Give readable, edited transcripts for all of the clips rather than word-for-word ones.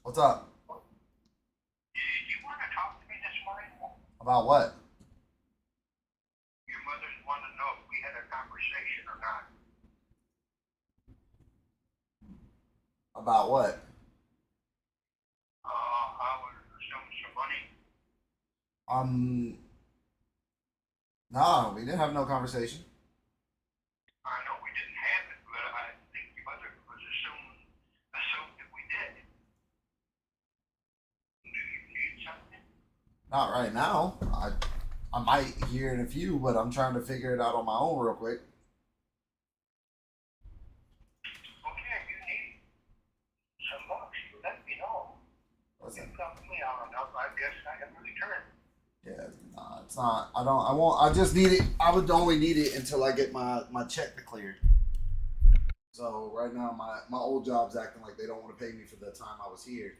What's up? Did you want to talk to me this morning? About what? Your mother's wanted to know if we had a conversation or not. About what? I was assuming some money. Um, no, we didn't have no conversation. I know we didn't have it, but I think your mother was assumed that we did. Do you need something? Not right now. I might hear in a few, but I'm trying to figure it out on my own real quick. Okay, you need some bucks. You let me know. Listen, You've helped me out enough. I guess I have returned. yeah, nah, it's not. I don't. I won't. I just need it. I would only need it until I get my check cleared. So right now, my old job's acting like they don't want to pay me for the time I was here.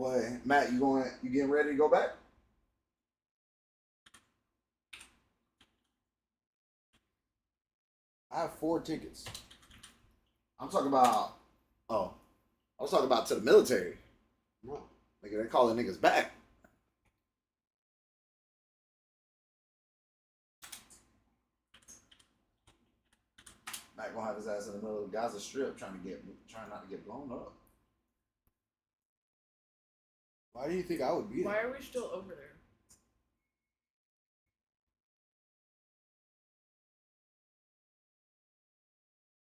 Boy, Matt, you getting ready to go back? I have 4 tickets. I'm talking about. Oh, I was talking about to the military. No. Nigga, they calling niggas back. Matt gonna have his ass in the middle of the Gaza Strip trying not to get blown up. Why do you think I would be there? Why are we still over there?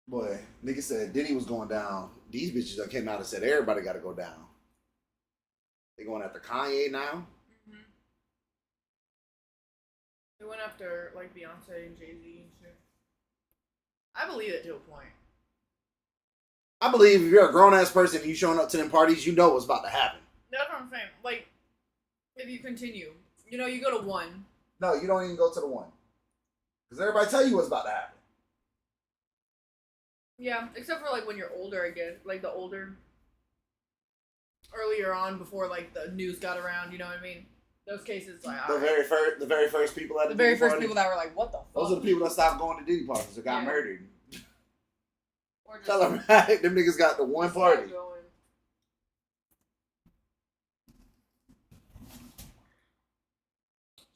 Boy, nigga said Diddy was going down. These bitches that came out and said everybody got to go down. They going after Kanye now. Mm-hmm. They went after like Beyonce and Jay-Z and shit. I believe it to a point. I believe if you're a grown ass person and you showing up to them parties, you know what's about to happen. That's what I'm saying. Like, if you continue, you know, you go to one. No, you don't even go to the one. Because everybody tell you what's about to happen. Yeah, except for like when you're older, I guess. Like the older, earlier on, before like the news got around. You know what I mean? Those cases, like The very first people at the the very Diddy first party, people that were like, "What the fuck?" those are the people that stopped going to Diddy parties or got Yeah. murdered. Or just Tell them, them niggas got the one party. started going.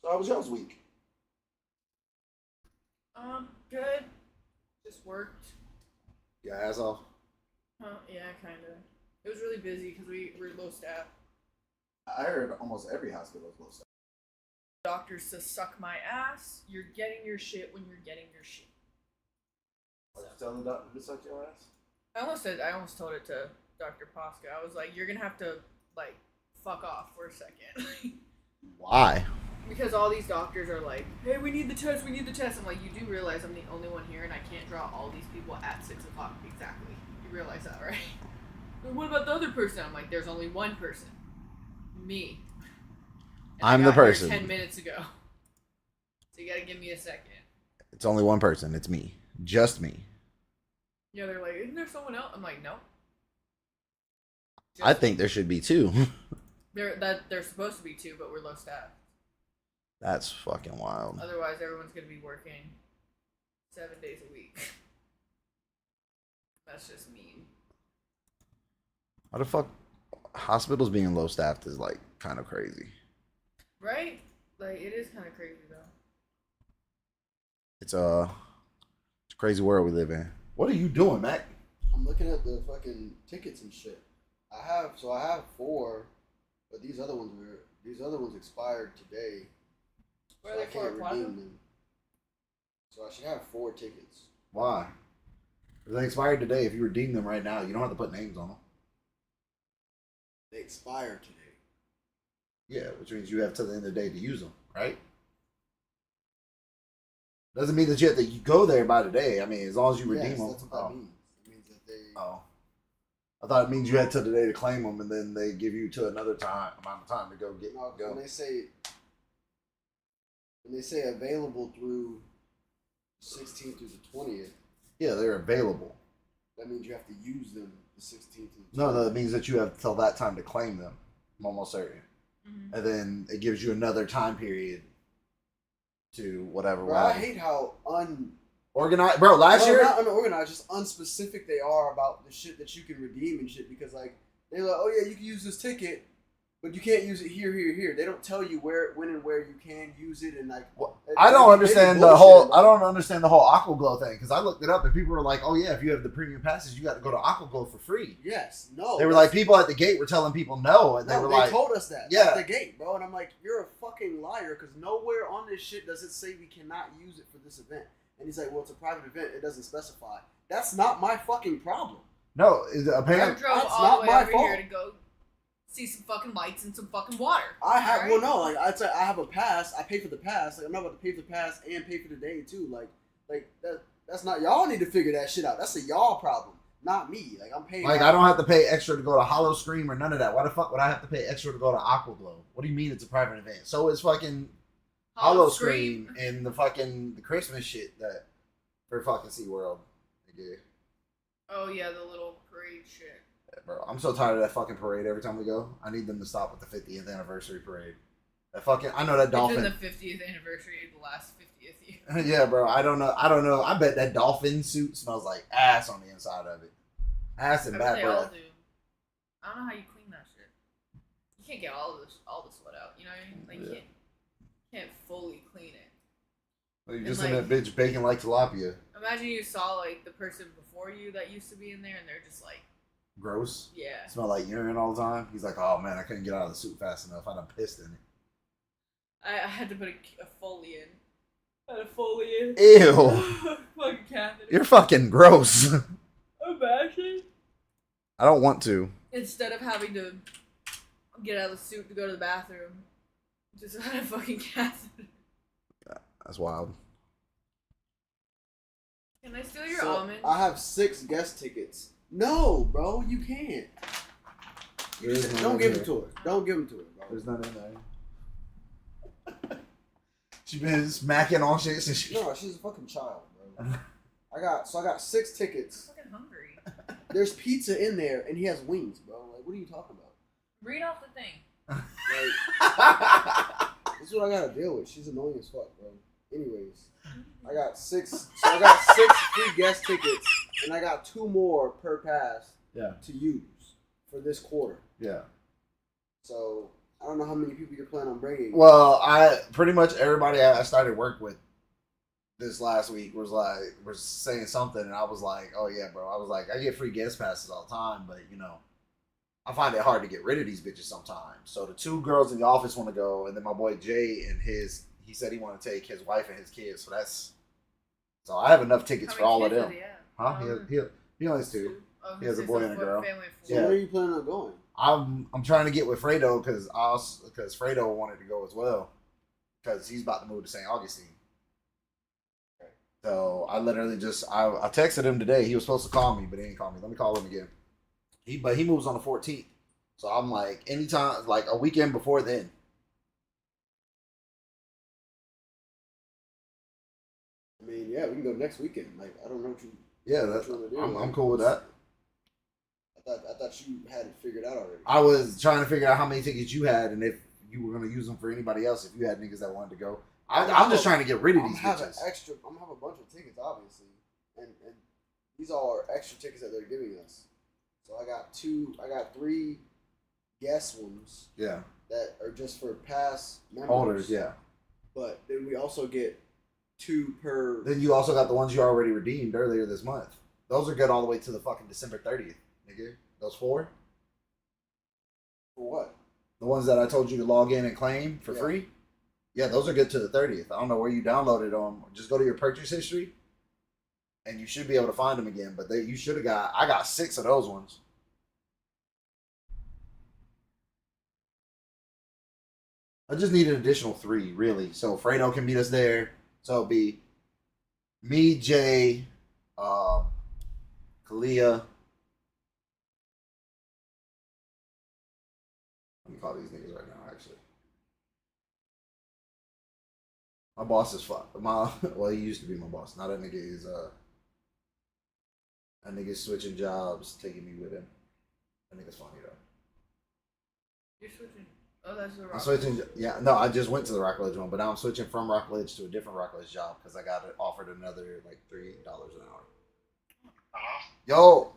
So how was y'all's week? Good. Just worked. Yeah, ass off. Yeah, kind of. It was really busy because we were low staff. I heard almost every hospital is low staff. Doctors to suck my ass. You're getting your shit when you're getting your shit. Like, you tell the doctor to suck your ass? I almost told it to Dr. Posca. I was like, you're gonna have to like fuck off for a second. Why? Because all these doctors are like, hey, we need the test. I'm like, you do realize I'm the only one here and I can't draw all these people at 6 o'clock exactly. You realize that, right? But what about the other person? I'm like, there's only one person. Me. And I'm I the got here person. 10 minutes ago. So you gotta give me a second. It's only one person. It's me. Just me. Yeah, they're like, isn't there someone else? I'm like, no. I think there should be 2. They're supposed to be 2, but we're low staff. That's fucking wild. Otherwise, everyone's gonna be working 7 days a week. That's just mean. How the fuck hospitals being low staffed is like kind of crazy. Right? Like, it is kind of crazy, though. It's a crazy world we live in. What are you doing, Mac? I'm looking at the fucking tickets and shit. I have 4, but these other ones expired today. Where So are I they for, can't Plaza? redeem them. So I should have 4 tickets. Why? They expired today. If you redeem them right now, you don't have to put names on them. They expire today. Yeah, which means you have till the end of the day to use them, right? Doesn't mean that you have to go there by today. I mean, as long as you redeem Yes, them. that's what that means. It means that they. Oh. I thought it means you had till the day to claim them, and then they give you to another amount of time to go get No, go. when they say available through 16th through the 20th, Yeah, they're available. that means you have to use them the 16th through the 20th. No, that means that you have till that time to claim them. I'm almost certain. Mm-hmm. And then it gives you another time period to whatever. Bro, I hate how organized, bro. Last year, not unorganized, just unspecific they are about the shit that you can redeem and shit. Because like they're like, oh yeah, you can use this ticket, but you can't use it here. They don't tell you when and where you can use it, and like I don't they understand bullshit the whole. about I it. don't understand the whole Aquaglow thing because I looked it up and people were like, "Oh yeah, if you have the premium passes, you got to go to Aquaglow for free." Yes, no. They were like, people at the gate were telling people no, and they were like, told us that Yeah. at the gate, bro. And I'm like, you're a fucking liar because nowhere on this shit does it say we cannot use it for this event. And he's like, well, it's a private event. It doesn't specify. That's not my fucking problem. "No." I Apparently, drove That's all not the way my over fault. here to go see some fucking lights and some fucking water. I have Alright? well, no, like I'd say I have a pass. I pay for the pass. Like, I'm not about to pay for the pass and pay for the day too. Like that's not y'all need to figure that shit out. That's a y'all problem, not me. Like I'm paying. like I don't have to pay extra to go to Hollow Scream or none of that. Why the fuck would I have to pay extra to go to Aquaglow? What do you mean it's a private event? So it's fucking Hollow Scream and the Christmas shit that for fucking SeaWorld. They did. Oh yeah, the little parade shit. Bro, I'm so tired of that fucking parade every time we go. I need them to stop with the 50th anniversary parade. That fucking, I know that It's dolphin. in the 50th anniversary of the last 50th year. Yeah, bro. I don't know. I bet that dolphin suit smells like ass on the inside of it. Ass and I bad bet they all breath. do. I don't know how you clean that shit. You can't get all the sweat out. You know what I mean? Like Yeah. you can't fully clean it. Like, And, just in like- that bitch baking like tilapia. Imagine you saw like the person before you that used to be in there, and they're just like, Gross. yeah. Smell like urine all the time. He's like, oh man, I couldn't get out of the suit fast enough. I done pissed in it. I had to put a Foley in. I had a Foley in. Ew. Fucking catheter. You're fucking gross. Imagine. I don't want to. Instead of having to get out of the suit to go to the bathroom, just had a fucking catheter. That's wild. Can I steal your So, almond? I have 6 guest tickets. No, bro, you can't. There is none Don't in give there. them to her. Don't give them to her, bro. There's none in there. She's been smacking on shit since she. No, she's a fucking child, bro. I got 6 tickets. I'm fucking hungry. There's pizza in there, and he has wings, bro. Like, what are you talking about? Read off the thing. Like, this is what I gotta deal with. She's annoying as fuck, bro. Anyways, I got 6. So I got 6 free guest tickets, and I got 2 more per pass. Yeah. To use for this quarter. Yeah. So I don't know how many people you're planning on bringing. Well, I pretty much everybody I started work with this last week was saying something, and I was like, oh yeah, bro. I was like, I get free guest passes all the time, but you know, I find it hard to get rid of these bitches sometimes. So the 2 girls in the office want to go, and then my boy Jay and he said he want to take his wife and his kids. So I have enough tickets for all of them. Huh? He only has 2. He has a boy and a girl. Family of So 4. where are you planning on going? I'm trying to get with Fredo because Fredo wanted to go as well because he's about to move to St. Augustine. So I literally I texted him today. He was supposed to call me, but he didn't call me. Let me call him again. But he moves on the 14th. So I'm like anytime, like a weekend before then. I mean, yeah, we can go next weekend. Like, I don't know what you. Yeah, what you wanna do. I'm cool with that. I thought you had it figured out already. I was trying to figure out how many tickets you had and if you were gonna use them for anybody else. If you had niggas that wanted to go, I'm just trying to get rid of these I'm bitches. gonna have a bunch of tickets, obviously, and these all are extra tickets that they're giving us. So I got 3 guest ones Yeah, that are just for past members. holders. Yeah. But then we also get 2 per. Then you also got the ones you already redeemed earlier this month. Those are good all the way to the fucking December 30th, nigga. Those 4, For what? the ones that I told you to log in and claim for Yeah. free. Yeah, those are good to the 30th. I don't know where you downloaded them. Just go to your purchase history, and you should be able to find them again. But you should have got. I got 6 of those ones. I just need an additional 3, really. So Fredo can meet us there. So it'll be me, Jay, Kalia. Let me call these niggas right now, actually. My boss is fuck. Well, he used to be my boss. Now that nigga is that nigga's switching jobs, taking me with him. That nigga's funny though. You're switching. Oh, that's the I'm rock. switching. Yeah, no, I just went to the Rockledge one, but now I'm switching from Rockledge to a different Rockledge job because I got it offered another like $3 an hour. Hello? Yo,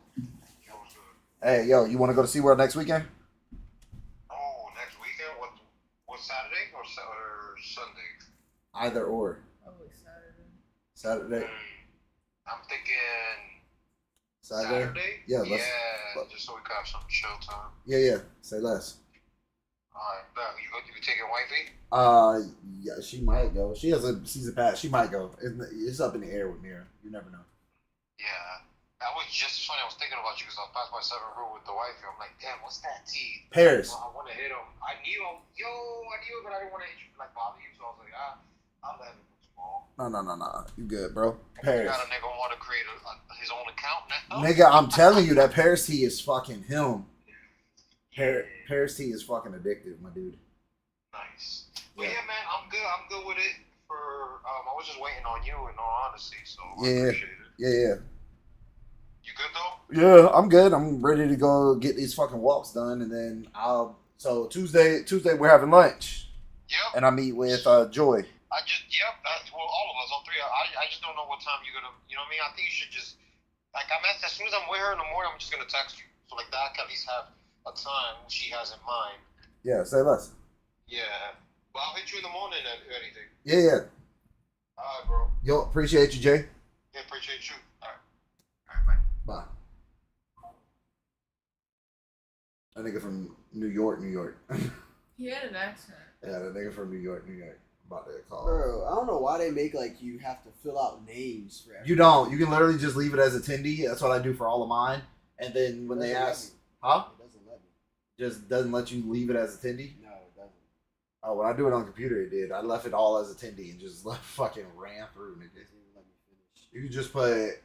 Yo, what's good? hey, yo, you want to go to SeaWorld next weekend? Oh, next weekend? What Saturday or Sunday? Either or. Probably Saturday. Saturday. I'm thinking Saturday. Saturday? Yeah, Yeah, let's- just so we can have some chill time. Yeah. Say less. Alright, you taking wifey? Yeah, she might go. She has a season pass. She might go. It's up in the air with Mira. You never know. Yeah. I was just funny. I was thinking about you because I was past my 7th room with the wifey. I'm like, damn, what's that tea? Paris. I want to hit him. I knew him, but I didn't want to hit you, like bother you. So I was like, I'll let him go small. No. You good, bro? You Paris. got a nigga want to create his own account now? Nigga, I'm telling you that Paris tea is fucking him. Paris tea is fucking addictive, my dude. Nice. But Yeah. yeah, man, I'm good. I'm good with it. I was just waiting on you, in all honesty. So I Yeah. appreciate it. Yeah. You good though? Yeah, I'm good. I'm ready to go get these fucking walks done, and then So Tuesday we're having lunch, Yep. and I meet with Joy. Well, all of us, all three. I just don't know what time you're gonna. You know what I mean? I think you should just as soon as I'm with her in the morning, I'm just gonna text you. So like that, I can at least have a time she has in mind. Yeah, say less. Yeah. Well, I'll hit you in the morning or anything. Yeah. All right, bro. Yo, appreciate you, Jay. Yeah, appreciate you. All right. All right, bye. Bye. That nigga from New York, New York. He had an accent. Yeah, that nigga from New York, New York. I'm about to call. Bro, I don't know why they make like you have to fill out names for everything. You don't. You can literally just leave it as attendee. That's what I do for all of mine. And then when It they doesn't let ask, me. huh? It doesn't let me. Just doesn't let you leave it as attendee. No, it doesn't. Oh, when I do it on computer, it did. I left it all as attendee and just fucking ran through, It nigga. doesn't even let me finish. You can just put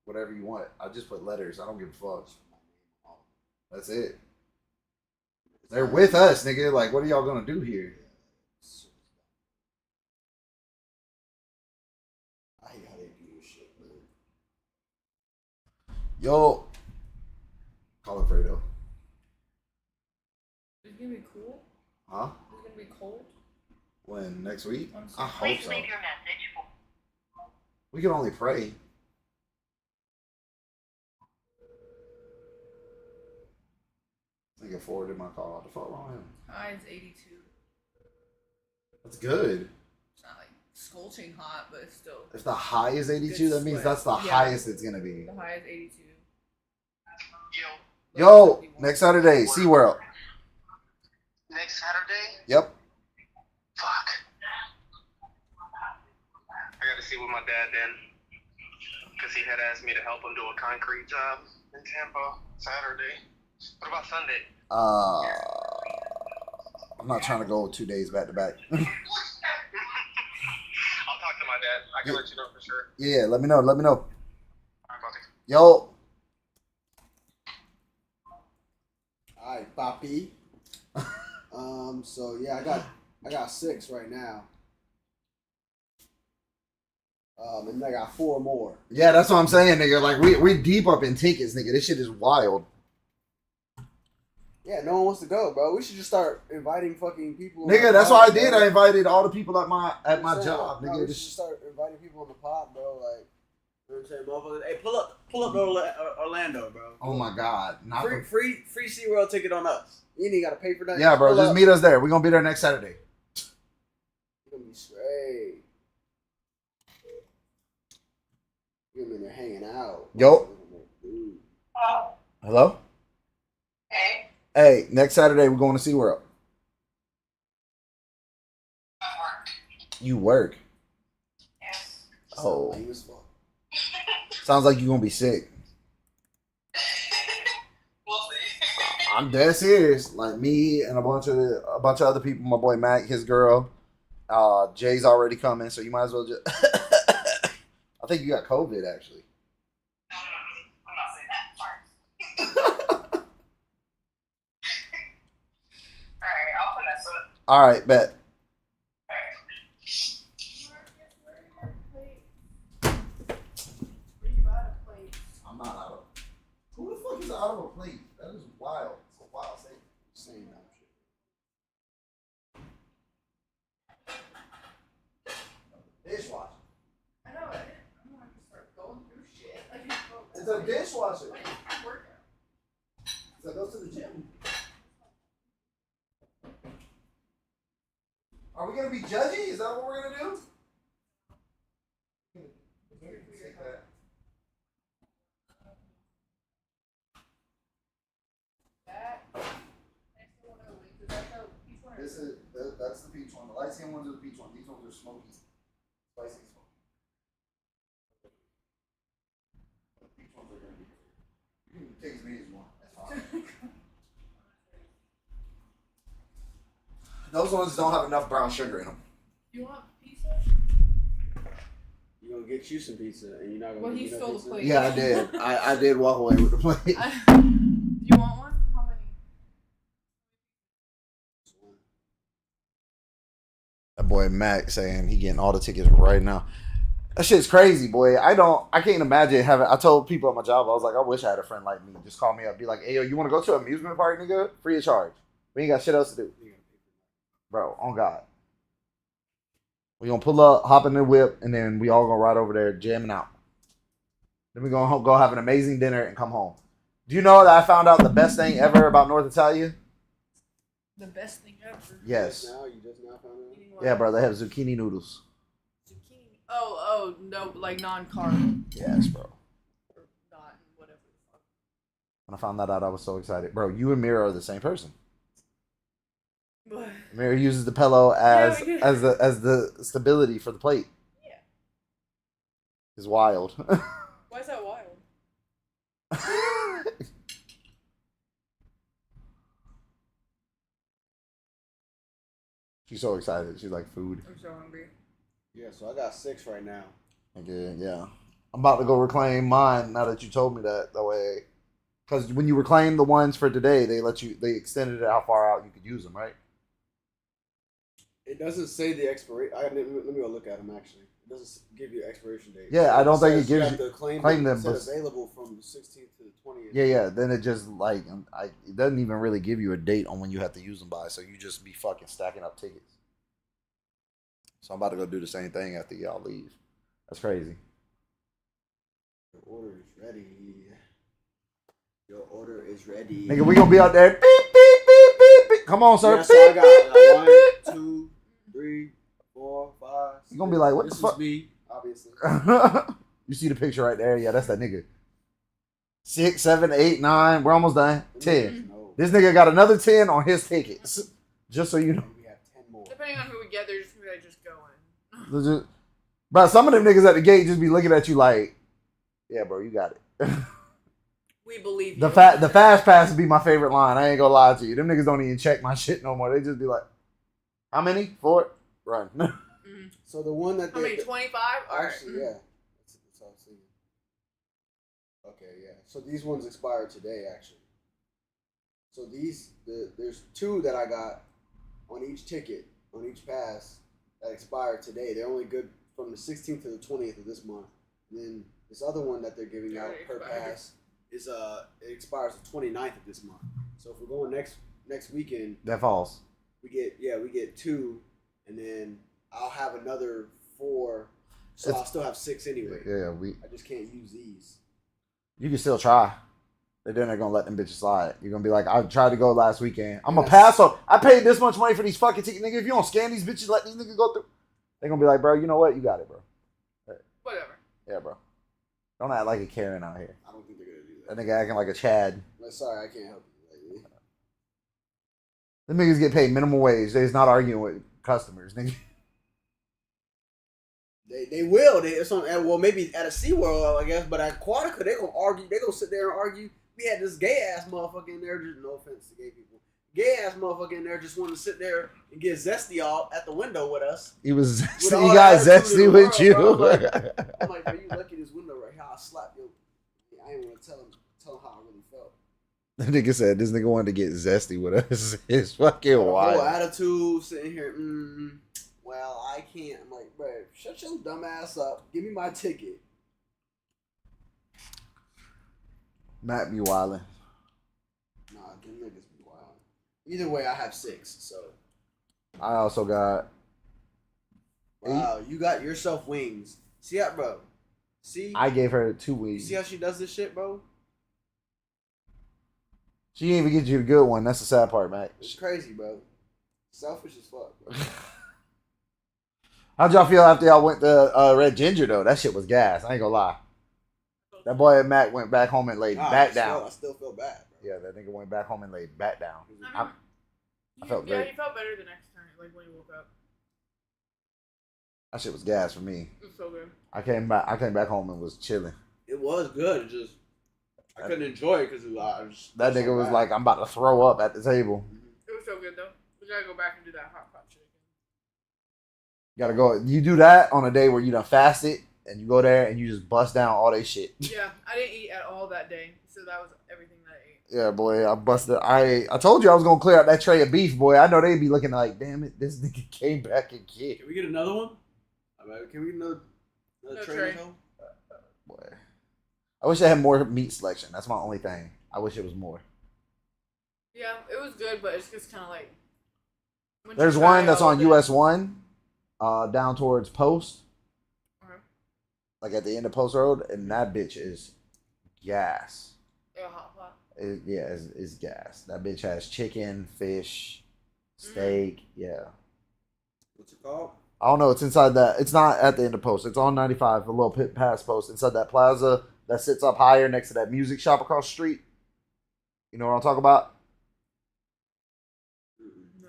whatever you want. I just put letters. I don't give a fuck. My name on it. That's it. They're with us, nigga. Like, what are y'all gonna do here? I hate how they do this shit, man. Yo, call it Fredo. It's gonna be cool. Huh? It's gonna be cold. When next week? I'm I sorry. hope Please so. leave your message for We can only pray. Nigga forwarded my call. What the fuck wrong with him? High is 82. That's good. It's not like scorching hot, but it's still. If the high is 82, that means sweat. that's the Yeah. highest it's gonna be. The high is 82. Yo, Yo, next Saturday, SeaWorld. next Saturday? Yep. Fuck. I gotta see with my dad then. Because he had asked me to help him do a concrete job in Tampa Saturday. What about Sunday? I'm not trying to go 2 days back to back. I'll talk to my dad. I can let you know for sure. Yeah, let me know. Let me know. All right, buddy. Yo, Alright, Papi. So yeah, I got 6 right now. And I got 4 more. yeah, that's what I'm saying, nigga. Like we deep up in tickets, nigga. This shit is wild. Yeah, no one wants to go, bro. We should just start inviting fucking people. Nigga, that's what I did. I invited all the people at my job, No, nigga. we This should just start inviting people on the pod, bro. Like, you know what I'm saying, motherfuckers. Hey, pull up to Orlando, bro. Oh my god. Not Free SeaWorld ticket on us. You ain't even gotta pay for that. yeah, bro. Pull Just up. meet us there. We're gonna be there next Saturday. It's gonna be straight. You're gonna be there hanging out. Yo. Dude. Hello? Hey. Hey, next Saturday we're going to SeaWorld. Work. You work. Yes. Oh. Lame as fuck. Sounds like you're gonna be sick. We'll see. I'm dead serious. Like me and a bunch of other people. My boy Mac, his girl. Jay's already coming, so you might as well just. I think you got COVID actually. No, I'm not saying that. Sorry. Alright, I'll put that foot. All right, bet. I'm not out of. Who the fuck is out of a plate? That is wild. It's a wild statement. Same dumb shit. Dishwasher. I know it. I'm gonna have to start going through shit. I can go. It's a dishwasher. Workout. So go to the gym. Are we gonna be judgy? Is that what we're gonna do? Take that. That. Next to one of the wings. Is that the peach one or This is that's the peach one. The light skin ones are the peach one. These ones are smoky, spicy smoky. The peach ones are gonna be. You can take as many as you want. That's fine. Those ones don't have enough brown sugar in them. You want pizza? You're gonna get you some pizza, and you're not gonna. Well, get he me no stole the pizza? plate. Yeah, I did. I did walk away with the plate. Do you want one? How many? That boy Mac saying he getting all the tickets right now. That shit's crazy, boy. I can't imagine having. I told people at my job, I was like, I wish I had a friend like me. Just call me up, be like, hey, yo, you want to go to an amusement park, nigga? Free of charge. We ain't got shit else to do, bro. On God, we gonna pull up, hop in the whip, and then we all gonna ride over there, jamming out. Then we gonna go have an amazing dinner and come home. Do you know that I found out the best thing ever about North Italia? The best thing ever. Yes. You just now found out? Eating what? Yeah, bro. They have zucchini noodles. Zucchini. Oh, no, like non-carb. Yes, bro. Or not, whatever the fuck. When I found that out, I was so excited, bro. You and Mira are the same person. But, Mira uses the pillow as Yeah, we as the stability for the plate. yeah. It's wild. Why is that wild? She's so excited. She's like food. I'm so hungry. Yeah, so I got 6 right now. Okay, yeah. I'm about to go reclaim mine now that you told me that. That way, because when you reclaim the ones for today, they extended it how far out you could use them, right? It doesn't say the expiration. Let me go look at them actually. It doesn't give you expiration date. Yeah, I don't think it says gives have you to claim them, It but said available from the 16th to the 20th. yeah. Then it just like it doesn't even really give you a date on when you have to use them by, so you just be fucking stacking up tickets. So I'm about to go do the same thing after y'all leave. That's crazy. Your order is ready. Your order is ready. Nigga, we gonna be out there. Beep, beep, beep, beep, beep. Come on, sir. Yeah, so I Beep, got beep, beep, 1, 2, 3, 4, 5. You gonna be like, what this the fuck? Is me, obviously. beep. You see the picture right there? Yeah, that's that nigga. 6, 7, 8, 9. We're almost done. 10. No. This nigga got another 10 on his tickets. Just so you know. We have 10 more. Depending on who we get, they're just gonna be like, just go in. Bro, some of them niggas at the gate just be looking at you like, yeah, bro, you got it. We believe you. The fast pass would be my favorite line. I ain't gonna lie to you. Them niggas don't even check my shit no more. They just be like, how many? 4? Run. Mhm. So the one that How many? 25? Actually, yeah. That's all I was thinking. Okay, yeah. So these ones expired today, actually. So there's 2 that I got on each ticket, on each pass that expired today. They're only good from the 16th to the 20th of this month. And then this other one that they're giving out per pass is it expires the 29th of this month. So if we're going next weekend, That falls. we get 2, and then I'll have another 4. So I'll still have 6 anyway. Yeah, I just can't use these. you can still try. They're not gonna let them bitches slide. You're gonna be like, I tried to go last weekend. I'm gonna pass on. I paid this much money for these fucking tickets, nigga. If you don't scan these bitches, let these niggas go through. They're gonna be like, bro, you know what? You got it, bro. Whatever. Yeah, bro. Don't act like a Karen out here. I don't think they're gonna do That that. nigga acting like a Chad. Sorry, I can't help you. Them niggas get paid minimum wage. They's not arguing with customers, nigga. They will. Well, maybe at a SeaWorld, I guess, but at Aquatica, they gonna argue. They gonna sit there and argue. We had this gay ass motherfucker in there. Just no offense to gay people. Gay ass motherfucker in there just wanted to sit there and get zesty all at the window with us. He was With he all got the attitude zesty in the with you. world, bro. I'm like, bro, you lucky this window right here. I'll slap you. I ain't want to tell him how I really felt. That nigga said this nigga wanted to get zesty with us. It's fucking The whole wild. attitude, sitting here, well, I can't. I'm like, bro, shut your dumb ass up. Give me my ticket. Matt be wildin'. Nah, them niggas be wild. Either way, I have 6, so. I also got. Wow, you got yourself wings. See that, bro? See? I gave her 2 You weeks. see how she does this shit, bro? She didn't even get you the good one. That's the sad part, Matt. It's crazy, bro. Selfish as fuck, bro. How'd y'all feel after y'all went to Red Ginger though? That shit was gas. I ain't gonna lie. That boy Mac went back home and laid back down. I still feel bad, bro. Yeah, that nigga went back home and laid back down. I felt Yeah, great. he felt better the next time, like when he woke up. That shit was gas for me. It was so good. I came back home and was chilling. It was good. It just I couldn't enjoy it because That nigga was like, I'm about to throw up at the table. It was so good though. We gotta go back and do that hot pot shit again. You gotta go. You do that on a day where you done fasted and you go there and you just bust down all they shit. Yeah, I didn't eat at all that day, so that was everything that I ate. Yeah, boy, I busted. I told you I was gonna clear out that tray of beef, boy. I know they'd be looking like, damn it, this nigga came back again. Can we get another one? Can we get Another No trainer tray. though? Boy. I wish they had more meat selection. That's my only thing. I wish it was more. Yeah, it was good, but it's just kind of like. once you There's try one that's all on of it- US 1, down towards Post, Okay. like at the end of Post Road, and that bitch is gas. Yeah, hot pot. It's gas. That bitch has chicken, fish, steak. Yeah. What's it called? I don't know. It's inside that. It's not at the end of Post. It's on 95, a little bit past Post, inside that plaza that sits up higher next to that music shop across the street. You know what I'm talking about? No.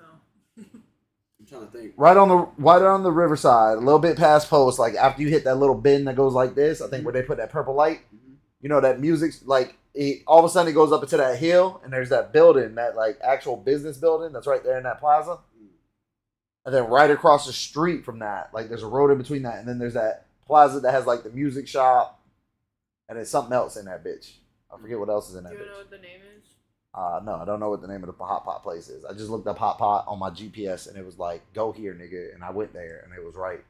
I'm trying to think. Right on the riverside, a little bit past Post, like after you hit that little bend that goes like this. I think where they put that purple light. Mhm. You know that music's like all of a sudden it goes up into that hill, and there's that building, that like actual business building that's right there in that plaza. And then right across the street from that, like there's a road in between that, and then there's that plaza that has like the music shop, and there's something else in that bitch. I forget what else is in Do that you know bitch. what the name is? No, I don't know what the name of the hot pot place is. I just looked up hot pot on my GPS, and it was like, go here, nigga, and I went there, and it was right.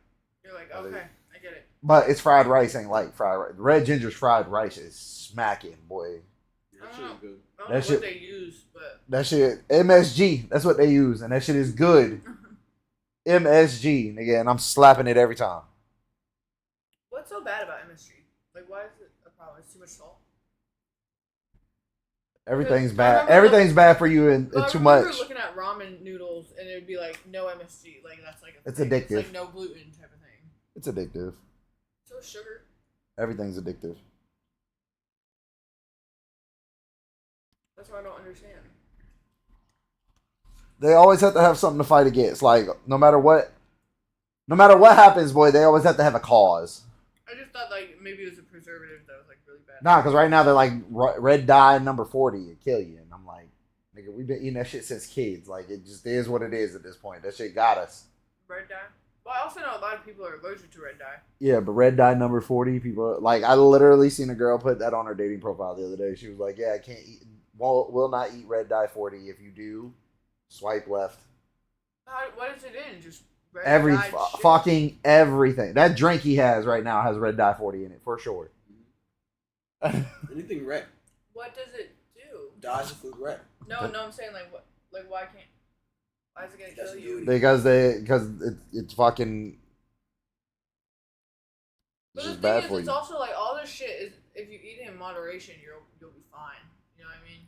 You're like, I think- okay, I get it. But it's fried rice, ain't like fried rice. Red Ginger's fried rice is smacking, boy. Yeah, that shit is good. I don't That know shit- what they use, but That shit, MSG, that's what they use, and that shit is good. MSG, nigga, and I'm slapping it every time. what's so bad about MSG? Like, why is it a problem? It's too much salt. Everything's I bad. remember Everything's bad for you and Well, too I remember much. looking at ramen noodles and it would be like no MSG. Like that's like a It's thing. addictive. It's like no gluten type of thing. It's addictive. So sugar. Everything's addictive. That's what I don't understand. They always have to have something to fight against. Like no matter what happens, boy, they always have to have a cause. I just thought like maybe it was a preservative that was like really bad. Nah, because right now they're like red dye number 40 it kill you, and I'm like, nigga, we've been eating that shit since kids. Like it just is what it is at this point. That shit got us. Red dye. Well, I also know a lot of people are allergic to red dye. Yeah, but red dye number 40, people like I literally seen a girl put that on her dating profile the other day. She was like, yeah, I can't eat, will not eat red dye 40. If you do, swipe left. What is it in? Just red Every dyed shit? fucking everything. That drink he has right now has red dye 40 in it for sure. Anything red. What does it do? Dyes the food red. No, I'm saying like what? Like why can't? Why is it gonna kill Doesn't do you? anything. because it's fucking But it's the just thing bad is, for it's you. also like all this shit is if you eat it in moderation, you'll be fine. You know what I mean?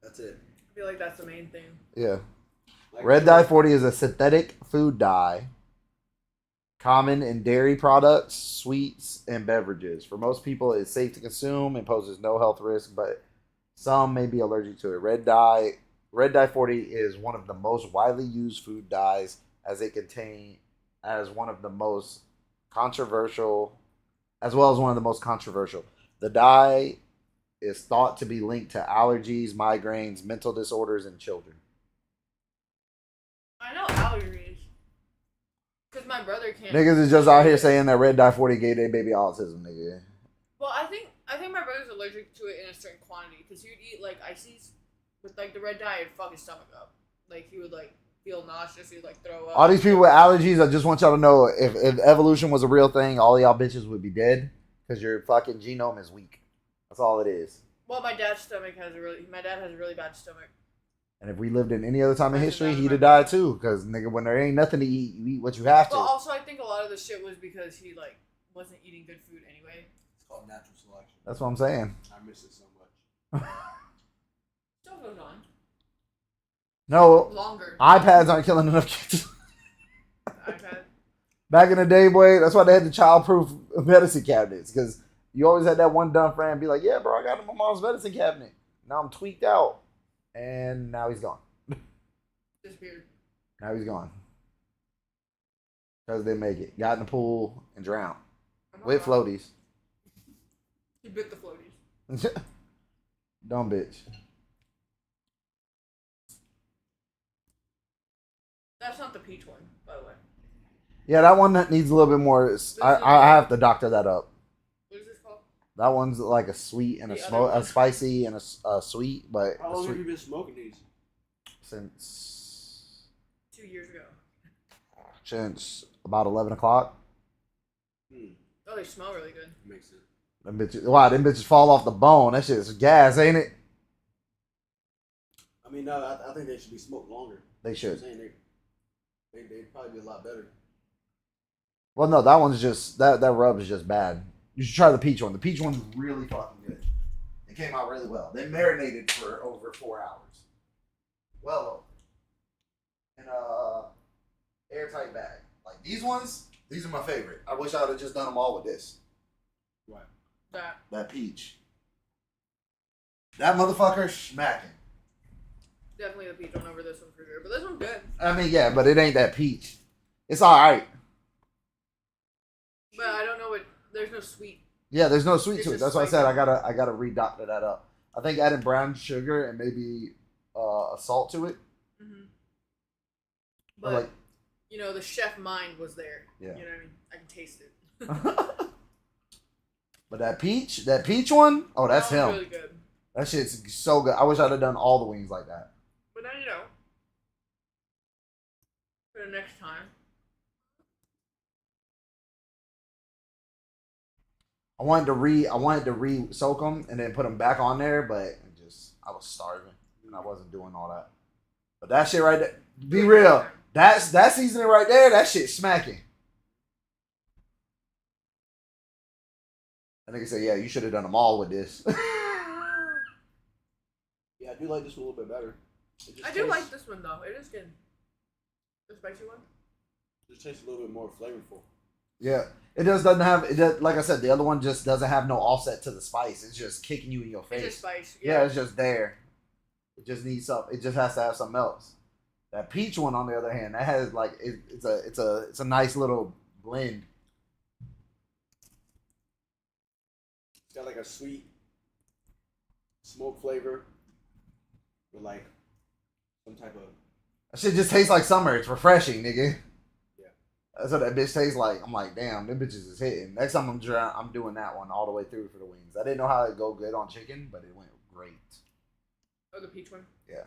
That's it. I feel like that's the main thing. Yeah. Like, Red dye 40 is a synthetic food dye common in dairy products, sweets, and beverages. For most people, it's safe to consume and poses no health risk, but some may be allergic to it. Red dye 40 is one of the most widely used food dyes as one of the most controversial. The dye is thought to be linked to allergies, migraines, mental disorders in children. I know allergies. Because my brother can't. Niggas is just out here saying that red dye 40 gave their baby autism, nigga. Well, I think my brother's allergic to it in a certain quantity. Because he would eat like ices with like the red dye, it'd fuck his stomach up. Like he would like feel nauseous, he'd like throw up. All these people with allergies, I just want y'all to know, if evolution was a real thing, all y'all bitches would be dead because your fucking genome is weak. That's all it is. Well, my dad has a really bad stomach. And if we lived in any other time in That's history, another he'd have memory. died too. Because nigga, when there ain't nothing to eat, you eat what you have to. But also, I think a lot of the shit was because he like wasn't eating good food anyway. It's called natural selection. That's what I'm saying. I miss it so much. Still goes on No, longer. iPads aren't killing enough kids. iPad. Back in the day, boy, that's why they had the child-proof medicine cabinets. Because you always had that one dumb friend be like, yeah, bro, I got it in my mom's medicine cabinet. Now I'm tweaked out. And now he's gone. Disappeared. Now he's gone. Because they make it. Got in the pool and drowned. Oh my With God. floaties. He bit the floaties. Dumb bitch. That's not the peach one, by the way. Yeah, that one that needs a little bit more. I have to doctor that up. What is this called? That one's like a sweet and The a other one? spicy and a sweet, but How a long have sweet you been smoking these? since 2 years ago. since about 11 o'clock. Oh, they smell really good. Makes sense. Them bitches, wow, them bitches fall off the bone. That shit's gas, ain't it? I mean, no, I think they should be smoked longer. They should. I'm saying they'd probably be a lot better. Well, no, that one's just that rub is just bad. You should try the peach one. The peach one's really fucking good. It came out really well. They marinated for over 4 hours. Well, in a airtight bag. Like these ones, these are my favorite. I wish I would have just done them all with this. Right. That peach. That motherfucker smacking. Definitely the peach one over this one for sure. But this one's good. I mean, yeah, but it ain't that peach. It's all right. But I don't know what. There's no sweet. Yeah, there's no sweet It's to it. just That's why I said spicy. I gotta redoctor that up. I think adding brown sugar and maybe a salt to it. Mm-hmm. Or But like, you know, the chef mind was there. Yeah. You know what I mean? I can taste it. but that peach one, oh, that's That one's him. Really good. That shit's so good. I wish I'd have done all the wings like that. But now you know. For the next time. I wanted to re-soak them and then put them back on there, but I was starving and I wasn't doing all that. But that shit right there, be real, that seasoning right there, that shit smacking. I think I said, yeah, you should have done them all with this. Yeah, I do like this one a little bit better. It just I do like this one though. It is good. The spicy one. Just tastes a little bit more flavorful. Yeah, it just doesn't have it. Like I said, the other one just doesn't have no offset to the spice. It's just kicking you in your face. It's just spice. Yeah, it's just there. It just needs something. It just has to have something else. That peach one, on the other hand, that has like it's a nice little blend. It's got like a sweet smoke flavor with like some type of. That shit just tastes like summer. It's refreshing, nigga. Yeah. That's what that bitch tastes like. I'm like, damn, them bitches is hitting. Next time I'm doing that one all the way through for the wings. I didn't know how it'd go good on chicken, but it went great. Oh, the peach one. Yeah.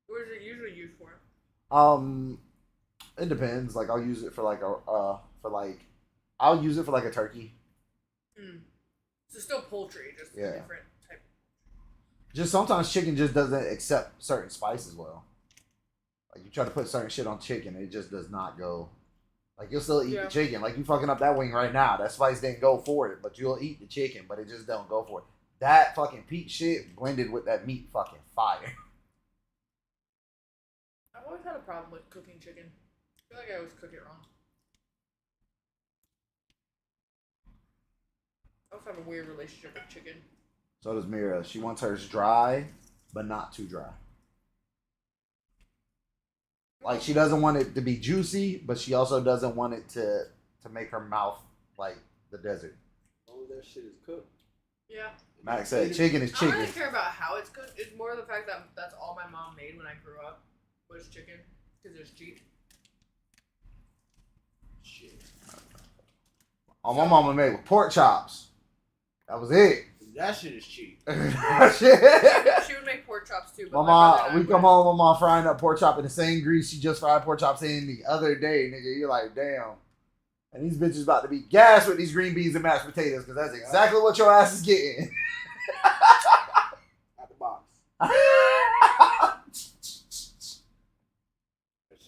What is it usually used for? It depends. Like I'll use it for like I'll use it for like a turkey. Mm. So still poultry, just Yeah. a different type. Just sometimes chicken just doesn't accept certain spices well. Like you try to put certain shit on chicken, it just does not go. Like you'll still eat Yeah. the chicken. Like you fucking up that wing right now. That spice didn't go for it, but you'll eat the chicken, but it just don't go for it. That fucking peach shit blended with that meat, fucking fire. I've always had a problem with cooking chicken. I feel like I always cook it wrong. I also have a weird relationship with chicken. So does Mira. She wants hers dry, but not too dry. Like she doesn't want it to be juicy, but she also doesn't want it to make her mouth like the desert. Only that shit is cooked. Yeah. Max said chicken is I don't chicken. really care about how it's cooked. It's more the fact that that's all my mom made when I grew up was chicken because it's cheap. Shit. Oh, my mama made with pork chops. That was it. That shit is cheap. Shit. She would make pork chops too. But My my brother mom, and I we come would- home, my mom frying up pork chop in the same grease she just fried pork chops in the other day, nigga. You're like, damn. And these bitches about to be gassed with these green beans and mashed potatoes because that's exactly what your ass is getting. Out the box.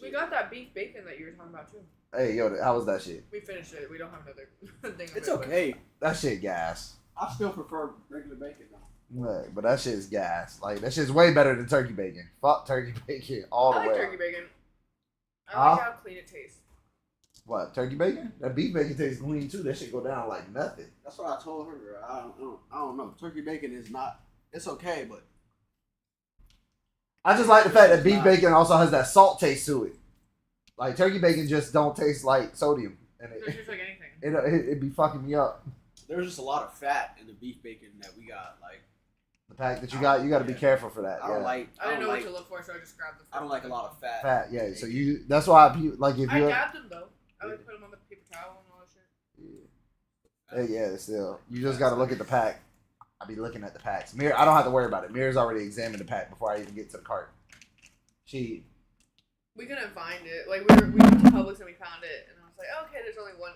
We got that beef bacon that you were talking about too. Hey, yo, how was that shit? We finished it. We don't have another thing. Of It's it, but- okay. That shit gas. I still prefer regular bacon though. Look, but that shit is gas. Like, that shit's way better than turkey bacon. Fuck turkey bacon all the I like way. turkey bacon. I Huh? like how clean it tastes. What, turkey bacon? That beef bacon tastes clean too. That shit go down like nothing. That's what I told her. I don't know. Turkey bacon is not. It's okay, but I just like the fact that beef Nah. bacon also has that salt taste to it. Like turkey bacon just don't taste like sodium, and It tastes like anything. it be fucking me up. there's just a lot of fat in the beef bacon that we got. Like The pack that you got to be Yeah. careful for that. I don't Yeah. like. I didn't know like, what to look for, so I just grabbed the. I don't like a lot of fat. Fat, yeah. So you that's why like if I you dabbed them though. I would put them on the paper towel and all that shit. yeah, still you just got to look at the pack. I be looking at the packs. I don't have to worry about it. Mira's already examined the pack before I even get to the cart. She We couldn't find it. Like we went to Publix and we found it, and I was like, okay, there's only one.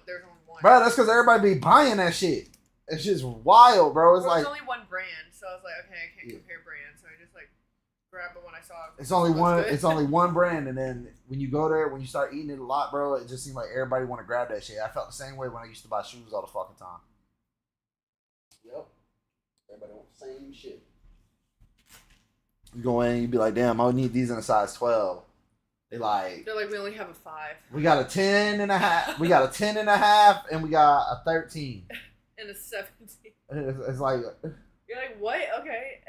Bro, that's because everybody be buying that shit. It's just wild, bro. It's Well, like there's only one brand, so I was like, okay, I can't compare brands, so I just like grabbed the one I saw. it's only Looks one. good. It's only one brand, and then when you go there, when you start eating it a lot, bro, it just seems like everybody want to grab that shit. I felt the same way when I used to buy shoes all the fucking time. Yep. Everybody wants the same shit. You go in, you be like, damn, I need these in a size 12. They're like, we only have a 5 we got a 10 and a half, we got a 10 and a half, and we got a 13. and a 17. It's like, You're like, what? Okay.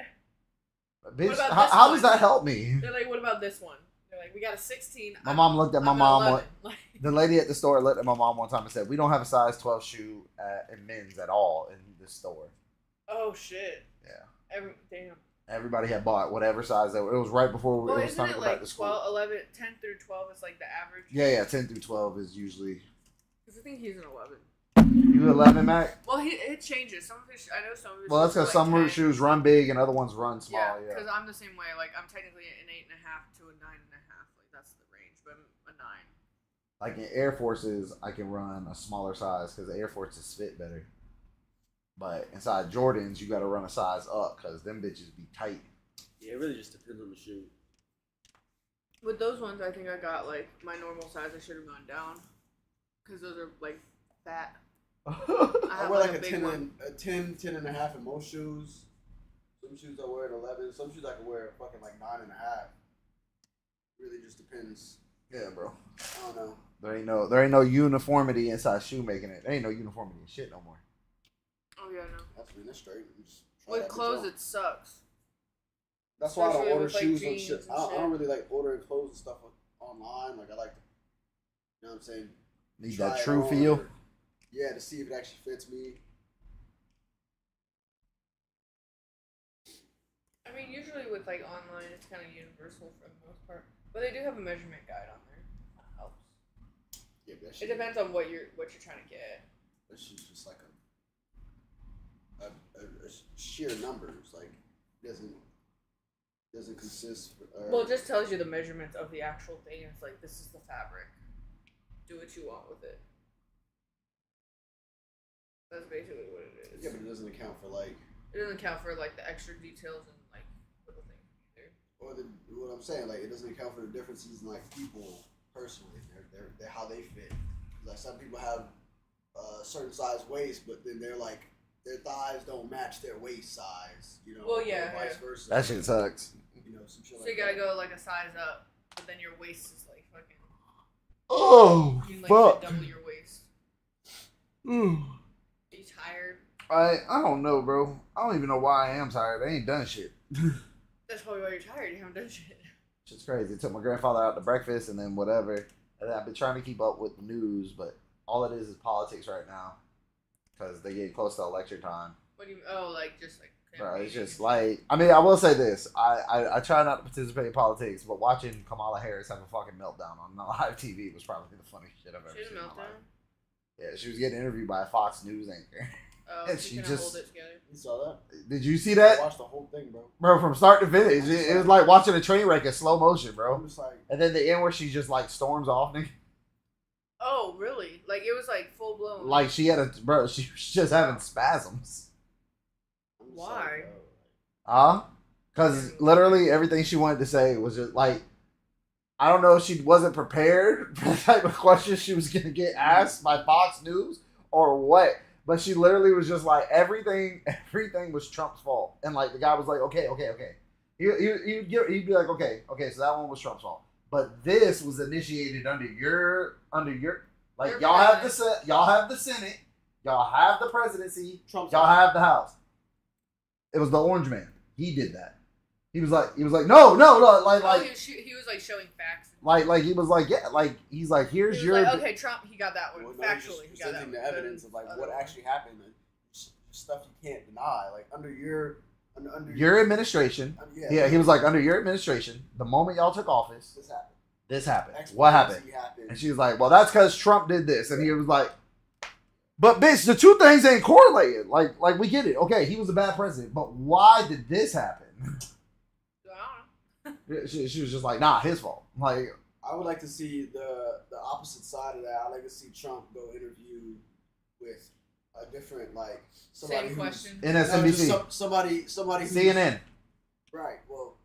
bitch, about how, this how one? does that help me? They're like, what about this one? They're like, we got a 16. My mom looked at my I'm an mom. 11. Like, The lady at the store looked at my mom one time and said, we don't have a size 12 shoe in men's at all in this store. oh shit. Yeah. Damn. Everybody had bought whatever size they were. It was right before Well, it was time isn't to it go back like to school. 12, 11, 10 through 12 is like the average? Yeah, 10 through 12 is usually. Because I think he's an 11. You 11, Mac? Well, it changes. Some of his, I know some of his. Well, that's shoes because are like some 10. shoes run big and other ones run small. Yeah, Yeah. because I'm the same way. Like, I'm technically an 8.5 to a 9.5. Like, that's the range, but I'm a 9. Like in Air Forces, I can run a smaller size because the Air Forces fit better. But inside Jordans, you got to run a size up because them bitches be tight. Yeah, it really just depends on the shoe. With those ones, I think I got like my normal size. I should have gone down because those are like fat. I I have wear like a a big 10, one. a 10, 10 and a half in most shoes. Some shoes I wear at 11. Some shoes I can wear at fucking like 9.5. Really just depends. Yeah, bro. I don't know. There ain't no uniformity inside shoemaking. There ain't no uniformity in shit no more. Oh yeah, no. That's straight. Just try With that bitch clothes, out. it sucks. That's why I don't especially order with, like, shoes on jeans shit. and I don't shit. really like ordering clothes and stuff online. Like I like to, you know what I'm saying? Need Try that it true on, feel. or- Yeah, to see if it actually fits me. I mean, usually with like online, it's kind of universal for the most part, but they do have a measurement guide on there. That helps. Yeah, but that It shit, depends on what you're trying to get. that shit's just like a sheer numbers. Like doesn't consist. Well, it just tells you the measurements of the actual thing. It's like, this is the fabric. Do what you want with it. That's basically what it is. yeah, but it doesn't account for like It doesn't count for like the extra details and like little things either. or what I'm saying. Like it doesn't account for the differences in like people personally. They're how they fit. Like some people have a certain size waist, but then they're like their thighs don't match their waist size. You know. Well, or yeah, vice yeah. versa. That shit sucks. You know, some shit So like you gotta that. go like a size up, but then your waist is like fucking. Oh, You like fuck. double your waist. Mm. Are you tired? I don't know, bro. I don't even know why I am tired. I ain't done shit. That's probably why you're tired. You haven't done shit. Shit's crazy. Took my grandfather out to breakfast and then whatever. And then I've been trying to keep up with the news, but all it is politics right now. Because they get close to election time. What do you? Oh, like just like. Bro, it's campaigning. just like, I mean, I will say this. I try not to participate in politics, but watching Kamala Harris have a fucking meltdown on live TV was probably the funniest shit I've ever She had seen a in my life. meltdown. Yeah, she was getting interviewed by a Fox News anchor. Oh, And she she couldn't just- hold it together. You saw that? Did you see I that? watched the whole thing, bro. Bro, from start to finish. It was like watching a train wreck in slow motion, I'm bro. just like, And then the end where she just like storms off, nigga. Oh, really? Like it was like full blown. Like she had bro, she was just having spasms. I'm just Why? bro, Because literally everything she wanted to say was just like, I don't know if she wasn't prepared for the type of questions she was going to get asked by Fox News or what. But she literally was just like, everything was Trump's fault. And like the guy was like, okay. He'd be like, okay, so that one was Trump's fault. But this was initiated under your like Your y'all have president. y'all have the Senate, y'all have the presidency, Trump's y'all have the House. It was the Orange Man. He did that. He was like, no, like, Oh, he was like showing facts. like he was like, yeah, like he's like, here's He your. was like, okay, Trump, he got that one. Well, no, Factually, he just got that presenting one. the evidence of like what actually happened, and stuff you can't deny. Like under your administration. Yeah, he was like, under your administration, the moment y'all took office, This happened. this happened. X, What Y, happened? Z happened. And she was like, well, that's because Trump did this, and he was like, but bitch, the two things ain't correlated. Like we get it. Okay, he was a bad president, but why did this happen? I don't know. She was just like, nah, his fault. Like, I would like to see the opposite side of that. I'd like to see Trump go interview with a different somebody Same who's question. MSNBC, somebody who's, CNN, Right. Well,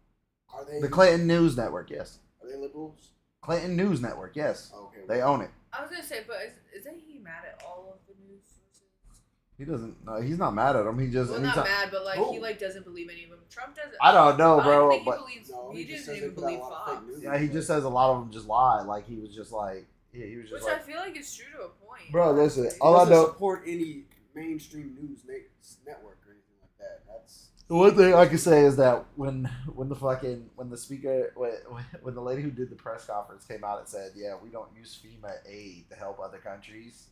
are they the Clinton News Network. Yes, Are they liberals? Clinton News Network. Yes, Okay. they own it. I was gonna say, but isn't he mad at all of the news sources? He doesn't. No, he's not mad at them. He just Well, not anytime. mad, but like Oh. he like doesn't believe any of them. Trump doesn't. I don't know, I bro. don't think But he believes. No, he just doesn't says they even put out a believe lot of Fox. fake news. yeah, he just says a lot of them just lie. Like he was just like, yeah, he was just Which I like, feel like is true to a point. bro, listen, honestly. all I doesn't know. support any mainstream news network or anything like that. That's The one thing I can say is that when the lady who did the press conference came out and said, yeah, we don't use FEMA aid to help other countries.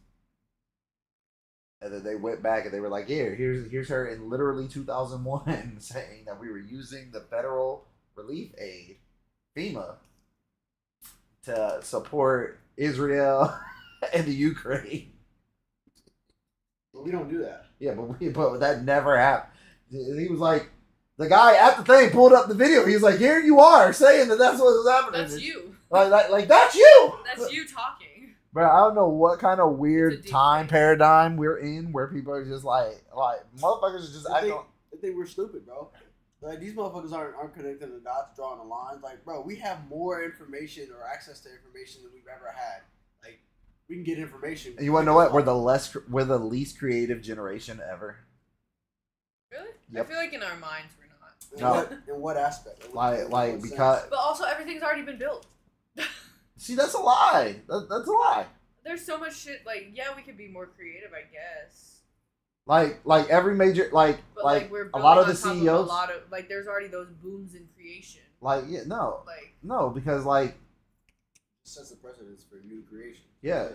And then they went back and they were like, here's her in literally 2001 saying that we were using the federal relief aid, FEMA, to support Israel and the Ukraine. But we don't do that. Yeah, but that never happened. He was like, the guy at the thing pulled up the video. He's like, here you are saying that's what was happening. That's you. Like that's you. That's you talking. Bro, I don't know what kind of It's a weird deep time thing. paradigm we're in where people are just like motherfuckers are just I acting. think we're stupid, bro. Like these motherfuckers aren't connecting the dots, drawing the lines. Like, bro, we have more information or access to information than we've ever had. Like, we can get information. You want to know what? We're the least creative generation ever. Really? Yep. I feel like in our minds we're not. No. In what aspect? In Like what sense? because But also everything's already been built. see, that's a lie. That's a lie. There's so much shit. Like, yeah, we could be more creative, I guess. Like every major But like we're a building lot of on the top of CEOs a lot of like there's already those booms in creation. Like no because like sets the precedence for new creation. yeah.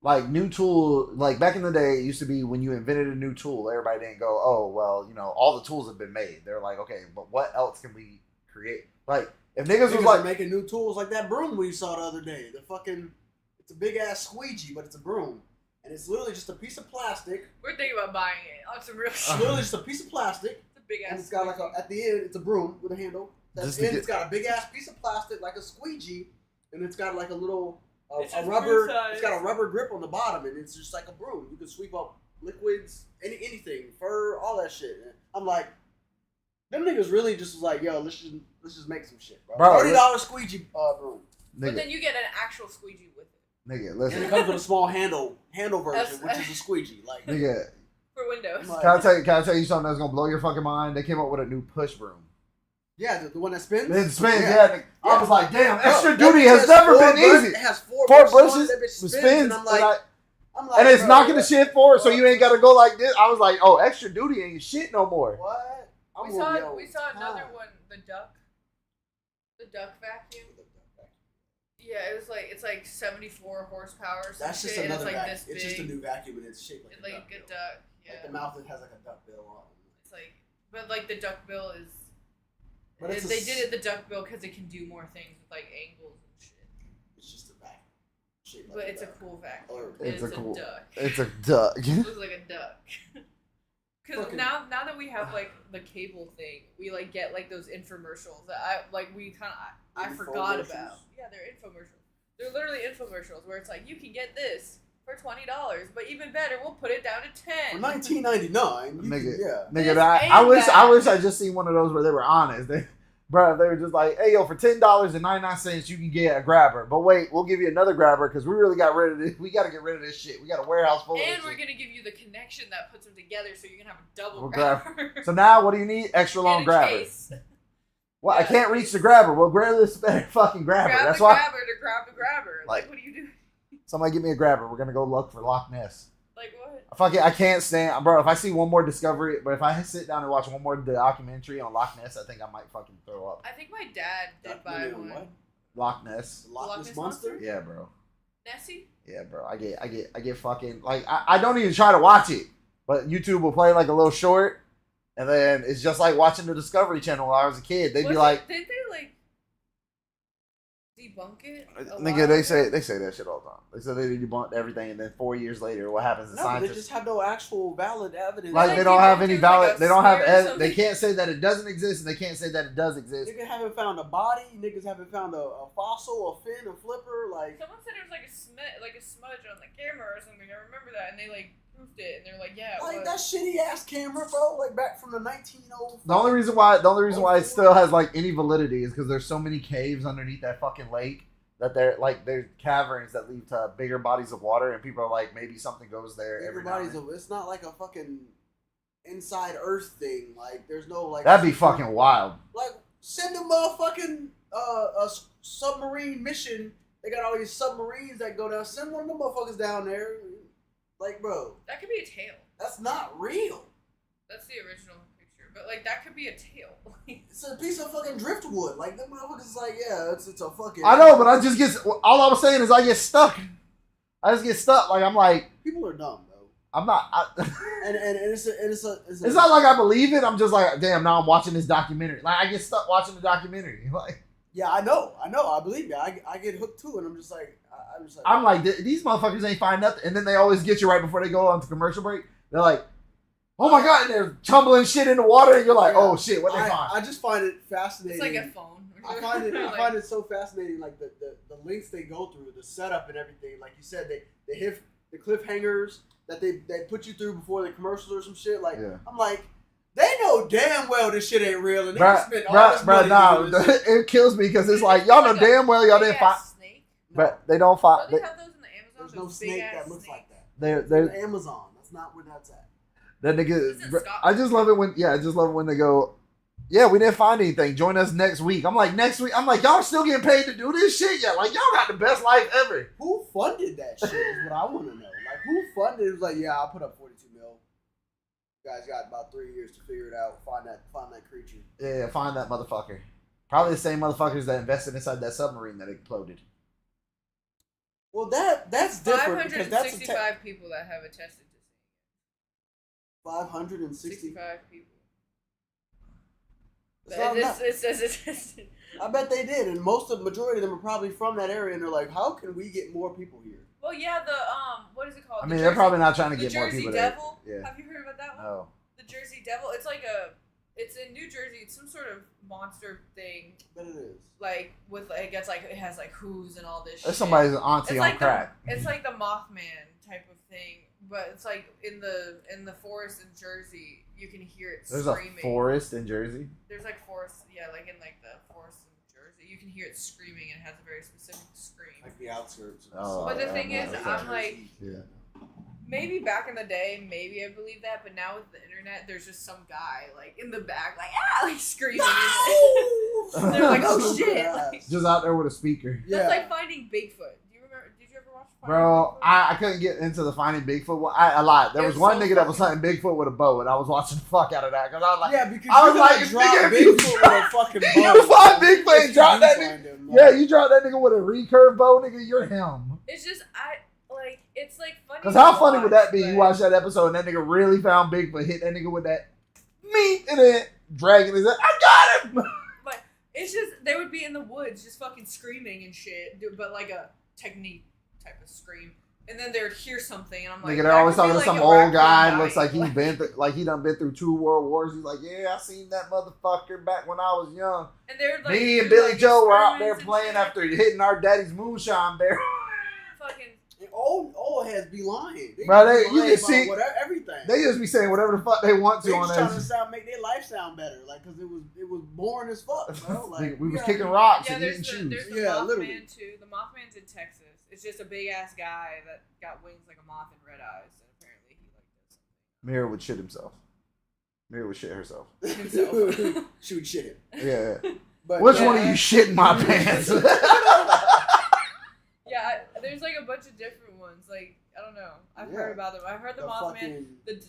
Like new tool, like back in the day, it used to be when you invented a new tool, everybody didn't go, "Oh, well, all the tools have been made." They're like, "Okay, but what else can we create?" Like if niggas was Niggas like, are making new tools like that broom we saw the other day. It's a big ass squeegee, but it's a broom, and it's literally just a piece of plastic. we're thinking about buying it on some real It's shit. literally just a piece of plastic, It's a big ass. and it's got like at the end, it's a broom with a handle. At Just the to end, get- it's got a big ass piece of plastic like a squeegee, and it's got like a little It's a just rubber. broom size. It's got a rubber grip on the bottom, and it's just like a broom. You can sweep up liquids, anything, fur, all that shit. And I'm like, them niggas really just was like, yo, let's just make some shit, bro. Bro, $30 squeegee broom, But nigga, then you get an actual squeegee with it nigga, and listen, it comes with a small handle version, That's- which is a squeegee. Like, nigga, for Windows. Like- can I tell you something that's gonna blow your fucking mind? They came up with a new push broom. yeah, the one that spins. It spins, Yeah. yeah. I was like, damn, Bro, extra that duty bitch has never four been bush- easy. It has four 4 bushes. on it, bushes, that bitch spins, spins, and I'm like, and it's bro, knocking the shit forward, so you ain't gotta go like this. I was like, oh, extra duty ain't shit no more. What? I'm We gonna saw yell, we saw another "Time." one, the duck vacuum. Yeah, it's like 74 horsepower or some That's just shit, and it's another like vacuum. this It's big. just a new vacuum, and it's shaped like It's a like duck a bill. duck. Yeah. Like the mouth, it has like a duck bill on it. It's like, but like the duck bill is. But it's They did it the duck bill because it can do more things with like angles and shit. It's just a vacuum. Shaped like But it's a duck. cool vacuum. Or- It's It's a cool- duck. It's a duck. It looks like a duck. Because Fucking- now that we have like the cable thing, we like get like those infomercials that I forgot Infomercials? about. Yeah, they're infomercials. They're literally infomercials where it's like you can get this for $20, but even better, we'll put it down to $10. For $19.99, Nigga. yeah. Nigga, This I ain't wish bad. I just seen one of those where they were honest. They were just like, hey yo, for $10.99 you can get a grabber. But wait, we'll give you another grabber because we really got rid of this. We gotta get rid of this shit. We got a warehouse full of And this we're shit. gonna give you the connection that puts them together, so you can have a double Well, grabber. So now what do you need? Extra long And a grabber. case. Well, I Yeah. can't reach the grabber. Well, grab this better fucking grabber. Grab That's the why grabber to grab the grabber. Like, Like- what do you do? somebody give me a grabber. We're gonna go look for Loch Ness. Like what? Fuck it, I can't stand, bro. If I see one more discovery, but if I sit down and watch one more documentary on Loch Ness, I think I might fucking throw up. I think my dad did buy Documentary on one. what? Loch Ness. The Loch Ness Ness Monster? Monster? Yeah, bro. Nessie? Yeah, bro. I get fucking like I don't even try to watch it, but YouTube will play like a little short, and then it's just like watching the Discovery Channel when I was a kid. They'd be like, Did they like? debunk it. Nigga, they say that shit all the time. They say they debunked everything, and then 4 years later, what happens? The No, scientists they just have no actual valid evidence. like Like, they don't you have don't any do, valid. like, a They don't have. smear or They something. can't say that it doesn't exist, and they can't say that it does exist. Niggas haven't found a body. Niggas haven't found a fossil, a fin, a flipper. Like, Someone said it was like a smudge on the camera or something. I remember that, and they like proofed it, and they're like, yeah, it like was. that shitty ass camera, bro. Like back from the 1905. The only reason why it still has like any validity is because there's so many caves underneath that fucking lake that there's caverns that lead to bigger bodies of water, and people are like, maybe something goes there every now and then. It's not like a fucking inside Earth thing. Like, there's no like. That'd be fucking wild. Like, send a motherfucking submarine mission. They got all these submarines that go down. Send one of them motherfuckers down there. Like, bro, That could be a tail. that's not real. That's the original picture, but like that could be a tail. It's a piece of fucking driftwood. Like, them motherfuckers is like, yeah, it's a fucking. I know, but I just get all I was saying is I get stuck. I just get stuck. Like I'm like People are dumb, though. I'm not. And it's It's not like I believe it. I'm just like, damn. Now I'm watching this documentary. Like I get stuck watching the documentary. Like Yeah, I know. I believe you. I get hooked too, and I'm just like, I'm like, these motherfuckers ain't find nothing. And then they always get you right before they go on to commercial break. They're like, oh my god, and they're tumbling shit in the water, and you're like, oh shit, what they find? I just find it fascinating. It's like a phone. I find it Like- I find it so fascinating, like the links they go through, the setup and everything. Like you said, they hit the cliffhangers that they put you through before the commercials or some shit. Like Yeah. I'm like, they know damn well this shit ain't real, and they just spent all this Bruh, money. nah, to do this shit. it kills me because it's like y'all know damn well y'all didn't find, Snake. but they don't find. Don't they have those in the Amazon? There's no Those snake big-ass that looks snakes? like that. They're It's Amazon. That's not where that's at. that nigga. It's in bruh, Scotland. I just love it when they go. Yeah, we didn't find anything. Join us next week. I'm like, next week. I'm like, y'all still getting paid to do this shit? Yeah, like y'all got the best life ever. Who funded that shit is what I want to know. Like, who funded it? It was like, yeah, I'll put up 42 mil. You guys got about 3 years to figure it out. Find that creature. Yeah, find that motherfucker. Probably the same motherfuckers that invested inside that submarine that exploded. Well, that's different because that's a 565 people that have attested to seeing 560. 65 people. It's not enough. It says attested. I bet they did, and majority of them are probably from that area, and they're like, how can we get more people here? Well, yeah, what is it called? I The mean, they're Jersey- probably not trying to the get more Jersey people there. Devil. Yeah. Have you heard about that one? No. The Jersey Devil. It's in New Jersey. It's some sort of monster thing. But it is. Like with it has like hooves and all this. That's shit. somebody's auntie It's on like crack. It's like the Mothman type of thing, but it's like in the forest in Jersey. You can hear it There's screaming. a forest in Jersey. There's like forest, yeah, like in like the forest in Jersey. You can hear it screaming, and it has a very specific scream. Like the outskirts. Oh, But the yeah, thing no, is, that's I'm not- like, Yeah. maybe back in the day, maybe I believe that, but now with the internet, there's just some guy like in the back, like screaming. They're like, oh shit! Like, Just out there with a speaker. Yeah. that's like Finding Bigfoot. Do you remember? Did you ever watch Finding Bro, Bigfoot? I couldn't get into the Finding Bigfoot one. I lied. There It was was one so nigga that was fucking- hunting Bigfoot with a bow, and I was watching the fuck out of that because I was like, yeah, because I was you like, like, drop nigga, if you Bigfoot with a fucking bow. you find Bigfoot and drop that nigga. Find him, Yeah, you drop that nigga with a recurve bow, nigga, you're him. It's just it's like funny. Because to how funny would that be? but- You watch that episode and that nigga really found Bigfoot, hit that nigga with that meat, and then dragging his. I got him. But it's just they would be in the woods just fucking screaming and shit, but like a technique type of scream. And then they would hear something, and I'm like, Nigga, they're that always could be talking to like some a old raccoon guy. dying. Looks like he done been through 2 world wars. He's like, yeah, I seen that motherfucker back when I was young. And they're like, Me and do, Billy like, Joe were out there experiments and playing shit. after hitting our daddy's moonshine barrel. Fucking And old heads be lying. They Bro, be you lying can see- about whatever, everything. They just be saying whatever the fuck they want They to on just trying to that. make their life sound better, like, because it was boring as fuck, bro. Like, We was yeah. kicking rocks yeah, and there's eating the, shoes. there's the Yeah, Mothman literally. too. The Mothman's in Texas. It's just a big ass guy that got wings like a moth and red eyes, and apparently he like does Mira would shit himself. Mira would shit herself. himself. She would shit him. Yeah. But Which yeah, one of you shitting my pants? Yeah, there's like a bunch of different ones. Like I don't know. I've Yeah. heard about them. I've heard the Mothman. fucking-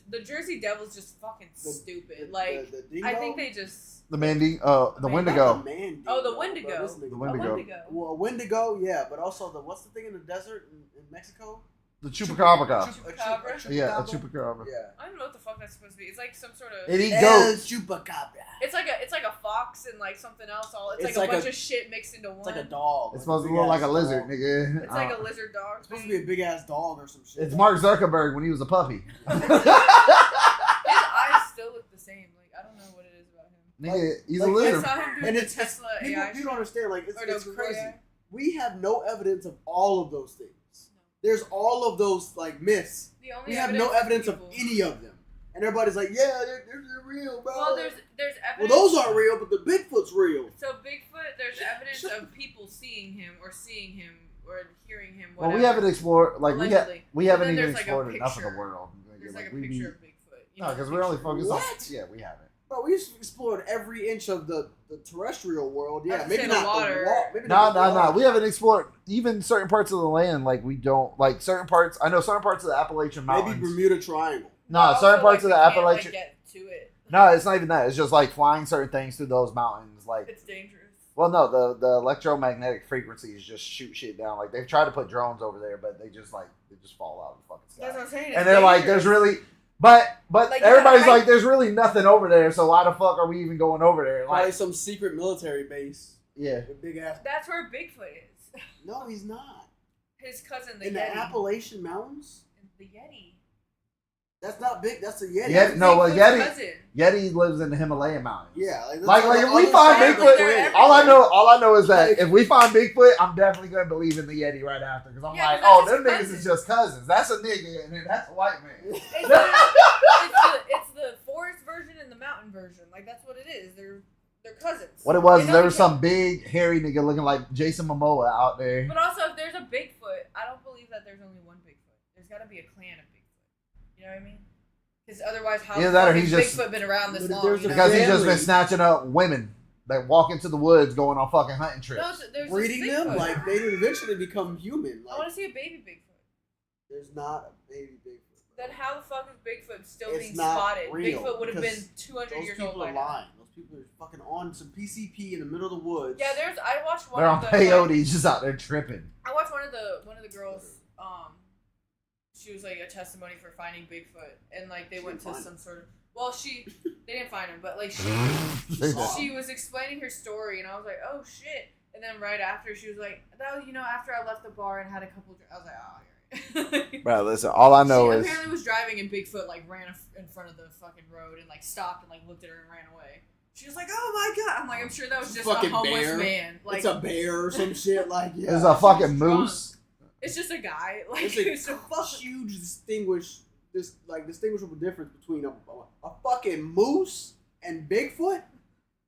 The Jersey Devil's just fucking stupid. the Like dingo? I think they just the Mandy, the Man, Wendigo. Not the man dingo, Oh, the bro. Wendigo. This nigga- The a Wendigo. Wendigo. Well, a Wendigo, yeah, but also what's the thing in the desert in Mexico? The chupacabra. Chupacabra? Yeah, a chupacabra. Yeah. I don't know what the fuck that's supposed to be. It's like some sort of. It eat goats. Chupacabra. It's like a fox and like something else. All it's It's like like a bunch a- of shit mixed into one. It's like a dog. It's supposed to look like a lizard, nigga. It's like a lizard dog. It's supposed to be a big ass dog or some shit. It's Mark Zuckerberg when he was a puppy. His eyes still look the same. Like I don't know what it is about him. Nigga, he's a Like, I lizard. saw him doing And the it's Tesla people, AI. you don't understand. Like it's, Or no, it's Crow crazy. AI. We have no evidence of all of those things. There's all of those like myths. The only We have no evidence of people. any of them, and everybody's like, "Yeah, they're real, bro." Well, there's Well, evidence. those aren't real, but the Bigfoot's real. So Bigfoot, there's evidence of people seeing him or hearing him. Well, Whatever. we haven't explored, like, Allegedly. we But haven't then even there's, like, a explored enough of the picture. world. There's like a we picture of Bigfoot. You No, know, because we're only focused on. What? Yeah, we haven't. Bro, we explored every inch of the terrestrial world. Yeah, I'd maybe say not the water. the wall. Maybe No, not the no, no. water. We haven't explored even certain parts of the land. Like, we don't, like, certain parts. I know certain parts of the Appalachian Mountains. Maybe Bermuda Triangle. No, Also, certain parts like, of the we can't, Appalachian. Like, get to it. No, it's not even that. It's just like flying certain things through those mountains. Like, It's dangerous. well, no, the electromagnetic frequencies just shoot shit down. Like, they've tried to put drones over there, but they just fall out of the fucking sky. That's what I'm saying. And it's they're like, dangerous. there's really, but Like, you everybody's gotta like, there's really nothing over there. So why the fuck are we even going over there? Probably Like, some secret military base yeah. with big ass. That's where Bigfoot is. No, he's not. His cousin, the In Yeti. the Appalachian Mountains. The Yeti. That's not big. That's a Yeti. Yeah, no, well, Bigfoot's Yeti, cousin. Yeti lives in the Himalayan mountains. Yeah, that's Like on if the we other find side of the Bigfoot, planet. all I know is that Like- if we find Bigfoot, I'm definitely gonna believe in the Yeti right after because I'm Yeah, like, 'cause oh, that's them his niggas is cousin. just cousins. That's a nigga, and then that's a white man. It's the forest version and the mountain version. Like that's what it is. They're cousins. What it was, They know there was each some other. big hairy nigga looking like Jason Momoa out there. But also, if there's a Bigfoot, I don't believe that there's only one Bigfoot. There's got to be a clan of Bigfoot. You know what I mean? Because otherwise, how Either the that or fuck he's has just- Bigfoot been around this But if long? there's You a know? Because he's just family. been snatching up women that walk into the woods going on fucking hunting trips. No, there's Breeding this them Bigfoot. like they eventually become human. I want Like to see a baby Bigfoot. there's not a baby Bigfoot. Then how the fuck is Bigfoot still It's being not spotted? real, Bigfoot would have been because 200 Those years old people by are now. lying. Those people are fucking on some PCP in the middle of the woods. Yeah, I watched one They're of on the peyote, just out there tripping. I watched one of the girls. She was like a testimony for finding Bigfoot, and like they She went didn't to find some sort of. Well, they didn't find him, but like saw she was explaining her story, and I was like, oh shit. And then right after, she was like, that was, after I left the bar and had a couple. I was like, oh, you're right. Bro, listen, all I know She is apparently was driving and Bigfoot like ran in front of the fucking road and like stopped and like looked at her and ran away. She was like, "Oh my god!" I'm like, "I'm sure that was just a Fucking homeless bear. man. Like, it's a bear or some shit. Like yeah, it's a fucking She's drunk. moose. it's just a guy. Like, There's it's a a fucking. huge distinguishable difference between a fucking moose and Bigfoot.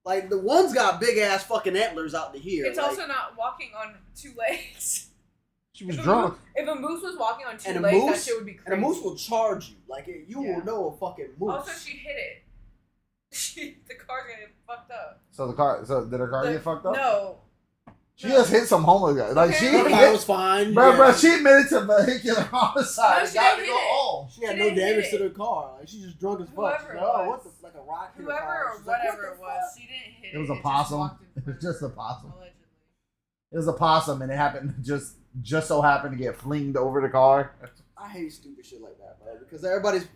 Like the one's got big ass fucking antlers out to here. It's like, also not walking on two legs. She was If a drunk. moose- If a moose was walking on two And a legs, that moose- shit would be crazy. and a moose will charge you. Like you Yeah. will know a fucking moose. Also, she hit it. The car's gonna get fucked up. So did her car get fucked up? No. She just hit some homeless guy. Like Okay. she, the car was fine. bro, yeah. bro, she admitted to vehicular homicide. No, she Got didn't to hit go it. home. She had She no didn't hit damage to it. her car. Like she's just drunk as fuck. Whoever She's it like, oh, was. what the like a rock hit her Whoever car. or She's like, whatever what it the was, fuck? she didn't hit it. It was a just possum. walked in It was front just of a her, possum. Allegedly. It was a possum, and it happened just so happened to get flinged over the car. I hate stupid shit like that, bro. Because everybody's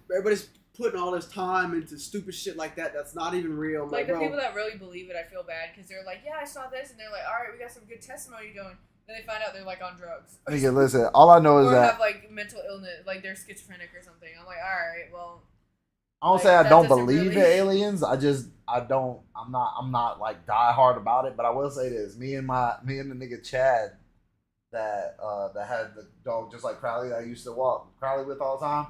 putting all this time into stupid shit like that. That's not even real. I'm Like the bro, people that really believe it, I feel bad because they're like, yeah, I saw this, and they're like, all right, we got some good testimony going. Then they find out they're like on drugs. Nigga, listen. All I know is Or that have like mental illness, like they're schizophrenic or something. I'm like, all right, well, I don't like, say I that don't doesn't believe in really- aliens. I'm not like die hard about it. But I will say this: me and the nigga Chad that had the dog just like Crowley that I used to walk Crowley with all the time.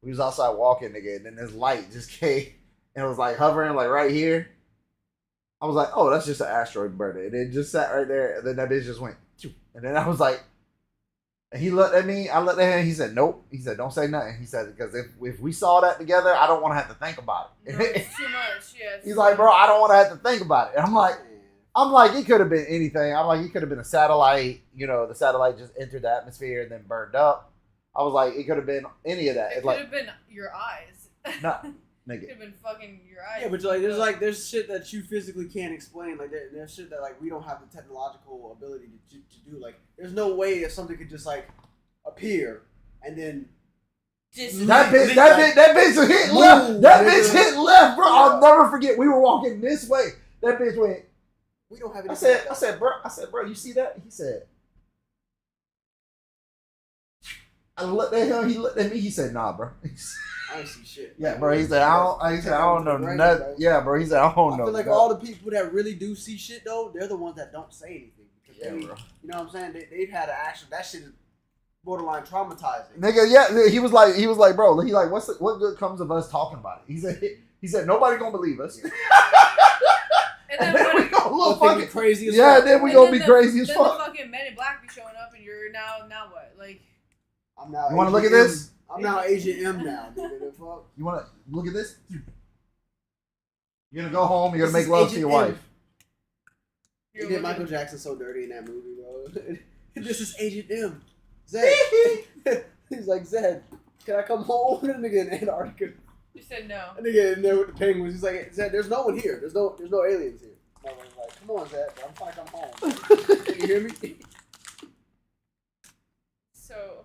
We was outside walking, nigga, and then this light just came and it was like hovering like right here. I was like, oh, that's just an asteroid burning. And it just sat right there, and then that bitch just went, "Choo." And then I was like, and he looked at me, I looked at him, he said, nope. He said, don't say nothing. He said, because if we saw that together, I don't want to have to think about it. no, it's too much. Yeah. it's He's too like, much. bro, I don't want to have to think about it. And I'm like, it could have been anything. I'm like, it could have been a satellite. The satellite just entered the atmosphere and then burned up. I was like, it could have been any of that. It It's could like, have been your eyes. no, It nigga. could have been fucking your eyes. Yeah, but there's shit that you physically can't explain. Like there's shit that like we don't have the technological ability to do. Like there's no way that something could just like appear and then That bitch hit left. That bitch hit left, bro. I'll never forget. We were walking this way. That bitch went. we don't have I any. said, bro, you see that? He said. I looked at him. He looked at me. He said, nah, bro. I ain't see shit. Yeah, bro. He said, I don't know nothing. Yeah, bro. He said, I don't know. I feel like all the people that really do see shit though, they're the ones that don't say anything because Yeah, they, bro. you know what I'm saying? They've had an action. That shit is borderline traumatizing. Nigga, yeah, he was like, bro, he like, what good comes of us talking about it? He said, nobody gonna believe us. And then we gonna look fucking crazy as yeah, fuck. then we and gonna then be crazy as then fuck. the fucking Men in Black be showing up, and you're now what? Like, I'm now. You want to look at Agent this? M. I'm now Agent M now. Nigga, the fuck? You want to look at this? You're gonna go home. You're gonna This make love is to your Agent M. wife. They you're did looking- Michael Jackson so dirty in that movie, bro. This is Agent M. Zed. He's like, Zed, can I come home? That nigga in Antarctica. You said no. That nigga in there with the penguins. He's like, Zed, there's no one here. There's no aliens here. My was like, come on, Zed. I'm trying to come home. Can you hear me? So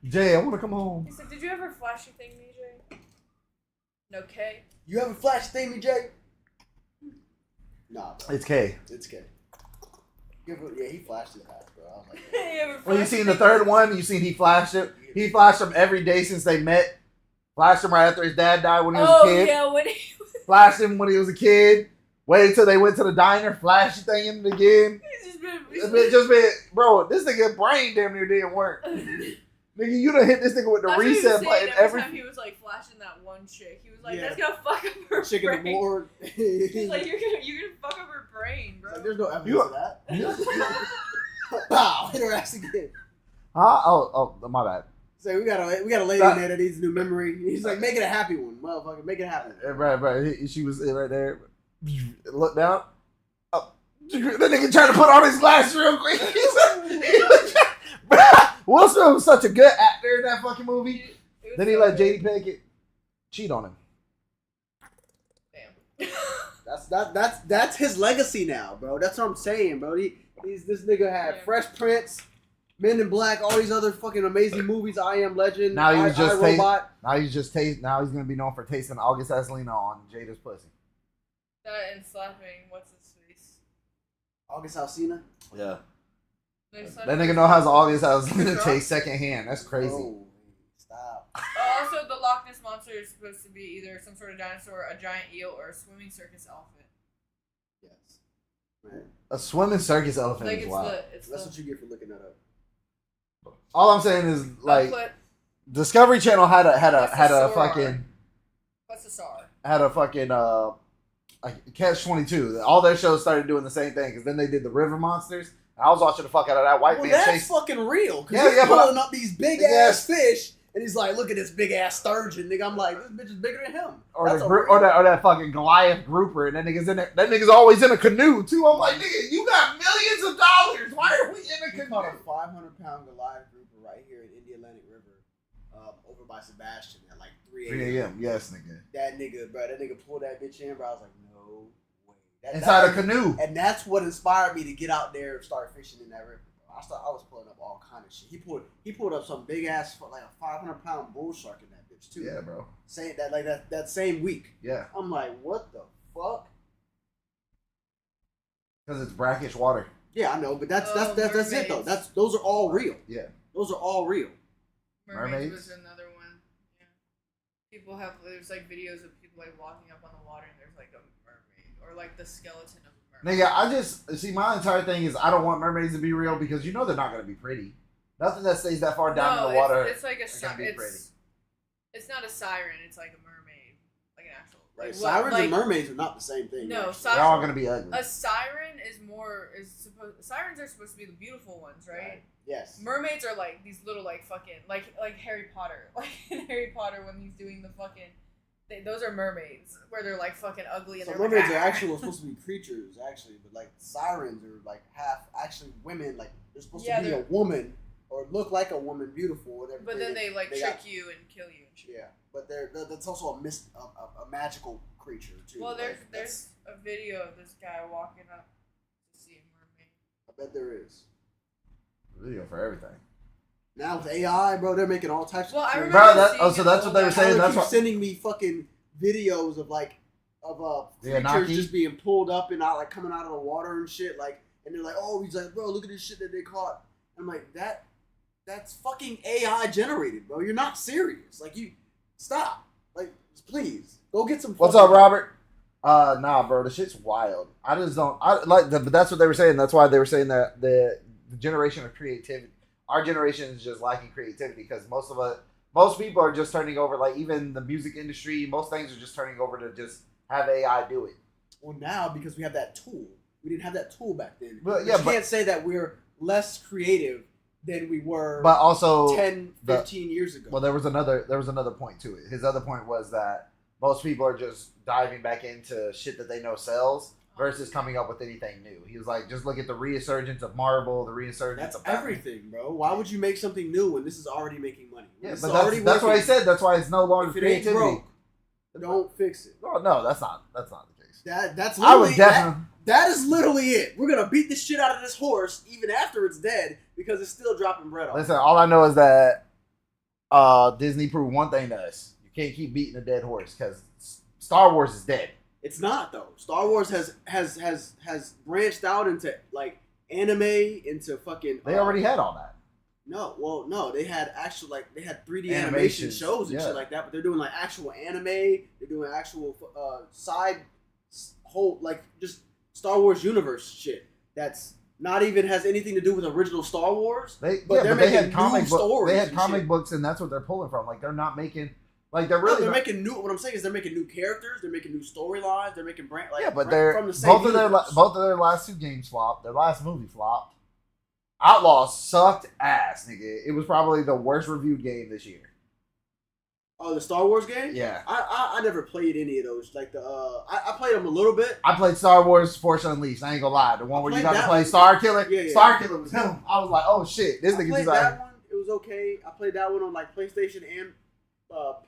Jay, I want to come home. he said, "Did you ever flash your thing, DJ?" No K. You haven't flashed thing, Jay? Nah, bro. It's K. It's good. Yeah, he flashed his ass, bro. I was like, You ever Well, you flash seen your the thing? third one? You seen he flashed it? He flashed him every day since they met. Flashed him right after his dad died when he was a kid. Yeah, when he Flashed him when he was a kid. Waited till they went to the diner. Flashed the thing in it again. he's just been. It's just been, bro. This nigga brain damn near didn't work. Nigga, you done hit this nigga with the That's what he was reset saying button every every. time he was like flashing that one chick. He was like, Yeah. "That's gonna fuck up her chicken brain." the board. He's like, "You're gonna fuck up her brain, bro." It's like, there's no evidence You- of that. Pow! Hit her ass again. Huh? Oh, my bad. So we got a lady in there that needs a new memory. He's like, make it a happy one, motherfucker. Make it happen. Right. She was right there. Look down. Oh, the nigga trying to put on his glasses real quick. Will Smith was such a good actor in that fucking movie. It was Then he so let good. JD Pinkett cheat on him. Damn. That's his legacy now, bro. That's what I'm saying, bro. This nigga had Yeah. Fresh Prince, Men in Black, all these other fucking amazing movies. I Am Legend. Now he was just iRobot. Now he's gonna be known for tasting August Alsina on Jada's pussy. That and slapping what's his face. August Alsina. Yeah. They That nigga know how August Alsina taste secondhand. That's crazy. Oh, stop. Also, the Loch Ness monster is supposed to be either some sort of dinosaur, a giant eel, or a swimming circus elephant. Yes. Right. A swimming circus elephant Like is it's wild. it's That's the what you get for looking that up. All I'm saying is like What's Discovery Channel had a Sauron? fucking the SAR? Catch 22. All their shows started doing the same thing because then they did the River Monsters. I was watching the fuck out of that white Well, man that's chase. fucking real. Cause Yeah, he's yeah, but pulling up these big big ass ass- fish, and he's like, "Look at this big ass sturgeon, nigga." I'm like, "This bitch is bigger than him." Or That's the a group, real- or that fucking Goliath grouper, and that nigga's in there. That nigga's always in a canoe too. I'm like, nigga, you got millions of dollars. Why are we in a We canoe? caught a 500-pound Goliath grouper right here in Indian Atlantic River, over by Sebastian at like 3 3 a.m. a.m. Yes, nigga. That nigga pulled that bitch in, bro. I was like, no way. Inside a canoe. And that's what inspired me to get out there and start fishing in that river. Bro. I was pulling up all kind of shit. He pulled up some big ass, like a 500-pound bull shark in that bitch too. Yeah, bro. Saying that like that same week. Yeah, I'm like, what the fuck? because it's brackish water. Yeah, I know, but that's Oh, it though. mermaids. Those are all real. Yeah. Those are all real. Mermaids Mermaids? was another one. Yeah. There's like videos of people like walking up on the water and there's like a mermaid or like the skeleton of a mermaid. Nigga, I just see my entire thing is I don't want mermaids to be real because you know they're not gonna be pretty. Nothing that stays that far down in the water. It's like a are gonna be pretty. it's not a siren. It's like a mermaid, like an actual. Right. Like, Sirens like, and mermaids are not the same thing. No, actually. They're all gonna be ugly. a siren is sirens are supposed to be the beautiful ones, right? Yes. Mermaids are like these little like fucking like Harry Potter. Like in Harry Potter when he's doing the fucking those are mermaids where they're like fucking ugly and So they're mermaids like, are actually supposed to be creatures, actually, but like sirens are like half actually women. Like they're supposed Yeah, to be a woman or look like a woman, beautiful, whatever. but then they like trick got- you and kill you and shit. Yeah, but that's also a magical creature too. Well, Like, there's a video of this guy walking up to see a mermaid. I bet there is. Video for everything. Now with AI, bro, they're making all types Well, of I crazy- remember Bro, seeing so it that's what they were all saying. Tyler That's keeps what. sending me fucking videos of The creatures Anunnaki? just being pulled up and out, like coming out of the water and shit, like, and they're like, oh, he's like, bro, look at this shit that they caught. I'm like, that's fucking AI generated, bro. You're not serious. Like, you stop. Like, please go get some. What's fucking- up, Robert? Nah, bro, the shit's wild. I just don't. I like, but that's what they were saying. That's why they were saying that the generation of creativity, our generation is just lacking creativity because most people are just turning over. Like even the music industry, most things are just turning over to just have AI do it. Well, now because we have that tool, we didn't have that tool back then. But, You can't say that we're less creative than we were. But also 10, 15 years ago. Well, there was another point to it. His other point was that most people are just diving back into shit that they know sells versus coming up with anything new. He was like, just look at the resurgence of Marvel, the resurgence That's of Batman. everything, bro. Why would you make something new when this is already making money? When Yeah, this but is already that's what I working? said. That's why it's no longer If it ain't creativity. broke, don't fix it. Oh, no, that's not the case. That's I literally would definitely. that is literally it. We're gonna beat the shit out of this horse even after it's dead because it's still dropping bread off. Listen, all I know is that Disney proved one thing to us: you can't keep beating a dead horse because Star Wars is dead. It's not though. Star Wars has branched out into like anime, into fucking. They already had all that. No. They had actual they had 3D animation Animations, shows and yeah. shit like that, but they're doing like actual anime. They're doing actual side whole like just Star Wars universe shit. That's not even has anything to do with original Star Wars. They they're they making had comic new books. stories They had and comic shit. books, and that's what they're pulling from. Like they're not making. Like they're No, really. they're not- making new. What I'm saying is they're making new characters. They're making new storylines. They're making brand. Like, yeah, but brand they're from the same both universe. of their last two games flopped. Their last movie flopped. Outlaws sucked ass, nigga. It was probably the worst reviewed game this year. Oh, the Star Wars game. Yeah. I never played any of those. Like I played them a little bit. I played Star Wars Force Unleashed. I ain't gonna lie. The one where you played got to that play one. Star Killer. Yeah, yeah. Star Killer was him. I was like, oh shit. This I nigga played just like. that one. It was okay. I played that one on like PlayStation and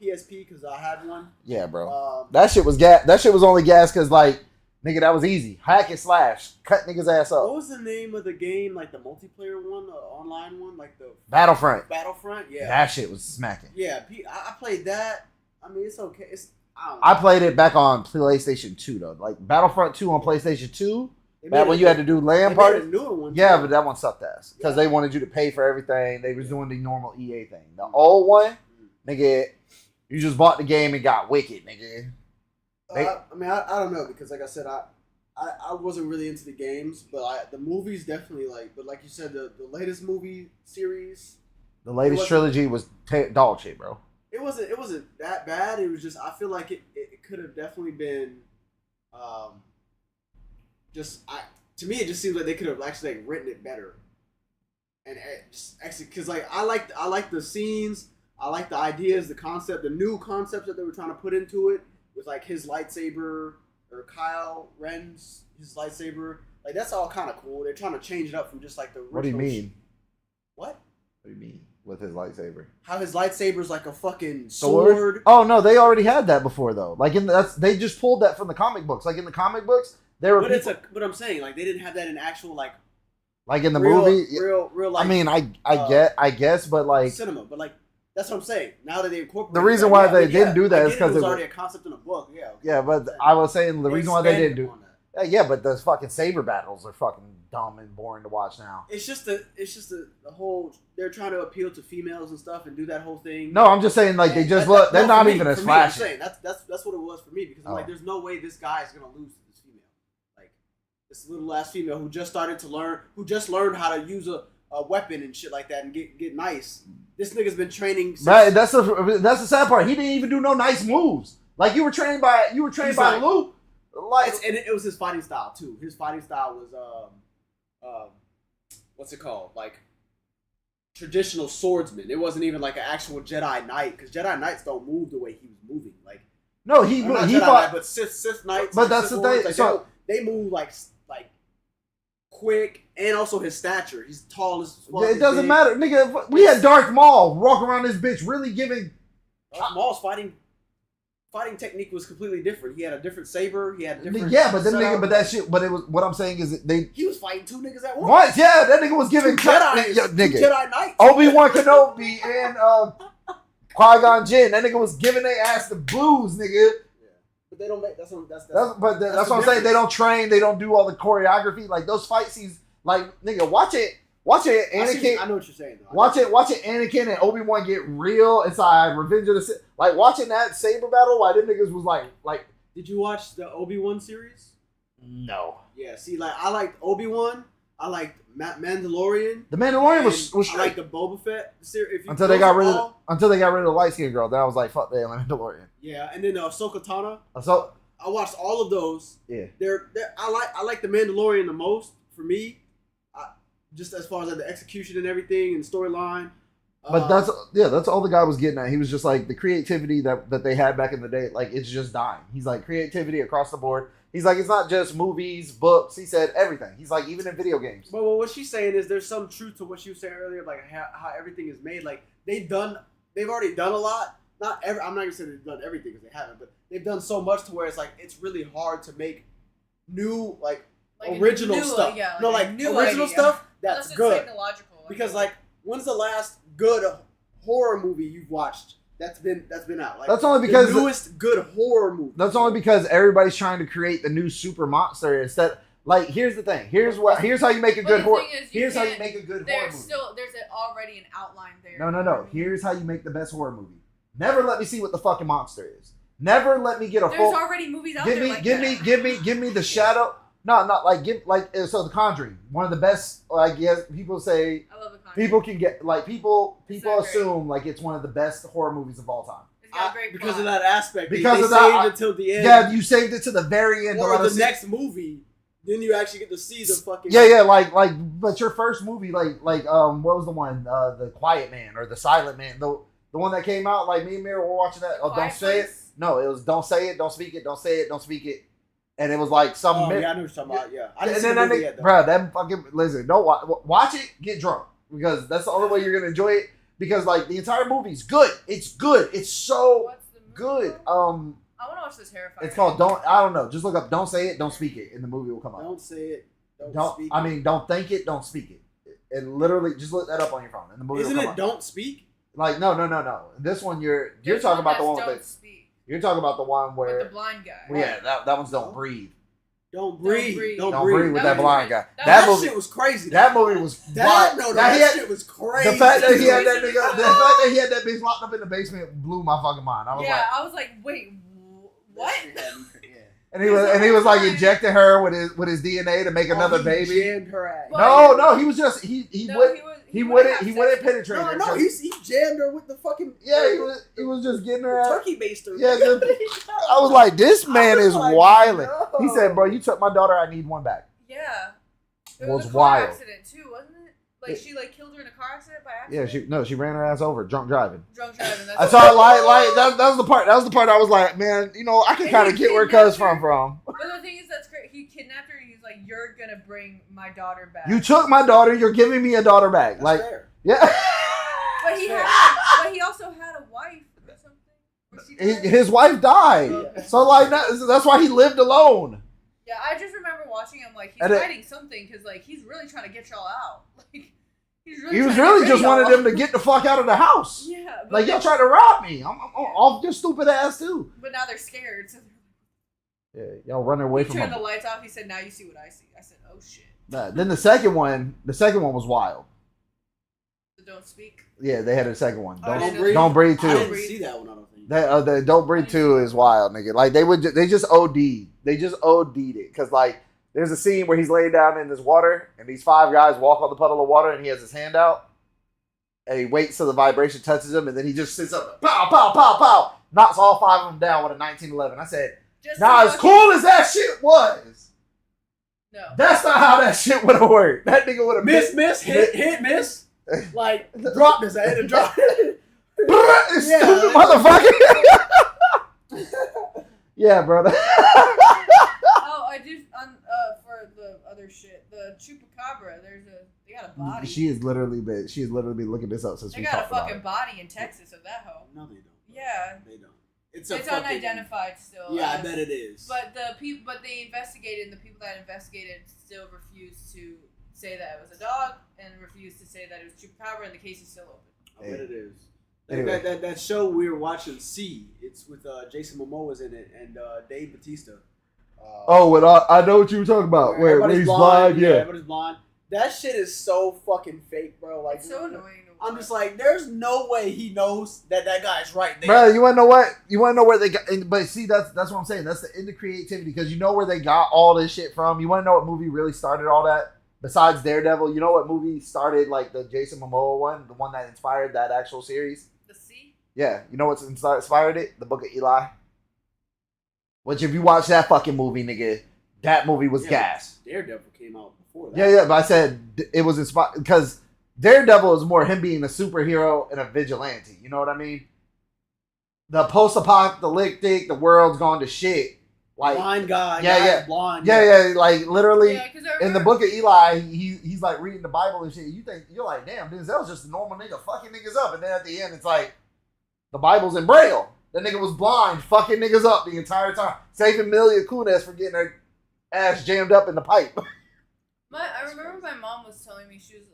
PSP because I had one. Yeah, bro. Um, That shit was gas. That shit was only gas because like, nigga, that was easy. Hack and slash. Cut niggas ass what up. was the name of the game? Like the multiplayer one, the online one, like the Battlefront. Battlefront. Yeah, That shit was smacking. yeah. I played that. I mean, it's okay. I don't know. I played it back on PlayStation 2 though. Like Battlefront 2 on PlayStation 2. They Back made when a- you had to do they LAN made parties. a newer one. Yeah, too. but that one sucked ass because Yeah. they wanted you to pay for everything. They was doing the normal EA thing. The old one, nigga, you just bought the game and got wicked, nigga. I mean, I don't know because, like I said, I wasn't really into the games, but the movies definitely like. But like you said, the latest movie series, The latest wasn't- trilogy was dog shit, bro. it wasn't that bad. It was just I feel like it could have definitely been, to me it just seems like they could have actually like written it better, and just actually because like I like the scenes, I like the ideas, the concept, the new concepts that they were trying to put into it with like his lightsaber or Kyle Ren's his lightsaber. Like that's all kind of cool. They're trying to change it up from just like the original. What do you mean? What? What do you mean with his lightsaber? How his lightsaber's like a fucking sword. Oh no, they already had that before though. Like they just pulled that from the comic books. Like in the comic books, there were But people, but I'm saying like they didn't have that in actual like like in the real, movie. real like I mean, I guess, but like cinema. But like that's what I'm saying. Now that they incorporate The reason why they didn't do that is 'cause it was it already a concept in a book. Yeah. okay. yeah, but I was saying the reason why they didn't do. expanded upon that. Yeah, but those fucking saber battles are fucking dumb and boring to watch now. It's just the whole they're trying to appeal to females and stuff and do that whole thing. No, I'm just saying like they And just that- look. They're no, not for me- even as for me, I'm flashy. saying that's what it was for me because I'm like, Oh. there's no way this guy is gonna lose to this female. Like this little ass female who just started to learn, who just learned how to use a weapon and shit like that and get nice. This nigga's been training. Since, Right, that's the sad part. He didn't even do no nice moves. Like you were trained by He's by like- Luke. Like and it was his fighting style too. His fighting style was what's it called? Like traditional swordsman. It wasn't even like an actual Jedi Knight because Jedi Knights don't move the way he was moving. Like no, he or not he Jedi fought. Knight, but Sith Knights. But and that's Sith the thing, Lords, like, so- they move like quick, and also his stature. He's tall as fuck. It he's doesn't big. matter, nigga. We had Darth Maul walk around this bitch, really giving. Darth Maul's fighting technique was completely different. He had a different saber. He had different. Yeah, but then setup. nigga, but that shit. But it was what I'm saying is that they. He was fighting 2 niggas at once. What? Yeah, that nigga was giving Jedi, nigga. Jedi Knights. Obi-Wan Kenobi and Qui-Gon Jinn. That nigga was giving their ass the blues, nigga. But they don't make that's That's the what I'm saying. They don't train. They don't do all the choreography. Like those fight scenes. Like nigga, watch it. Anakin. I know what you're saying. Though. Watch it. Anakin and Obi-Wan get real inside Revenge of the Sith. Like watching that saber battle. Why them niggas was like. Did you watch the Obi-Wan series? No. Yeah. See, like I liked Obi-Wan. I liked Mandalorian. The Mandalorian was I straight like the Boba Fett series. until they got rid of the light skinned girl. Then I was like, fuck the Mandalorian. Yeah, and then Ahsoka Tano. So I watched all of those. yeah. I like the Mandalorian the most for me, just as far as like, the execution and everything and storyline. But that's all the guy was getting at. He was just like the creativity that they had back in the day. Like it's just dying. He's like creativity across the board. He's like it's not just movies, books. He said everything. He's like even in video games. But what she's saying is there's some truth to what she was saying earlier, like how everything is made. Like they've already done a lot. I'm not gonna say they've done everything because they haven't, but they've done so much to where it's like it's really hard to make new like original stuff. Yeah, no, like new original idea. stuff Unless that's it's good. technological. Because like when's the last good horror movie you've watched that's been out? Like That's only because the newest good horror movie. That's only because everybody's trying to create the new super monster instead. Like here's the thing. Here's how you make a good horror. Here's how you make a good horror movie. There's already an outline there. No. Here's how you make the best horror movie. Never let me see what the fucking monster is. Never let me get a full. There's already movies out there like that. Give me the shadow. No, not like so The Conjuring, one of the best. I guess people say I love The Conjuring. people can get like people so assume like it's one of the best horror movies of all time. It's got a great because plot. of that aspect. Because they of that, saved until the end. Yeah, you saved it to the very end. Or the next movie, then you actually get to see the fucking. Yeah, like, but your first movie, what was the one, The Quiet Man or The Silent Man, the one that came out, like me and Mira were watching that. Oh, don't say it. No, it was Don't Say It, Don't Speak It, Don't Say It, Don't Speak It, and it was like some. Oh, yeah, I know what you're talking about. Yeah, I didn't and see then the that movie nigga, yet, though. bro, that fucking listen, don't watch it, get drunk because that's the only way you're gonna enjoy it. Because like the entire movie's good. It's good. It's so What's the movie good. called? I want to watch this terrifying. It's called I don't know. Just look up Don't Say It, Don't Speak It, and the movie will come up. Don't say it. Don't speak I it. mean, don't think it, don't speak it. And literally, just look that up on your phone, and the movie Isn't will it come up. Don't Speak? Like no. This one you're There's talking about the that's one Don't with Speak you're talking about the one with where the blind guy. yeah that one's Don't Breathe. Don't breathe. breathe. Don't Don't breathe. breathe with That that was blind great. guy. That That That movie shit was crazy. that movie was wild. Now, that shit was crazy. the fact that he had that Crazy. nigga, the fact that he had that bitch locked up in the basement blew my fucking mind. I was like, I was like, wait, what? and he was like injecting her with his DNA to make another baby. Jammed her ass. No, he was just he wouldn't wouldn't penetrate her. No, he jammed her with the fucking. Yeah, he was just getting her out. turkey baster. Yeah, I was like, this man is like, wilding. no. He said, bro, you took my daughter, I need one back. Yeah. It Was was a car wild. accident too, wasn't it? Like she killed her in a car accident by Yeah, accident. she ran her ass over, drunk driving. Drunk driving. That's I saw like that was the part I was like, man, I can And kind of he get where kidnapped Cuz her. from. But the thing is, that's great. He kidnapped her. And he's like, "You're gonna bring my daughter back." You took my daughter, you're giving me a daughter back. That's Like, fair. yeah. But he also had a wife or something. Or she died. His wife died. Okay. So like that's why he lived alone. Yeah, I just remember watching him like he's And it- hiding something because like he's really trying to get y'all out. Like he's really. He was trying to really get just rid of wanted y'all. them to get the fuck out of the house. Yeah, but, Like y'all trying to rob me. I'm off your stupid ass too. but now they're scared. So Yeah, y'all running away he from turned him. the lights off. He said, "Now you see what I see." I said, "Oh shit." Then the second one was wild. So don't speak. Yeah, they had a second one. Oh, I Don't didn't know don't breathe I too. didn't see that one. I don't think. The Don't Breathe 2 is wild, nigga. Like they just OD'd. They just OD'd it. Cause like there's a scene where he's laying down in this water and these 5 guys walk on the puddle of water and he has his hand out. And he waits till the vibration touches him and then he just sits up, pow, pow, pow, pow, knocks all 5 of them down with a 1911. I said, Just now so as cool as that shit was, No. that's not how that shit would have worked. That nigga would have Miss, hit, miss. Like drop this. I had to drop it. Stupid Yeah. motherfucker. Yeah, brother. Oh, I do. For the other shit, the chupacabra. They got a body. She has literally been looking this up since They we got a talked about fucking it. body in Texas of that hoe. No, they don't. Yeah. They don't. It's a It's fucking, unidentified still. Yeah, I bet it is. But they investigated, and the people that investigated still refused to say that it was a dog, and refused to say that it was Chupacabra, and the case is still open. I bet it is. Anyway. That show we were watching, C. It's with Jason Momoa's in it and Dave Bautista. I know what you were talking about. Where everybody's he's blind, yeah. Everybody's blind. That shit is so fucking fake, bro. Like, It's so annoying. I'm just like, there's no way he knows that guy's right there. Bro, you want to know what? You want to know where they got? But see, that's what I'm saying. That's the end of creativity because you know where they got all this shit from. You want to know what movie really started all that? Besides Daredevil, you know what movie started like the Jason Momoa one, the one that inspired that actual series? The sea? Yeah, you know what's inspired it? The Book of Eli. Which, if you watch that fucking movie, nigga, that movie was gas. Daredevil came out before that. Yeah, but I said it was inspired because Daredevil is more him being a superhero and a vigilante. You know what I mean? The post-apocalyptic, the world's gone to shit. Like blind guy. Yeah. Blind. Yeah, like literally. Yeah, 'cause In the Book of Eli, he's like reading the Bible and shit. You're like, damn, Denzel's just a normal nigga fucking niggas up. And then at the end, it's like, the Bible's in Braille. That nigga was blind, fucking niggas up the entire time. Saving Mila Kunis for getting her ass jammed up in the pipe. I remember my mom was telling me, she was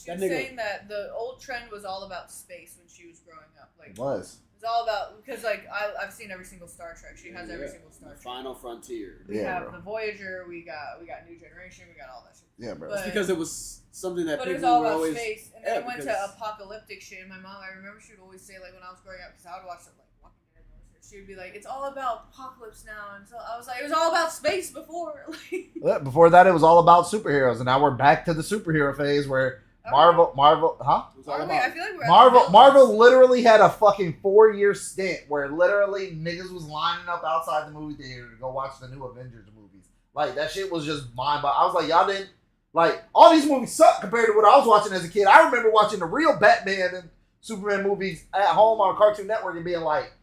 That nigga- saying that the old trend was all about space when she was growing up. Like, It was. it's all about, because I've seen every single Star Trek. She has every single Star The Trek. Final Frontier. We Yeah, have bro. the Voyager. We got New Generation. We got all that shit. Yeah, bro. But- It's because it was something that But it was people all were about always. space, and Yeah, then it went to because- apocalyptic shit. And my mom, I remember she would always say, like, when I was growing up, because I would watch like Walking Dead and all that shit, she would be like, "It's all about apocalypse now," and so I was like, "It was all about space before." Like, Yeah, before that, it was all about superheroes. And now we're back to the superhero phase where Marvel, huh? It was all I about. feel like we're at the Marvel villains. literally had a fucking 4-year stint where literally niggas was lining up outside the movie theater to go watch the new Avengers movies. Like, that shit was just mind-boggling. I was like, y'all didn't, like, all these movies suck compared to what I was watching as a kid. I remember watching the real Batman and Superman movies at home on Cartoon Network and being like,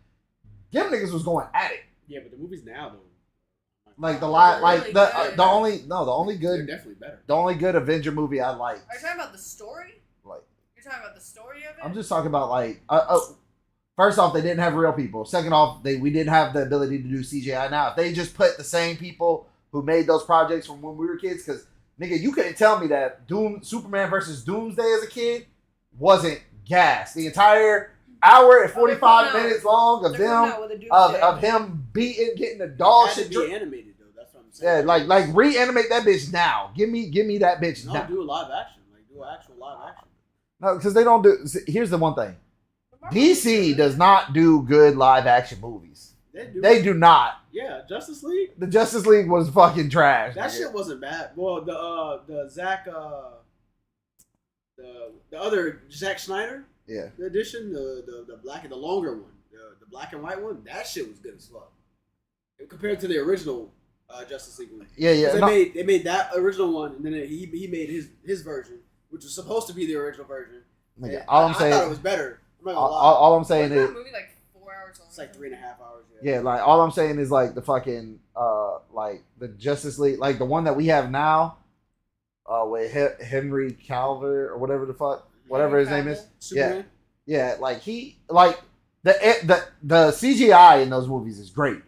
them niggas was going at it. Yeah, but the movies now though. Like, the Really good. only They're good, definitely better. the only good Avenger movie I liked. Are you talking about the story? Like, You're talking about the story of it? I'm just talking about like, first off, they didn't have real people. Second off, we didn't have the ability to do CGI. Now, if they just put the same people who made those projects from when we were kids, because nigga, you couldn't tell me that Superman versus Doomsday as a kid wasn't gas. The entire hour and 45 minutes long of They're coming them out with a of Doomsday. him getting the It dog had to shit. be animated though. That's what I'm saying. Yeah, like reanimate that bitch now. Give me that bitch No, now. do a live action. Like do an actual live action. No, because they don't do. Here's the one thing: Marvel DC does not do good live action movies. They do not. Yeah, Justice League. The Justice League was fucking trash. That nigga. shit wasn't bad. Well, the Zack the other Zack Snyder Yeah. edition, the black and the longer one, the black and white one, that shit was good as fuck. Compared to the original Justice League one. Yeah, yeah. 'Cause No, they made that original one, and then he made his version, which was supposed to be the original version. nigga, And all I'm I thought it saying, was better. I'm not gonna lie. all I'm saying Wasn't is, that movie like 4 hours long? It's like 3.5 hours. yeah, like all I'm saying is like the fucking like the Justice League, like the one that we have now, with Henry Calver or whatever the fuck, whatever his name is. Superman. Yeah, like the CGI in those movies is great,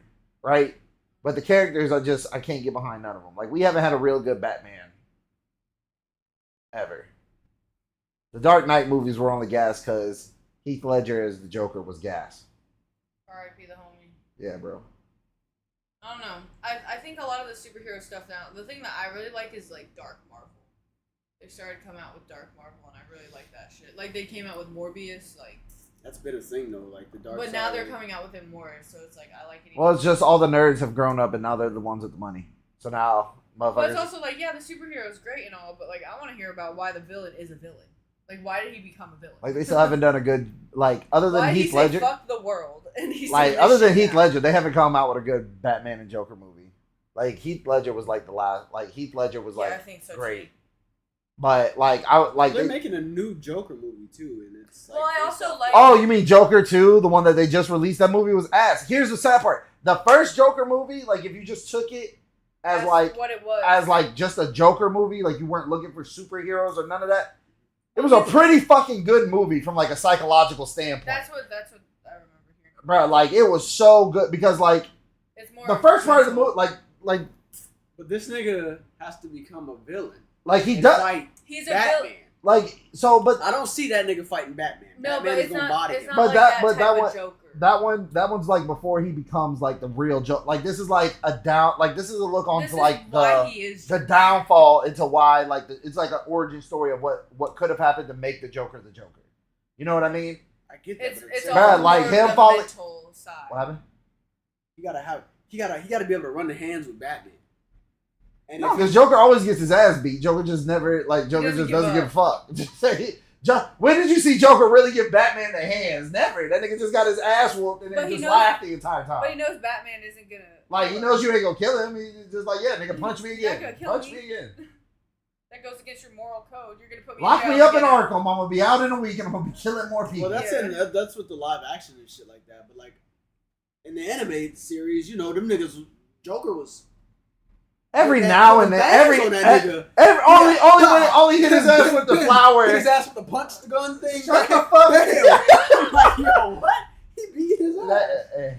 right? But the characters are just, I can't get behind none of them. Like, we haven't had a real good Batman ever. The Dark Knight movies were only gas because Heath Ledger as the Joker was gas. R.I.P. the homie. Yeah, bro. I don't know. I think a lot of the superhero stuff now, the thing that I really like is like Dark Marvel. They started coming out with Dark Marvel, and I really like that shit. Like they came out with Morbius, like. That's been a thing though, like the dark. But side now they're of it. coming out with it more, so it's like I like it. Well, it's just all the nerds have grown up and now they're the ones with the money. So now, But motherfuckers. it's also like, yeah, the superhero is great and all, but like I want to hear about why the villain is a villain. Like, why did he become a villain? Like, they still haven't done a good, like, other than why Heath he Ledger. say fuck the world and he's Like, other than Heath Ledger, they haven't come out with a good Batman and Joker movie. Like, Heath Ledger was like the last, like, Heath Ledger was Yeah, I like think so great. too. But, like, I like. They're making a new Joker movie too, and it's. Like, Well, I based also off- like. Oh, you mean Joker 2? The one that they just released? That movie was ass. Here's the sad part. The first Joker movie, like, if you just took it as, that's like, what it was. as, like, just a Joker movie, like, you weren't looking for superheroes or none of that, it was a pretty fucking good movie from, like, a psychological standpoint. That's what I remember hearing. bro, like it was so good because like It's more the first part of the movie, like But this nigga has to become a villain. he and does fight He's a Batman. villain. like so, but I don't see that nigga fighting Batman. No, Batman but is it's gonna not. body It's him. not But like that- that, but type that of one- Joker. that one's like before he becomes like the real joke. Like this is like a down. Like this is a look on This to is like why the he is the downfall into why like it's like an origin story of what could have happened to make the Joker the Joker. You know what I mean? I get that. It's but it's at Bruh, the all same like time, more him of the falling- mental side. What happened? he gotta be able to run the hands with Batman. And No, if because Joker always gets his ass beat. Joker just never like Joker doesn't just give doesn't give a up. fuck. Just say, when did you see Joker really give Batman the hands? Never. That nigga just got his ass whooped and But then he just knows- laughed the entire time. But he knows Batman isn't gonna. Like he knows you ain't gonna kill him. He's just like, yeah, nigga, punch me You're not again. gonna kill Punch me. me again. That goes against your moral code. You're gonna put me. Lock in me jail up in again. Arkham. I'm gonna be out in a week and I'm gonna be killing more people. well, that's Yeah. that's with the live action and shit like that. But like in the animated series, you know, them niggas, Joker was Every that- now and then, bangs every, on that nigga. only hit his ass with the flower. Hit his ass with the punch the gun thing. Shut the fuck Damn. Like, yo, what? He beat his ass.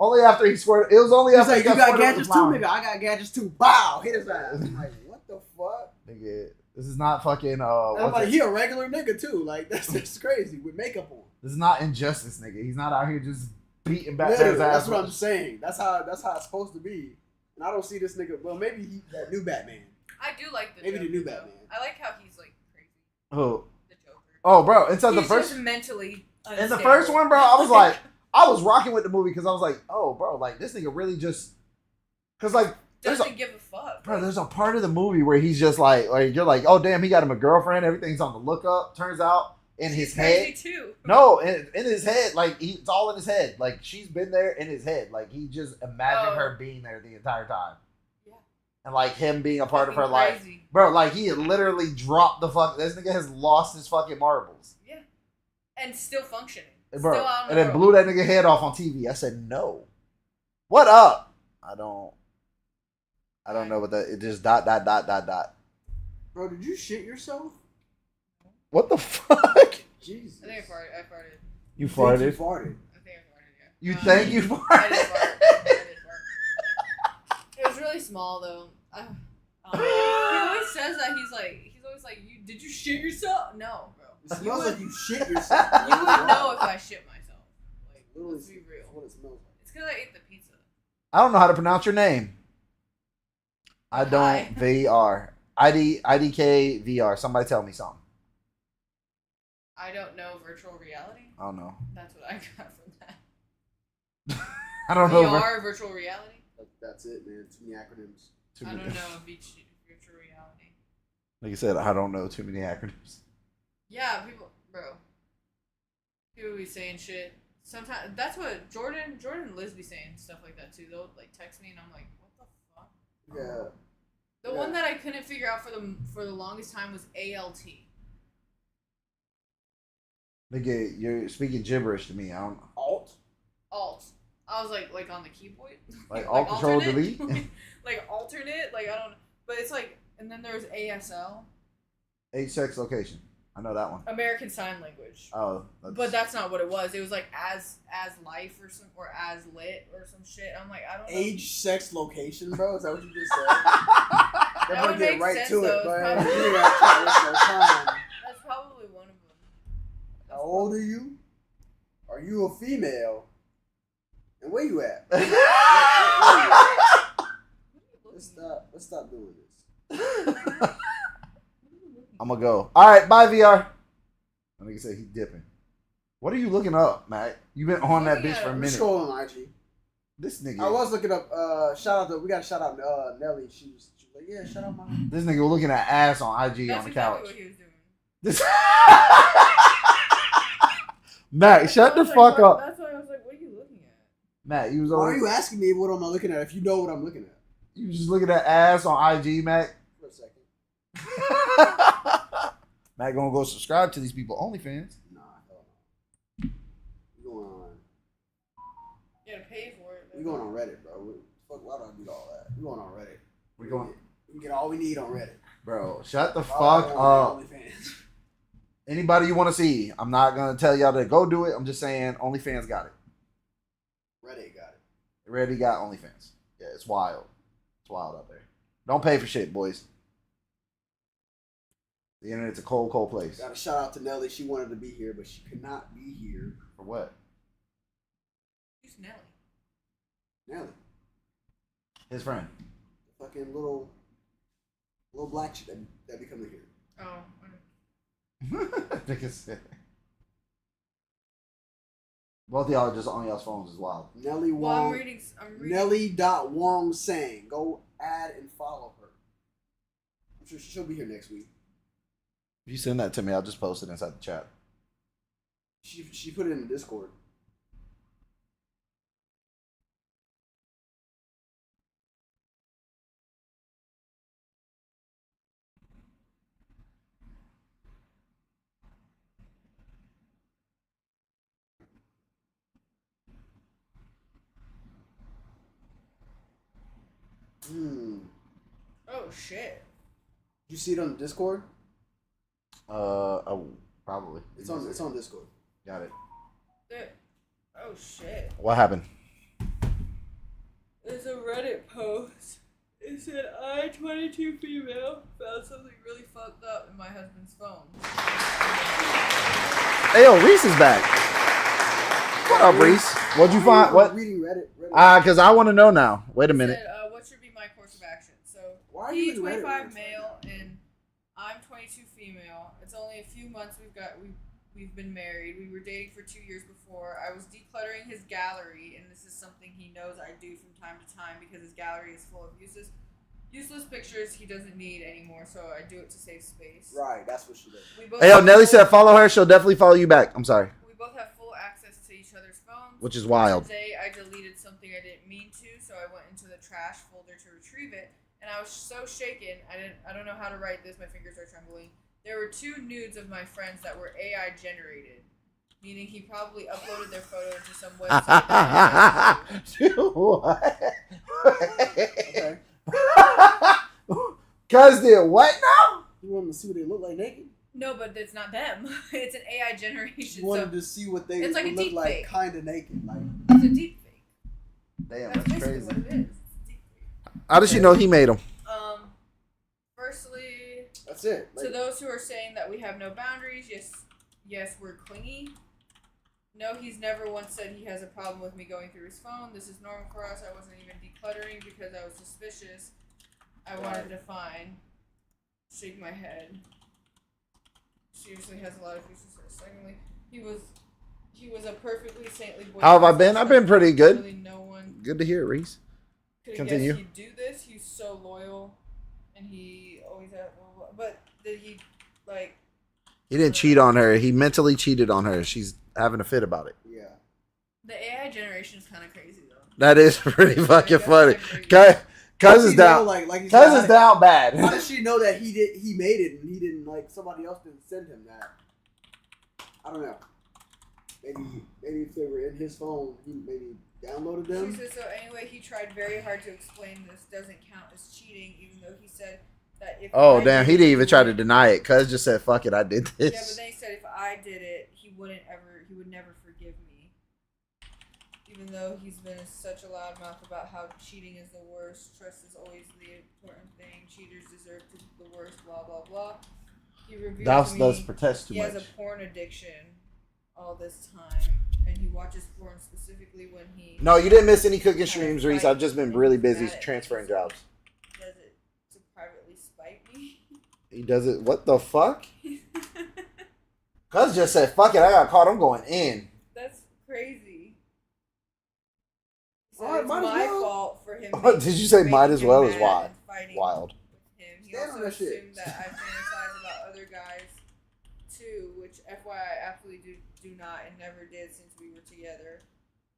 Only after he squirted. It was only He's after like, he you got squirted with gadgets the too, flower. nigga. I got gadgets too. Bow, hit his ass. I'm like, what the fuck? Nigga, this is not fucking. And I'm what's like, it? he a regular nigga too. Like that's crazy with makeup on. This is not Injustice, nigga. He's not out here just beating Batman's Literally, ass. that's what I'm saying. That's how it's supposed to be. And I don't see this nigga. Well, maybe that new Batman. I do like the. Maybe the Joker, new though. Batman. I like how he's like crazy. Who? The Joker. Oh, bro. Inside the He's first. just mentally. In the unstable. first one, bro, I was like, I was rocking with the movie because I was like, oh, bro, like this nigga really just. Because like, doesn't give a fuck. bro, there's a part of the movie where he's just like you're like, oh damn, he got him a girlfriend. Everything's on the lookup. Turns out in his He's head. crazy too. No, in his head, like it's all in his head. Like she's been there in his head. Like he just imagined Oh. her being there the entire time, Yeah. and like him being a part of her Fucking life, crazy. bro. Like he had literally dropped the fuck. This nigga has lost his fucking marbles, Yeah. And still functioning. bro. Still out in And the then world. blew that nigga head off on TV. I said no. What up? I don't know what that. It just dot. Bro, did you shit yourself? What the fuck? Jesus. I think I farted. You think farted. You farted. I think I farted. Yeah. You think you I did farted? fart. I did fart. It was really small though. He always says that he's always like, did you shit yourself? No, bro. It smells like you shit yourself. You would know if I shit myself. Like, Literally, let's be real. that's what it smells like. It's because I ate the pizza. I don't know how to pronounce your name. I don't. Hi. VR. IDK VR. Somebody tell me something. I don't know virtual reality. I don't know. That's what I got from that. I don't know. VR, virtual reality. That's it, man. Too many acronyms. Too I many- don't know virtual reality. Like you said, I don't know too many acronyms. Yeah, people be saying shit. Sometimes that's what Jordan and Liz be saying stuff like that too. They'll like text me and I'm like, what the fuck? Yeah. The Yeah. one that I couldn't figure out for the longest time was ALT. Nigga, you're speaking gibberish to me. I don't Alt. Alt. I was like on the keyboard. like alt control alternate? delete. like alternate. Like I don't. But it's like, and then there's ASL, H-sex location. I know that one. American Sign Language. Oh, But that's not what it was. It was like as life or as lit or some shit. I'm like, I don't know. Age, sex, location, bro. Is that what you just said? That That would get make right sense, to though. it, man. It's You ain't gotta try to waste no time. That's probably one of them. How old are you? Are you a female? And where you at? Let's stop doing this. I'm gonna go. All right, bye VR. That nigga said he dipping. What are you looking up, Matt? You been on that bitch for a I'm minute. scrolling on IG. This nigga. I was looking up. We got to shout out Nelly. She was like, yeah, shout out my. This nigga was looking at ass on IG That's on the exactly couch. what he was doing. This Matt, shut the I was like, fuck what? up. That's why I was like, what are you looking at? Matt, you was Why over. are you asking me what am I looking at if you know what I'm looking at? You was just looking at ass on IG, Matt. For a second. Matt gonna go subscribe to these people OnlyFans. Nah, hell no. We going on. You gotta pay for it. We going on Reddit, bro. Fuck, why do I do all that? We going on Reddit. We going, We can get all we need on Reddit. bro. Shut the All fuck I want up. is OnlyFans. Anybody you want to see, I'm not gonna tell y'all to go do it. I'm just saying OnlyFans got it. They already got OnlyFans. Yeah, it's wild. It's wild out there. Don't pay for shit, boys. The internet's a cold, cold place. Got a shout out to Nelly. She wanted to be here, but she could not be here. For what? Who's Nelly? Nelly, His friend. the fucking little black shit that be coming here. Oh. Niggas. Both of y'all are just on y'all's phones is wild. Nelly Well, Wong. I'm reading. Nelly.Wong Sang. Go add and follow her. I'm sure she'll be here next week. If you send that to me, I'll just post it inside the chat. She put it in the Discord. Oh shit. You see it on the Discord? Oh, probably. It's on Discord. Got it. Oh shit. What happened? There's a Reddit post. It said, I, 22 female, found something really fucked up in my husband's phone. Hey, yo, Reese is back. What up, Reese? What'd you find? What? Reading Reddit. Because I want to know now. Wait a minute. It said, what should be my course of action? So, Why are you he's in Reddit? 25 male and I'm 22 female. It's only a few months we've been married. We were dating for 2 years before. I was decluttering his gallery, and this is something he knows I do from time to time because his gallery is full of useless pictures he doesn't need anymore, so I do it to save space. Right, that's what she does. We both Hey, yo, have Nelly full- said follow her. She'll definitely follow you back. I'm sorry. We both have full access to each other's phones. Which is wild. Today I deleted something I didn't mean to, so I went into the trash folder to retrieve it, and I was so shaken. I don't know how to write this. My fingers are trembling. There were 2 nudes of my friends that were AI generated, meaning he probably uploaded their photo into some website. What? Okay. Cuz did what now? You wanted to see what they look like naked? No, but it's not them. It's an AI generation. You wanted So to see what they it's like would a look deep like fake. kind of naked. Like, it's a deep fake. Damn, That's that's basically crazy. what it is. It's a deep fake. How does she know he made them? Firstly, that's it. to Like, those who are saying that we have no boundaries, yes, we're clingy. No, he's never once said he has a problem with me going through his phone. This is normal for us. I wasn't even decluttering because I was suspicious. I wanted to find. Shake my head. She usually has a lot of uses. Secondly, he was a perfectly saintly boy. How have I been? I've been pretty good. Really, no one Good to hear, Reese. could Continue. guessed he'd do this. He's so loyal, and he always had. But did he like? He didn't cheat on her. He mentally cheated on her. She's having a fit about it. yeah. The AI generation is kind of crazy though. That is pretty fucking funny. Crazy. Cuz is down. Like he's Cuz not- is down How bad. does she know that he made it and he didn't, like, somebody else didn't send him that? I don't know. Maybe if they were in his phone, he maybe downloaded She them. says, so anyway, he tried very hard to explain this doesn't count as cheating, even though he said that if Oh I damn, did he it, didn't even try to wouldn't- deny it. Cuz just said, "Fuck it, I did Yeah, but this." then he said if I did it, he would never forgive me. Even though he's been such a loudmouth about how cheating is the worst, trust is always the important thing, cheaters deserve to the worst, blah blah blah. He revealed Douse to me does protest too he has a much. porn addiction all this time, and he watches porn specifically when he No, you didn't miss any cooking streams, Reese. I've just been really busy transferring jobs. does it to privately spite me. He does it. What the fuck? Cuz just said, "Fuck it, I got caught. I'm going in." That's crazy. So Alright, it's might as my well. fault for him. Did you say making might as him well as mad why? and fighting Wild. with him. He Stand also on that shit. assumed that I fantasize about other guys too, which FYI I absolutely do not and never did since we were together.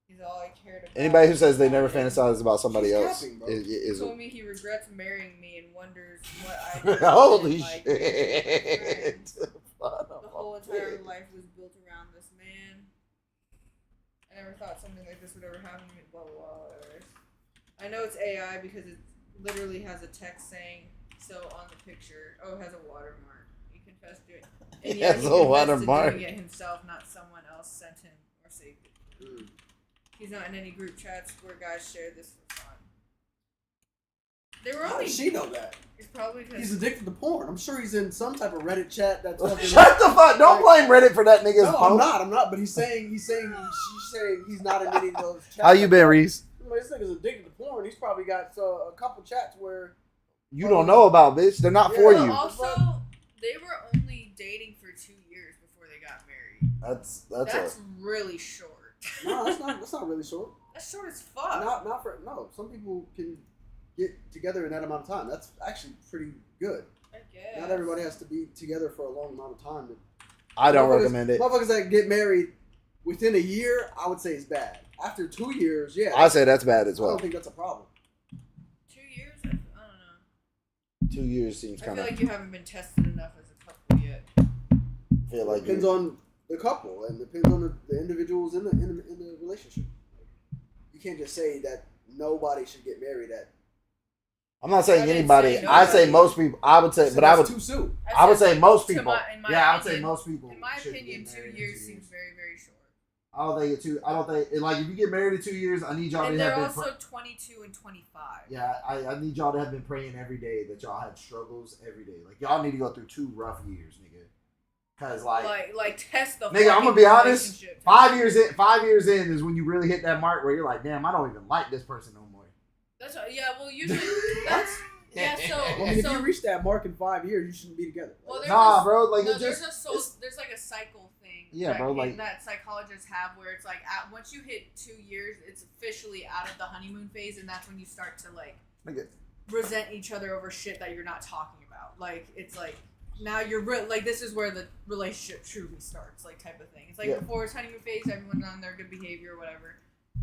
He's all I cared about. Anybody who says they never And fantasize about somebody She's else capping, bro. He is told me he regrets marrying me and wonders what I did holy like, shit. The whole entire life was built around this man. I never thought something like this would ever happen to me. Blah blah blah. Whatever. I know it's AI because it literally has a text saying so on the picture. Oh, it has a watermark. He confessed to it. And It yeah, has he a confessed watermark. to doing it himself, not someone else sent him or saved it. He's not in any group chats where guys share this for fun. They were How only. does she know that? It's probably because He's addicted to porn. I'm sure he's in some type of Reddit chat that's fucking. Shut the fuck! Don't blame Reddit for that nigga's No, post. I'm not. But she's saying she's saying he's not in any of those chats. How you been, Reese? This nigga's addicted to porn. He's probably got a couple chats where You don't know about, bitch. They're not for Yeah. you. Also, they were only dating for 2 years before they got married. That's really short. no, that's not really short. That's short as fuck. Not for no. Some people can get together in that amount of time. That's actually pretty good. I guess. Not everybody has to be together for a long amount of time. I don't Motherfuckers- recommend it. Motherfuckers that get married within a year, I would say is bad. After 2 years, yeah. I say that's bad as I well. don't think that's a problem. 2 years? I don't know. 2 years seems I kind feel of. like you haven't been tested enough as a couple yet. Feel like Depends on the couple and depends on the individuals in the relationship. You can't just say that nobody should get married at. I'm not saying I didn't anybody. say I say nobody. most people. I would say, but I would. Too soon. I would say most to people. in my Yeah, I would say opinion- most people. In my shouldn't opinion, get 2 married in years seems very, very short. I don't think it too. I don't think like if you get married in 2 years, I need y'all And to they're have been. also 22 and 25. Yeah, I need y'all to have been praying every day that y'all had struggles every day. Like y'all need to go through 2 rough years, nigga. Cause Like test the. nigga, I'm gonna fucking be honest. relationship. 5 years in, 5 years in is when you really hit that mark where you're like, damn, I don't even like this person no more. That's yeah. Well, usually that's yeah. So I mean, if so you reach that mark in 5 years, you shouldn't be together. well, there's Nah, a, bro, like no, it there's just. there's like a cycle thing. Yeah, bro, like- that psychologists have where it's like once you hit 2 years, it's officially out of the honeymoon phase, and that's when you start to like Nigga, resent each other over shit that you're not talking about. Like it's like now you're like this is where the relationship truly starts, like type of thing. It's like Yeah. before it's honeymoon phase, everyone's on their good behavior or whatever,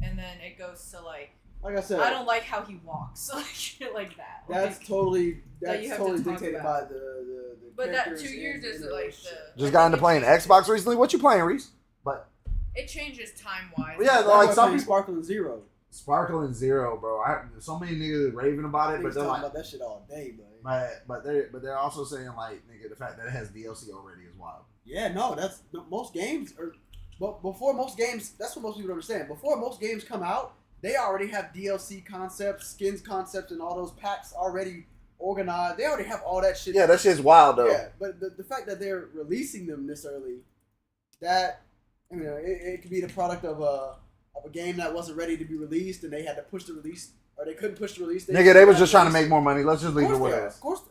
and then it goes to like Like I said, I don't like how he walks, like shit like that. that's Like, totally that you have to totally talk dictated about. by the but that characters 2 years in is the like relationship. the just I got think into it playing changes- Xbox recently. What you playing, Reese? But It changes time wise. Yeah, That's like why some playing people- Sparkling Zero. Sparkle and Zero, bro. So many niggas raving about it, Niggas but they're talking like, about that shit all day, man. but they're also saying like, nigga, the fact that it has DLC already is wild. Yeah, no, that's most games are. But before most games, that's what most people don't understand. Before most games come out, they already have DLC concepts, skins concepts, and all those packs already organized. They already have all that shit. Yeah, that shit's wild though. Yeah, but the fact that they're releasing them this early, that it could be the product of a game that wasn't ready to be released, and they had to push the release, or they couldn't push the release. Nigga, they was just trying to make more money. Let's just leave it Of where course, it they are. is. Of course,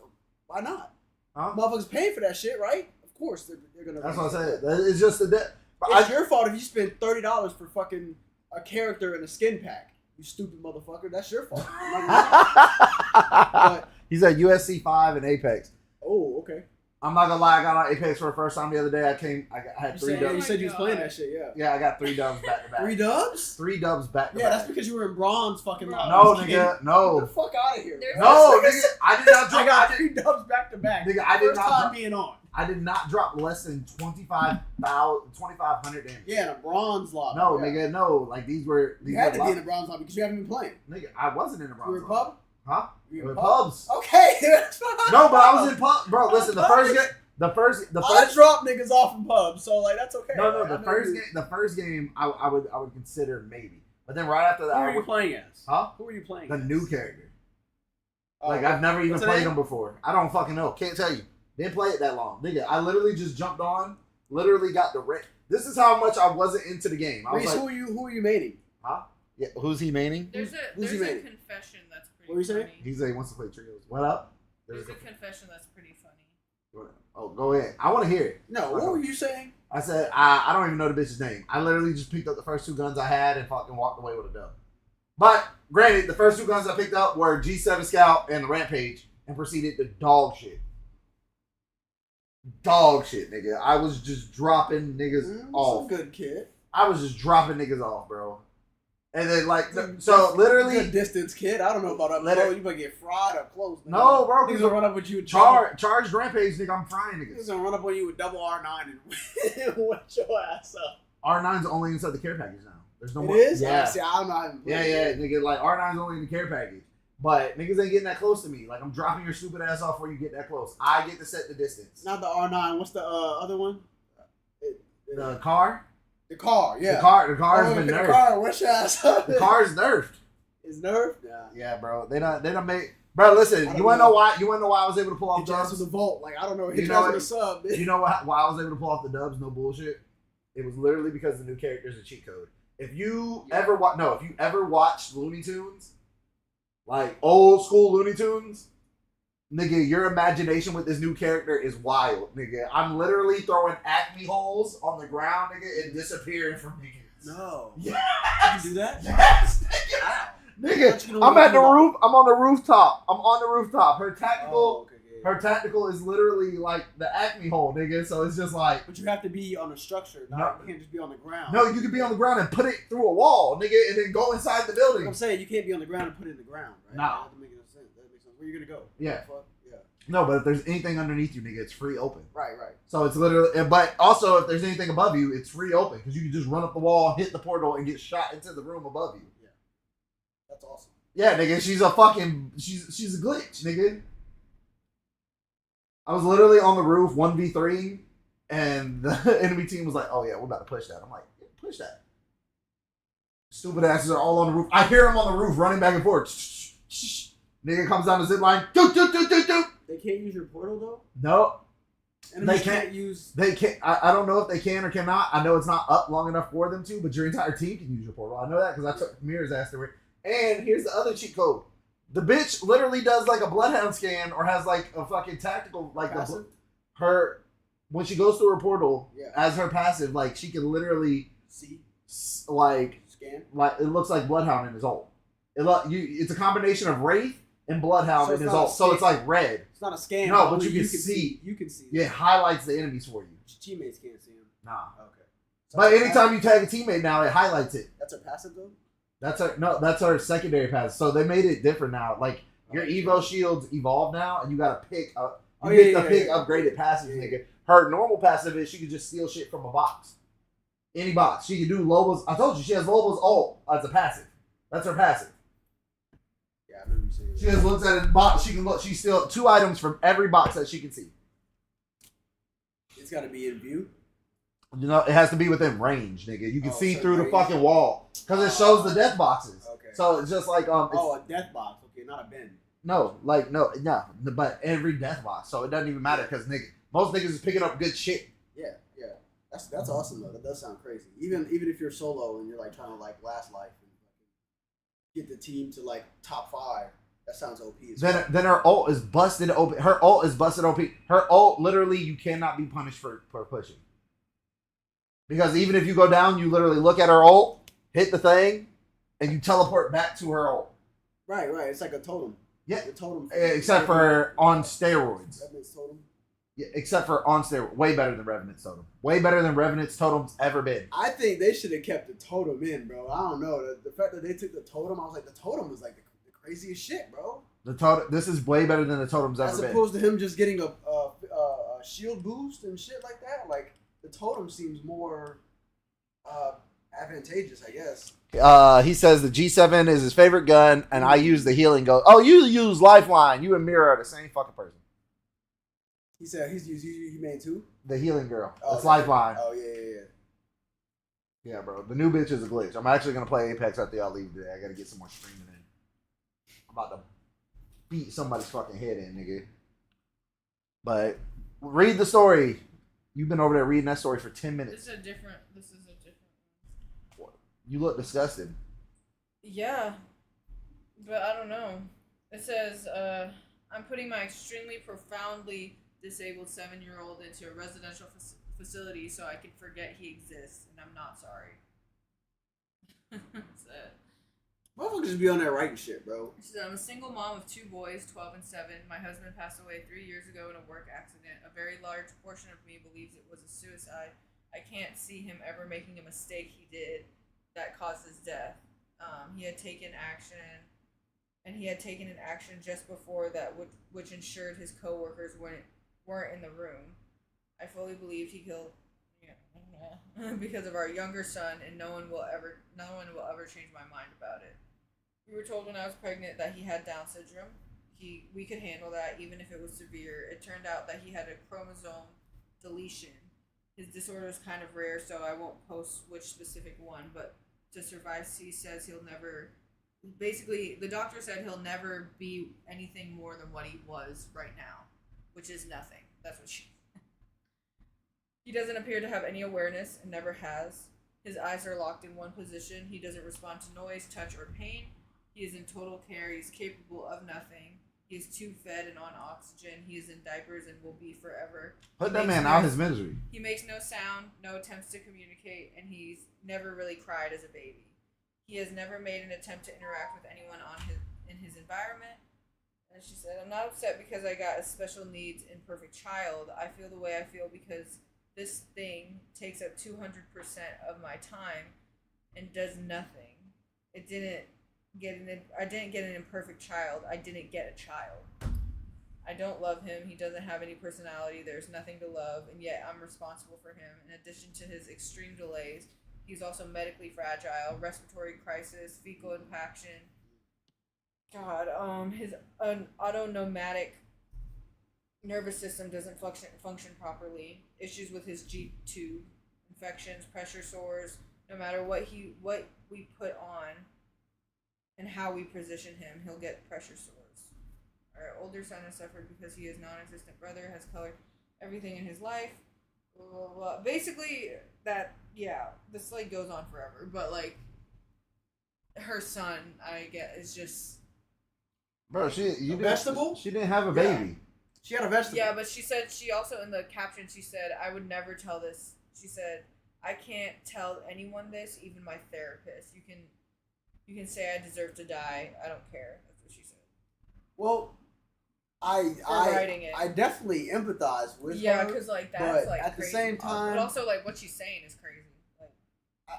why not? Huh? Motherfuckers paying for that shit, right? Of course, they're gonna. That's what I release it. said. It's just the. It's your fault if you spend $30 for fucking a character in a skin pack. You stupid motherfucker. That's your fault. I'm not gonna- but, He's at USC 5 and Apex. oh, okay. I'm not gonna lie, I got on Apex for the first time the other day. I had You 3 said, dubs. you said you was playing God. that shit, yeah. Yeah, I got 3 dubs back to back. 3 dubs? 3 dubs back to Yeah, back. that's because you were in bronze fucking Bro. lobby. No, I'm just nigga, kidding. Get the no, fuck out of here. There's bro. no, This nigga. nigga- I did not I drop. got 3 dubs back to back. Nigga, I did First not time drop. being on. I did not drop less than 2,500 damage. Yeah, in a bronze lobby. No, yeah. nigga, no. Like these were. You had to be in lock- a bronze lobby because you haven't been playing. Nigga, I wasn't in a You bronze. were in lobby. pub? Huh? You We were were in in pub? pubs. Okay. that's fine. No, but I was in pub, bro. Listen, the first game, the I first. drop niggas off in pubs, so like that's okay. No, I the know first you- game, I would consider maybe, but then right after Who that, were you playing as? Huh? Who were you playing? the as? new character. Oh, Like I've never even what's the played name? him before. I don't fucking know. Can't tell you. Didn't play it that long, nigga. I literally just jumped on. Literally got the rent. This is how much I wasn't into the game. I was Reese, like, who are you maining? yeah, who's he maining? There's Who's he a making? confession that's pretty What were you saying? funny. He said he wants to play trios. What up? There's a confession that's pretty funny. Oh, go ahead. I want to hear it. No, what were you saying? I said I don't even know the bitch's name. I literally just picked up the first 2 guns I had and fucking walked away with a dub. But granted, the first 2 guns I picked up were G7 Scout and the Rampage, and proceeded to dog shit. Dog shit, nigga. I was just dropping niggas off. Some good kid. I was just dropping niggas off, bro. And then like, Good- so good literally, distance kid. I don't know about up Let close. it- You might get fried up close. nigga. no, bro. Niggas will run up with you. With Charged Rampage, nigga. I'm frying Niggas niggas. gonna run up on you with double R9 and wet your ass up. R9's only inside the care package now. There's no It more. is? Yeah. See, I don't know. I haven't Yeah, played yeah, it. nigga. Like R9's only in the care package, but niggas ain't getting that close to me. Like I'm dropping your stupid ass off before you get that close. I get to set the distance. Not the R9. What's the other one? The car. The car, yeah. The car's been the nerfed. car, what's your ass up? The car's nerfed. It's nerfed? Yeah. Yeah, bro. They don't make. Bro, listen. I You don't wanna know. know why? You wanna know why I was able to pull off Hit your ass with dubs? the vault. Like, I don't know. Hit You your know ass with what? a sub, bitch. You know why I was able to pull off the dubs? No bullshit. It was literally because the new character's a cheat code. If you ever watched Looney Tunes, like old school Looney Tunes, nigga, your imagination with this new character is wild, nigga. I'm literally throwing Acme holes on the ground, nigga, and disappearing from niggas. No. Yeah. You can do that? Yes, nigga. How? Nigga, I'm at the roof. I'm on the rooftop. I'm on the rooftop. Her tactical, Oh, okay, yeah. her tactical is literally like the Acme hole, nigga. So it's just like, But you have to be on a structure. No. You can't just be on the ground. no, you can be on the ground and put it through a wall, nigga, and then go inside the building. I'm saying you can't be on the ground and put it in the ground, right? No. That doesn't make no sense. That makes sense. Where you gonna go? Yeah. Fuck? Yeah. No, but if there's anything underneath you, nigga, it's free open. Right. So it's literally, but also if there's anything above you, it's free open because you can just run up the wall, hit the portal, and get shot into the room above you. Yeah. That's awesome. Yeah, nigga, she's a glitch, nigga. I was literally on the roof 1v3, and the enemy team was like, "Oh yeah, we're about to push that." I'm like, yeah, "Push that." Stupid asses are all on the roof. I hear them on the roof running back and forth. Nigga comes down the zip line. Doot, doot, doot, doot, doot. They can't use your portal though. No, Enemies They can't. use. they can't. I don't know if they can or cannot. I know it's not up long enough for them to, but your entire team can use your portal. I know that because I took Mirror's ass through it. And here's the other cheat code. The bitch literally does like a bloodhound scan or has like a fucking tactical like Passive? her when she goes through her portal Yeah. as her passive, like she can literally See. like Scan. it looks like bloodhound in his ult. It's a combination of wraith and bloodhound So in it's his not a ult, so it's scan. like red. It's not a scan. No, but only you can see. You can see. It highlights the enemies for you. Your teammates can't see him. Nah. Okay. So But that's anytime you tag a teammate now, it highlights it. that's a passive though. That's our secondary pass. So they made it different now. Like your Evo shields evolve now, and you gotta pick up. You Oh, get yeah, to pick yeah. upgraded passive, Yeah. nigga. Her normal passive is she can just steal shit from a box, any box. She can do Loba's. I told you she has Loba's ult as a passive. That's her passive. Yeah, I remember you saying She that. just looks at a box. She can look. She steal 2 items from every box that she can see. It's got to be in view. You know, it has to be within range, nigga. You can Oh, see so through the range. fucking wall because it shows the death boxes. Okay. So it's just like it's, Oh, a death box. Okay, not a bin. no, but every death box. So it doesn't even matter because nigga, most niggas is picking up good shit. Yeah. That's awesome though. That does sound crazy. Even if you're solo and you're like trying to like last life and get the team to like top 5, that sounds OP. As fuck. Then her ult is busted open. Her ult is busted OP. Her ult literally you cannot be punished for pushing. Because even if you go down, you literally look at her ult, hit the thing, and you teleport back to her ult. Right. It's like a totem. Yeah. The totem. Except for on steroids. Revenant's totem. Yeah, except for on steroids. Way better than Revenant's totem. Way better than Revenant's totem's ever been. I think they should have kept the totem in, bro. I don't know. The fact that they took the totem, I was like, the totem was like the craziest shit, bro. The totem. This is way better than the totem's As ever been. opposed to him just getting a shield boost and shit like that. Like the totem seems more advantageous, I guess. He says the G7 is his favorite gun, and I use the healing go. Oh, you use Lifeline. You and Mira are the same fucking person. He said he made 2. The healing girl. Oh, It's Lifeline. Oh yeah. Yeah, bro. The new bitch is a glitch. I'm actually gonna play Apex after y'all leave today. I gotta get some more streaming in. I'm about to beat somebody's fucking head in, nigga. But read the story. You've been over there reading that story for 10 minutes. This is a different one. You look disgusted. Yeah, but I don't know. It says, I'm putting my extremely profoundly disabled 7-year-old into a residential facility so I can forget he exists, and I'm not sorry. That's it. Motherfuckers just be on there writing shit, bro. She said, I'm a single mom of 2 boys, 12 and 7. My husband passed away 3 years ago in a work accident. A very large portion of me believes it was a suicide. I can't see him ever making a mistake he did that caused his death. He had taken action, and he had taken an action just before that, which ensured his coworkers weren't in the room. I fully believed he killed because of our younger son, and no one will ever change my mind about it. We were told when I was pregnant that he had Down syndrome. We could handle that even if it was severe. It turned out that he had a chromosome deletion, His disorder is kind of rare, so I won't post which specific one. But to survive, he says he'll never. Basically, the doctor said he'll never be anything more than what he was right now, which is nothing. That's what she. He doesn't appear to have any awareness and never has. His eyes are locked in one position. He doesn't respond to noise, touch, or pain. He is in total care. He's capable of nothing. He is tube fed and on oxygen. He is in diapers and will be forever. Put that man out his misery. He makes no sound, no attempts to communicate, and he's never really cried as a baby. He has never made an attempt to interact with anyone in his environment. And she said, I'm not upset because I got a special needs imperfect child. I feel the way I feel because this thing takes up 200% of my time and does nothing. I didn't get an imperfect child. I didn't get a child. I don't love him. He doesn't have any personality. There's nothing to love, and yet I'm responsible for him. In addition to his extreme delays, he's also medically fragile, respiratory crisis, fecal impaction. God, his autonomic nervous system doesn't function properly. Issues with his G-tube, infections, pressure sores. No matter what we put on and how we position him, he'll get pressure sores. Our older son has suffered because he is non-existent brother, has colored everything in his life. Blah, blah, blah. Basically, this like goes on forever. But like, her son, I get, is just. Bro, vegetable? She didn't have a baby. She had a vegetable. Yeah, but she said, she also in the caption, she said, I would never tell this. She said, I can't tell anyone this, even my therapist. You can say I deserve to die. I don't care. That's what she said. Well, I definitely empathize with her. Yeah, because like that's but like at crazy. the same time, but also like what she's saying is crazy. Like,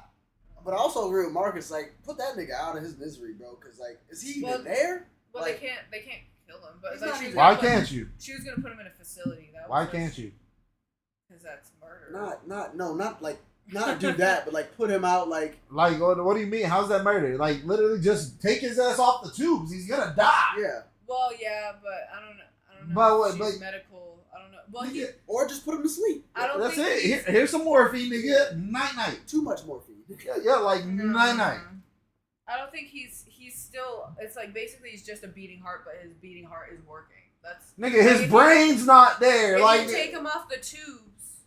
but I also agree with Marcus. Like, put that nigga out of his misery, bro. Because like, is he even there? Well, like, they can't kill him. But he's like, not even- Why can't you? She was gonna put him in a facility. Why can't you? Because that's murder. Not do that, but like put him out like. Like, what do you mean? How's that murder? Like, literally just take his ass off the tubes. He's gonna die. Yeah. Well, yeah, but I don't know. But what? She's But medical. I don't know. Well, nigga, Or just put him to sleep. I don't that's think it. Here's some morphine, nigga. Night. Too much morphine. Yeah, like night. I don't think he's still. It's like basically he's just a beating heart, but his beating heart is working. That's Nigga, his brain's not there. If Like, you take him off the tubes,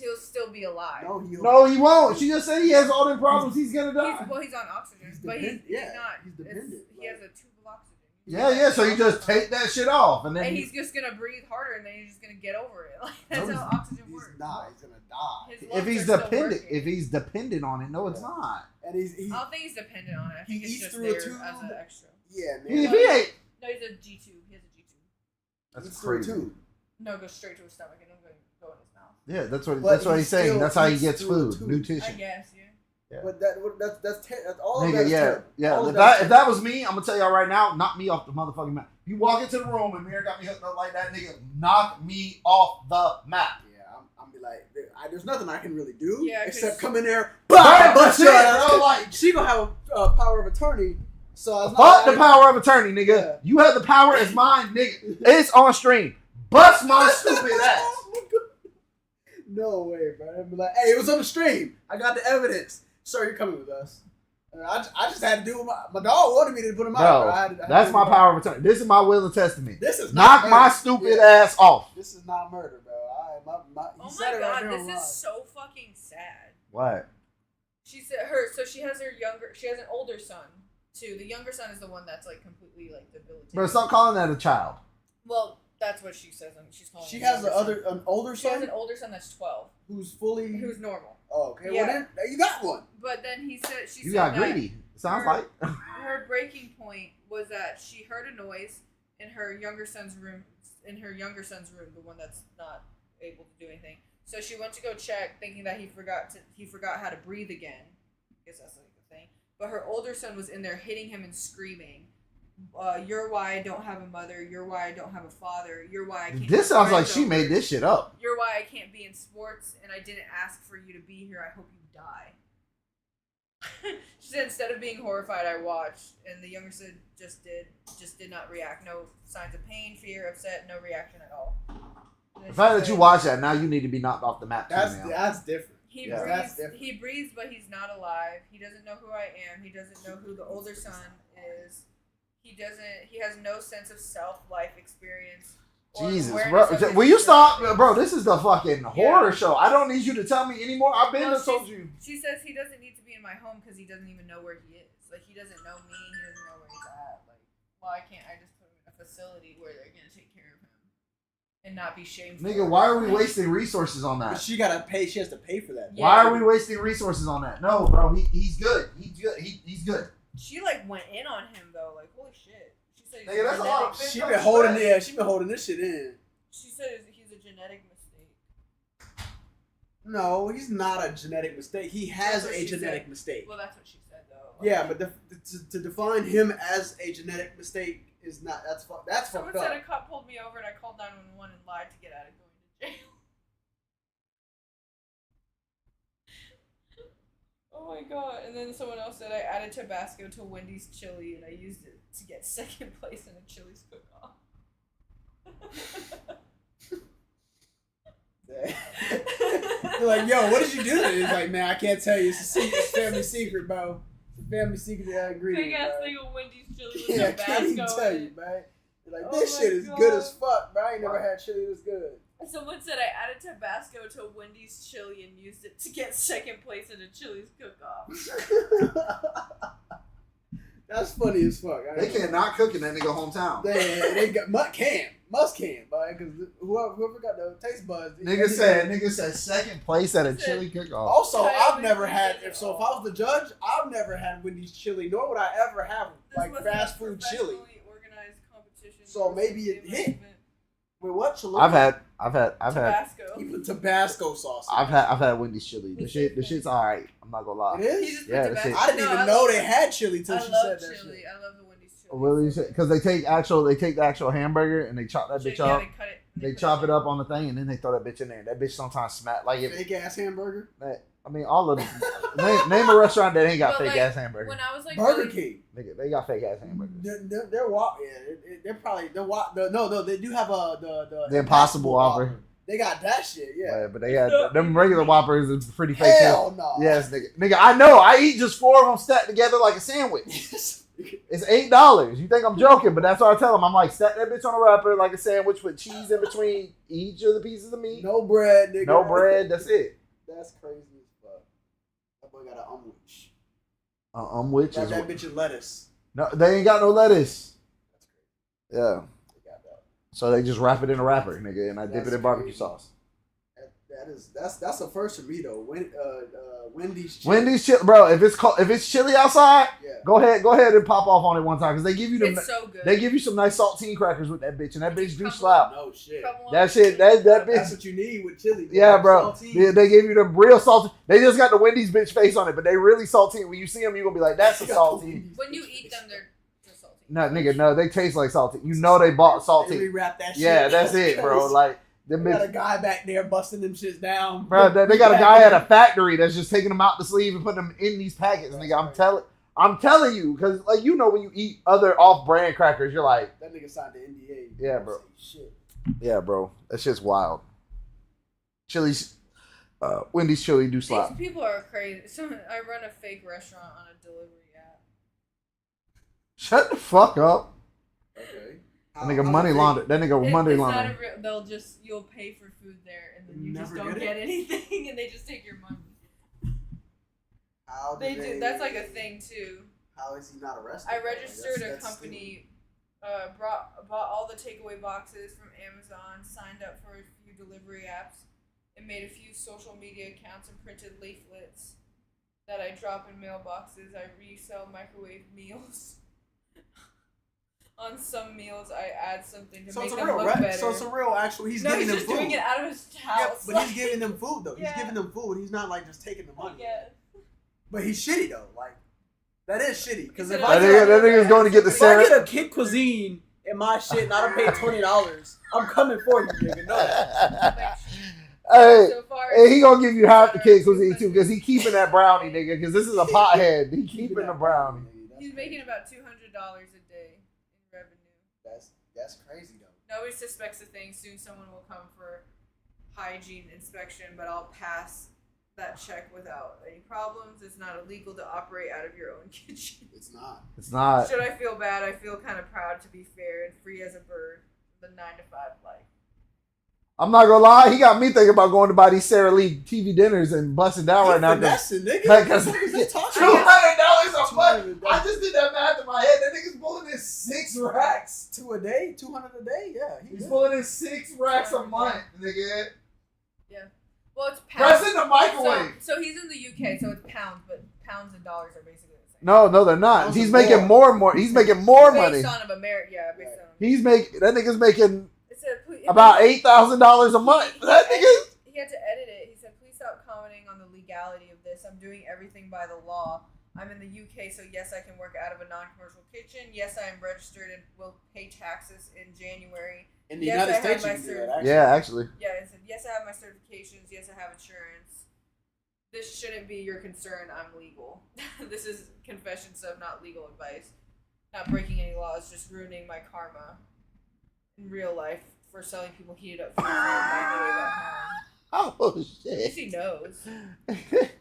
he'll still be alive. No, he won't. She just said he has all them problems. He's gonna die. He's on oxygen, but he's not. He's dependent. He has a tube of oxygen. Yeah. So you just take that shit off, and then he's just gonna breathe harder, and then he's just gonna get over it. Like that's how oxygen works. He's gonna die. His if lungs he's are still dependent, working. if he's dependent on it, no, it's not. And he's I don't think he's dependent on it. I think he it's eats just through a there tube. as an extra. Yeah, man. If he ain't, No, he's a G tube. He has a G tube. that's Eats through a crazy. tube. No, it goes straight to his stomach, and I'm going to go in his mouth. Yeah, that's what But he's he saying. still That's how he eats gets through a food, tube. nutrition. I guess, yeah. Yeah. But that's all of Nigga, that is yeah, terrible. yeah. All If of that's that was me, I'm gonna tell y'all right now, knock me off the motherfucking map. You walk into the room and Mira got me hooked up like that, nigga. Knock me off the map. Yeah, I'm be like, there's nothing I can really do Yeah, except 'cause- come in there, Right, bust that's your it, ass. bro, like- She gonna have a power of attorney. So it's Fuck not the power of attorney, nigga. Yeah. You have the power as mine, nigga. It's on stream. Bust my stupid ass. No way, bro. I'd be like, hey, it was on the stream. I got the evidence. Sir, you're coming with us. I just had to do what my dog wanted me to put him out. No, bro. I had to that's do my it. power of attorney. This is my will and testament. This is Knock not my murder. stupid Yeah. ass off. This is not murder, bro. Oh He said my it right god, there this online. is so fucking sad. What? She said she has an older son too. The younger son is the one that's like completely like debilitated. Bro, stop calling that a child. Well, that's what she says. She's calling. She him has younger son. an older She has son an older son that's 12, who's fully. who's normal. Oh, okay. Yeah. Well, then you got one. But then she You said got that greedy. Sounds like. her breaking point was that she heard a noise in her younger son's room. The one that's not able to do anything. So she went to go check, thinking that he forgot how to breathe again. I guess that's like the thing. But her older son was in there hitting him and screaming, "You're why I don't have a mother. You're why I don't have a father. You're why I can't." This sounds like she over. made this shit up. You're why I can't be in sports, and I didn't ask for you to be here. I hope you die. She said, instead of being horrified, I watched, and the younger son just did not react. No signs of pain, fear, upset, no reaction at all. The fact that you watch that, now you need to be knocked off the map too, man. That's different. He Yeah. That's breathes. different. He breathes, but he's not alive. He doesn't know who I am. He doesn't know who the older son is. He doesn't. He has no sense of life experience. or Jesus, awareness bro. of his Will you stop? surroundings. Bro, this is the fucking horror show. I don't need you to tell me anymore. I've been Well, told you. She says he doesn't need to be in my home because he doesn't even know where he is. Like, he doesn't know me. He doesn't know where he's at. Like, why can't I just put him in a facility where they're gonna take care of him and not be shameful? Nigga, why are we wasting resources on But that? she gotta pay. She has to pay for that. Yeah. Why are we wasting resources on that? No, bro. He's good. He's good. He's good. She like went in on him though. Like, holy shit. She said he's Nigga, that's a lot of She She been holding. Yeah, she been holding this shit in. She said he's a genetic mistake. No, he's not a genetic mistake. He has That's what a she genetic said. mistake. Well, that's what she said though. Like, Yeah, but to define him as a genetic mistake is not. That's someone fucked said up. a cop pulled me over and I called 911 and lied to get out of going to jail. Oh my god! And then someone else said I added Tabasco to Wendy's chili and I used it to get second place in a Chili's cook-off. They're like, yo, what did you do? He's like, man, I can't tell you. It's a secret, it's a family secret, bro. It's a family secret ingredient. Big ass bro. thing of Wendy's chili with Yeah, I can't even Tabasco. tell in you, it. man. They're like, Oh this my shit is God. good as fuck, bro. I ain't never had chili this good. Someone said I added Tabasco to Wendy's chili and used it to get second place in a Chili's cook-off. That's funny as fuck. They cannot cook in that nigga hometown. They got must can, but because whoever got the taste buds. Nigga said second place at a chili cook-off. Also, I I've always never think had. that- If so, if I was the judge, I've never had Wendy's chili, nor would I ever have This like wasn't fast a food chili. professionally organized competition. So maybe it It was hit. an event. Wait, what? Chalupa? I've had Tabasco. He put Tabasco sauce. in I've had Wendy's chili. The shit's alright. I'm not gonna lie. it. It He is. just Yeah, put that Tabasco. shit- I didn't even know they had chili till I she love said that chili. shit. I love the Wendy's chili. Really? Because they take the actual hamburger and they chop that bitch Yeah, up. they cut it. and They put chop it in. up on the thing and then they throw that bitch in there. That bitch sometimes smack like if Fake ass hamburger. I mean all of them. name a restaurant that ain't got But, fake like, ass hamburger. When I was like Burger really- King. Nigga, they got fake ass hamburgers. They're they're probably no they do have The Impossible Whopper. They got that shit, yeah. But they got them regular Whoppers is pretty fake too. Hell no. Yes, nigga. I know. I eat just 4 of them stacked together like a sandwich. It's $8. You think I'm joking? But that's what I tell them. I'm like, stack that bitch on a wrapper like a sandwich with cheese in between each of the pieces of meat. No bread, nigga. No bread. That's it. That's crazy as fuck. That boy got an umwich. Which Got is that bitch in lettuce. no. They ain't got no lettuce. That's crazy. Yeah. They got that. So they just wrap it in a wrapper, nigga, and I dip That's it in barbecue crazy. sauce. That's a first for me though. Wendy's chili. Wendy's chili, bro. If it's chilly outside, Yeah. go ahead and pop off on it one time because they give you them. It's so good. They give you some nice saltine crackers with that bitch, and that bitch do slap. No shit. Couple That of- shit, that That's bitch. what you need with chili. Yeah, bro. Saltine. They give you the real salty. They just got the Wendy's bitch face on it, but they really saltine. When you see them, you gonna be like, "That's a saltine." When you eat them, they're just salty. No, nigga, no, they taste like saltine. You know they bought They saltine. rewrap that shit. Yeah, that's it, bro. Like them They got a bitch, guy back there busting them shits down. bro. They got a guy at a factory that's just taking them out the sleeve and putting them in these packets. Nigga, I'm telling you, because like you know when you eat other off-brand crackers, you're like, That nigga signed the NDA. Yeah, bro. Shit. yeah, bro, that shit's wild. Chili's, Wendy's chili do slap. These people are crazy. So I run a fake restaurant on a delivery app. Shut the fuck up. Okay. That nigga money laundered. That nigga money It's not laundering. a real. You'll pay for food there, and then you just Never don't get get anything, and they just take your money. How They do do. That's like a thing too. How is he not arrested? I though? registered a That's company, bought all the takeaway boxes from Amazon, signed up for a few delivery apps, and made a few social media accounts and printed leaflets that I drop in mailboxes. I resell microwave meals. On some meals, I add something to So make it's a them real look rep. better. So it's a real actual. He's no, giving he's them just food. doing it out of his Yeah, house. but he's giving them food though. Yeah. He's giving them food. He's not like just taking the money. Yeah. But he's shitty though. Like that is shitty. Because if That I That nigga's going to get the if I Sarah. get a kid cuisine in my shit and I don't pay $20, I'm coming for you, nigga. No. Hey, So far, hey, he gonna give you half the cake cuisine too, because he keeping that brownie, nigga. Because this is a pothead. He keeping the brownie. he's making about $200 a day in revenue. That's crazy though. Nobody suspects a thing. Soon someone will come for hygiene inspection, but I'll pass that check without any problems. It's not illegal to operate out of your own kitchen. It's not. It's not. Should I feel bad? I feel kind of proud to be fair and free as a bird. The 9 to 5 life. I'm not gonna lie. He got me thinking about going to buy these Sara Lee TV dinners and busting down right now. Finessing, nigga. Because What is he talking $200 about? a month. I just did that math in my head. That nigga's pulling in 6 racks. 2 a day, 200 a day. Yeah, He's pulling in 6 racks a month, nigga. Well, it's pounds. Press in the microwave. So he's in the UK, so it's pounds, but pounds and dollars are basically the same. No, they're not. Those He's are making more and more. He's making more money. Based on America, based on. He's making that nigga's making It said, please, about $8,000 a month. That nigga. He had to edit it. He said, "Please stop commenting on the legality of this. I'm doing everything by the law. I'm in the UK, so yes, I can work out of a non-commercial kitchen. Yes, I am registered and will pay taxes in January. In the Yes, United I have States, you my can do cert- that, actually. Yeah, actually. Yeah, it said, yes, I have my certifications. Yes, I have insurance. This shouldn't be your concern. I'm legal. This is confession sub, not legal advice. Not breaking any laws, just ruining my karma in real life for selling people heated up food for a microwave at home. Oh At least shit. he knows.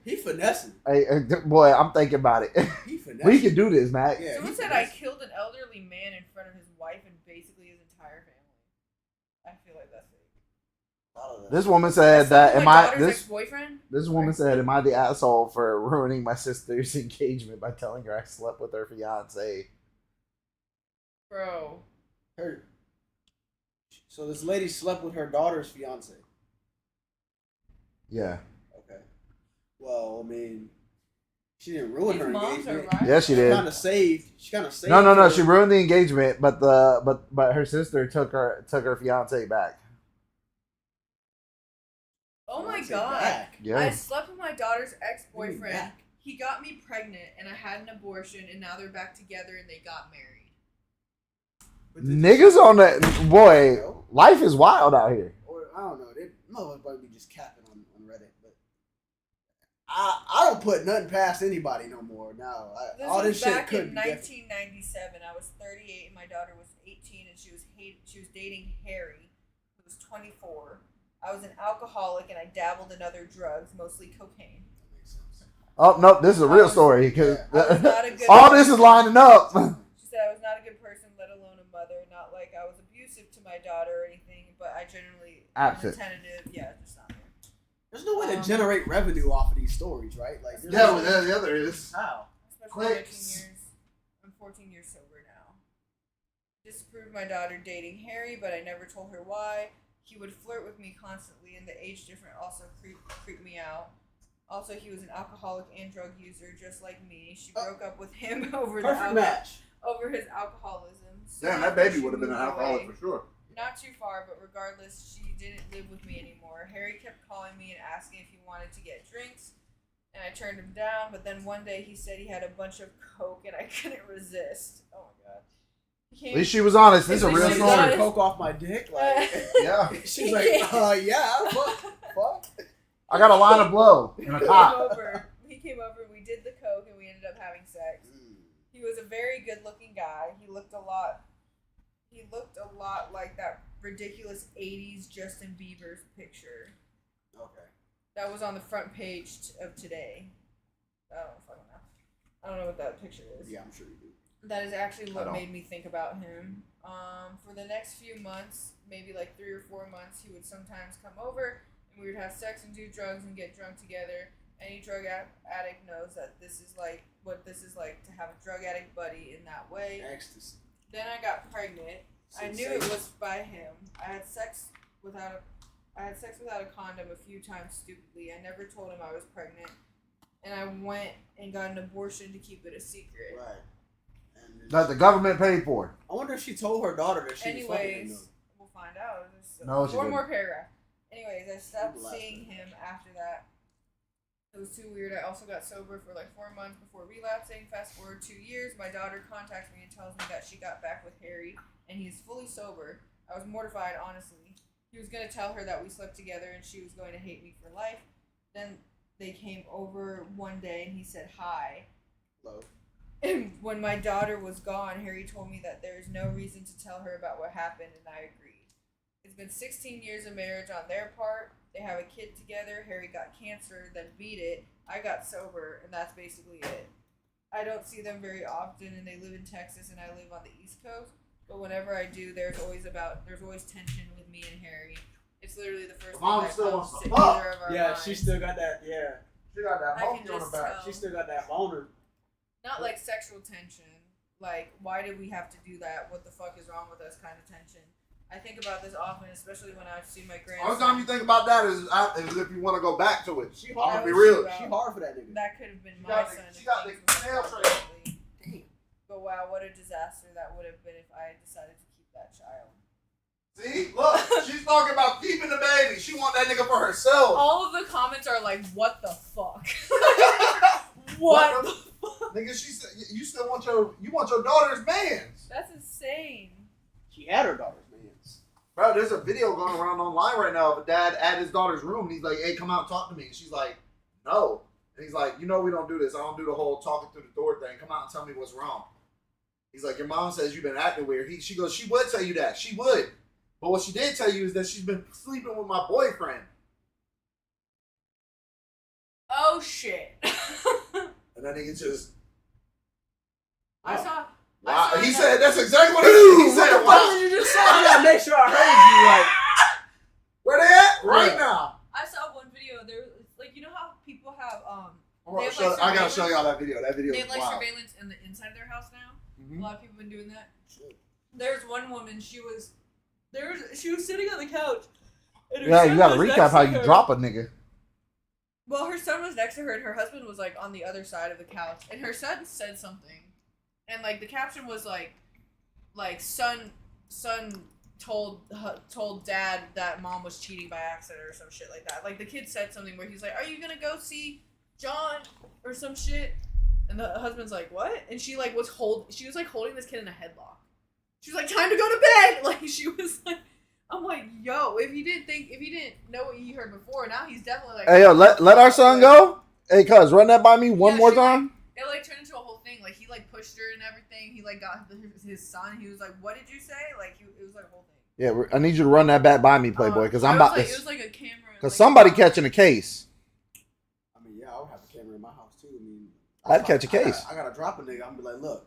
He finessing. Hey, boy, I'm thinking about it. He finessing. We can do this, Mac. Yeah, Someone he said I finessing. killed an elderly man in front of his wife and basically his entire family. I feel like that's fake. A lot of that. This woman said that my daughter's ex-boyfriend? this woman said, am I the asshole for ruining my sister's engagement by telling her I slept with her fiance? Bro. Her. So this lady slept with her daughter's fiance. Yeah. Okay. Well, I mean, she didn't ruin These her moms are engagement. right. Yeah, she did. Kind of saved. She kind of saved. No. her. She ruined the engagement, but her sister took her fiance back. Oh my Fiance god. back. Yeah. I slept with my daughter's What do you mean ex-boyfriend. back? He got me pregnant and I had an abortion and now they're back together and they got married. But did Niggas you- on that boy. Life is wild out here. Or I don't know. They motherfuckers be just capping on Reddit, but I don't put nothing past anybody no more. Now all was this shit back could in be different. 1997. I was 38 and my daughter was 18 and she was dating Harry, who was 24. I was an alcoholic and I dabbled in other drugs, mostly cocaine. That makes sense. Oh no, this is a real story because Yeah, I was not a good all this is lining up. She said I was not a good person, let alone a mother. Not like I was abusive to my daughter or anything, but I generally Absent. tentative. Yeah, just not there. There's no way to generate revenue off of these stories, right? Like, there's Yeah, no- well, the other is. how? Especially Clicks. I'm 14 years sober now. Disapproved my daughter dating Harry, but I never told her why. He would flirt with me constantly, and the age difference also creeped me out. Also, he was an alcoholic and drug user, just like me. She broke up with him over Perfect match. over his alcoholism. So Damn, that after baby she would have been an moved alcoholic away- for sure. Not too far, but regardless, she didn't live with me anymore. Harry kept calling me and asking if he wanted to get drinks, and I turned him down. But then one day he said he had a bunch of coke, and I couldn't resist. Oh my god! At least she was honest. This is a At real least she She was story. honest. coke off my dick. Like, Yeah. she's like, yeah, fuck. I got a line of blow and a cop. He came over. We did the coke, and we ended up having sex. He was a very good-looking guy. He looked a lot like that ridiculous '80s Justin Bieber's picture Okay. that was on the front page of Today. I don't fucking know. I don't know what that picture is. Yeah, I'm sure you do. That is actually I what don't. made me think about him. For the next few months, maybe like 3 or 4 months, he would sometimes come over and we would have sex and do drugs and get drunk together. Any drug addict knows that this is like what this is like to have a drug addict buddy in that way. Ecstasy. Then I got pregnant. I knew it was by him. I had sex without a condom a few times stupidly. I never told him I was pregnant. And I went and got an abortion to keep it a secret. Right. And That the government paid for. I wonder if she told her daughter that she was fucking him. Anyways, we'll find out. There's No, she one didn't. more paragraph. Anyways, I stopped Bless seeing her. him after that. It was too weird. I also got sober for like 4 months before relapsing. Fast forward 2 years, my daughter contacts me and tells me that she got back with Harry and he's fully sober. I was mortified, honestly. He was going to tell her that we slept together and she was going to hate me for life. Then they came over one day and he said hi. Hello. And when my daughter was gone, Harry told me that there is no reason to tell her about what happened, and I agreed. It's been 16 years of marriage on their part. They have a kid together. Harry got cancer, then beat it. I got sober, and that's basically it. I don't see them very often, and they live in Texas, and I live on the East Coast. But whenever I do, there's always tension with me and Harry. It's literally the first Mom thing that still comes wants to to fuck. either of our Yeah, minds. she still got that. Yeah, She got that I can monkey on her just back. tell. she still got that boner. Not like sexual tension. Like, why did we have to do that? What the fuck is wrong with us kind of tension. I think about this often, especially when I see my grandson. Only time you think about that is if you want to go back to it. She I'm hard. gonna be real. She hard for that nigga. That could have been She my got the- son. she if got the things went nail differently. But wow, what a disaster that would have been if I decided to keep that child. See, look, she's talking about keeping the baby. She want that nigga for herself. All of the comments are like, "What the fuck? What? the fuck? Nigga, she said you still want your daughter's man's. That's insane." She had her daughter's man's. Bro, there's a video going around online right now of a dad at his daughter's room. And he's like, "Hey, come out and talk to me." And she's like, "No." And he's like, "You know we don't do this. I don't do the whole talking through the door thing. Come out and tell me what's wrong." He's like, "Your mom says you've been acting weird." She goes, "She would tell you that. She would. But what she did tell you is that she's been sleeping with my boyfriend." Oh shit! And that nigga just, I saw. wow. I saw He that- said, that's exactly what he said. Wow. you just say? I gotta make sure I heard you. Like, Where they at? Right Yeah. now. I saw one video. There, like, you know how people have I They have, like, gotta show surveillance? y'all that video. That video they is have like wild. surveillance in the inside of their house now. Mhm. A lot of people have been doing that. There's one woman. She was sitting on the couch. And her Yeah, son you gotta was recap next how to you her. drop a nigga. Well, her son was next to her, and her husband was like on the other side of the couch, and her son said something, and like the caption was like son told dad that mom was cheating by accident or some shit like that. Like the kid said something where he's like, "Are you gonna go see John or some shit?" And the husband's like, "What?" And she was holding this kid in a headlock. She was like, "Time to go to bed." Like she was like. I'm like, yo, if he didn't know what he heard before, now he's definitely like. Hey, yo, let our son go. Hey, cuz, run that by me one Yeah, more she, like, time. It like turned into a whole thing. Like he like pushed her and everything. He like got his son. He was like, "What did you say?" Like it was like a whole thing. Yeah, I need you to run that back by me, Playboy, because I'm about It to. was like a camera. Because somebody catching a case. I mean, yeah, I would have a camera in my house too. I mean, I'd catch a case. I gotta drop a nigga. I'm gonna be like, look,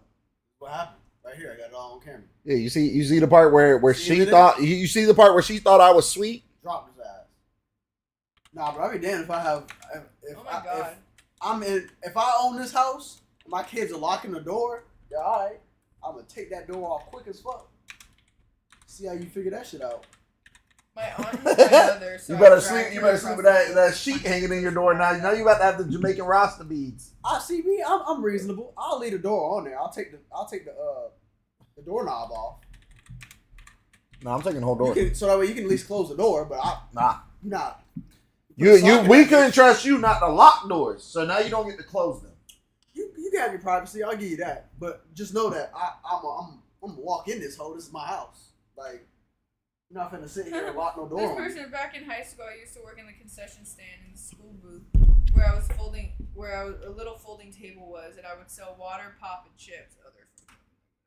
what happened? Right here, I got it all on camera. Yeah, you see the part where See she it? thought you see the part where she thought I was sweet. Drop his ass. Nah, but I'd be damned if I have. If Oh my god. if I own this house, and my kids are locking the door. Yeah, all right. I'm gonna take that door off quick as fuck. See how you figure that shit out. My aunt and my mother. So You better I sleep. dragged You her better sleep across with the that sheet hanging in your door now. You know you about to have the Jamaican Rasta beads. I see me. I'm reasonable. I'll leave the door on there. I'll take the doorknob off. No, I'm taking the whole You can, so that way you can at least close the door. But Nah. you're not. We couldn't trust you not to lock doors, so now you don't get to close them. You can have your privacy. I'll give you that. But just know that I'm gonna walk in this hole. This is my house. Like, you're not finna sit here and lock no door This on me. person back in high school, I used to work in the concession stand in the school booth where a little folding table was, and I would sell water, pop, and chips. Oh, they're from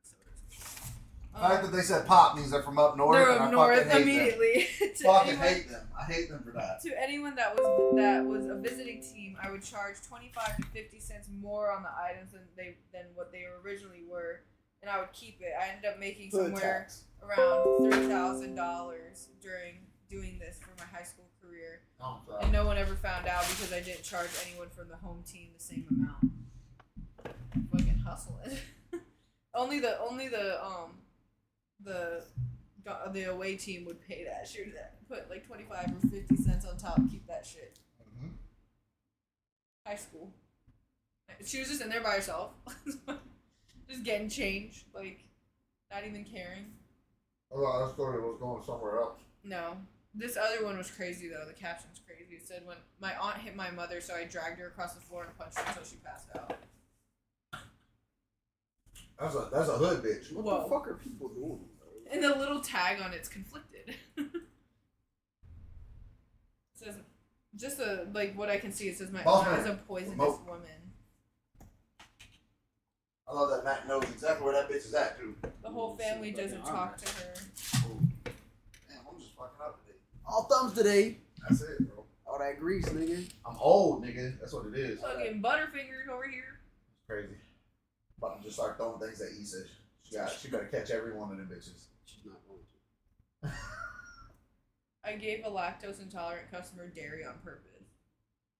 sodas. The fact that they said pop means they're from up north. They're and up I north fucking hate immediately. Them. Fucking hate them. I hate them for that. To anyone that was a visiting team, I would charge 25 to 50 cents more on the items than what they originally were, and I would keep it. I ended up making Hood somewhere tax. around $3,000 during doing this for my high school career, and no one ever found out because I didn't charge anyone from the home team the same amount. Fucking hustling. only the away team would pay that shit. Put like 25 or 50 cents on top. Keep that shit. Mhm. High school. She was just in there by herself, just getting change, like not even caring. I thought that story was going somewhere else. No. This other one was crazy though. The caption's crazy. It said when my aunt hit my mother, so I dragged her across the floor and punched her until she passed out. That's a hood bitch. What Whoa. the fuck are people doing? Bro? And the little tag on it's conflicted. It says just like what I can see. It says my Boss aunt man. is a poisonous Remote. woman. I love that Matt knows exactly where that bitch is at too. The whole family doesn't talk to her. Damn, I'm just fucking All thumbs today. That's it, bro. All that grease, nigga. I'm old, nigga. That's what it is. Fucking Butterfingers over here. Crazy. About to just start throwing things at Issa. She better catch every one of them bitches. She's not going to. I gave a lactose intolerant customer dairy on purpose.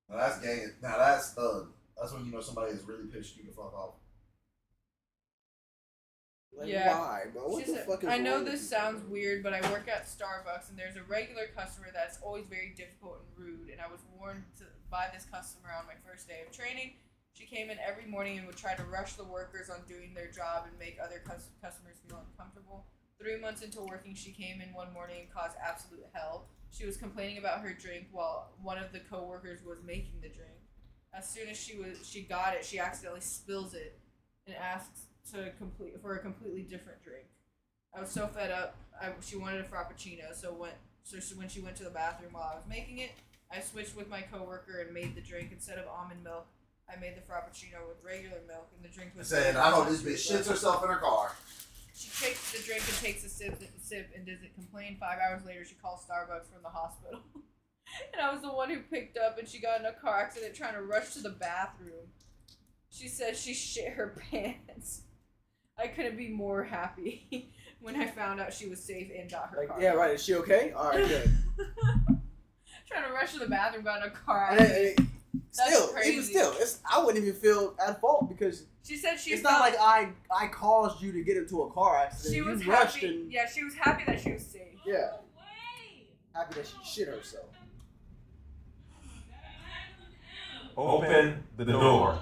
Now that's gay. Now that's thug. That's when you know somebody has really pissed you the fuck off. Like, Yeah. why, bro? What She the said, fuck is I know wrong with this you, sounds bro? weird, but I work at Starbucks and there's a regular customer that's always very difficult and rude. And I was warned by this customer on my first day of training. She came in every morning and would try to rush the workers on doing their job and make other customers feel uncomfortable. 3 months into working, she came in one morning and caused absolute hell. She was complaining about her drink while one of the coworkers was making the drink. As soon as she got it, she accidentally spills it and asks for a completely different drink. I was so fed up. She wanted a frappuccino, so when she went to the bathroom while I was making it, I switched with my coworker and made the drink. Instead of almond milk, I made the frappuccino with regular milk, and the drink was. Saying, I know this bitch shits herself in her car. She takes the drink and takes a sip and doesn't complain. 5 hours later, she calls Starbucks from the hospital. And I was the one who picked up, and she got in a car accident trying to rush to the bathroom. She said she shit her pants. I couldn't be more happy when I found out she was safe and got her car. Yeah, right. Is she okay? All right, good. Trying to rush to the bathroom, got in a car And accident. still, crazy. even still, I wouldn't even feel at fault because She said she it's felt, not like I caused you to get into a car accident. she You was rushed happy. and Yeah, she was happy that she was safe. yeah, happy that she shit herself. Open the door.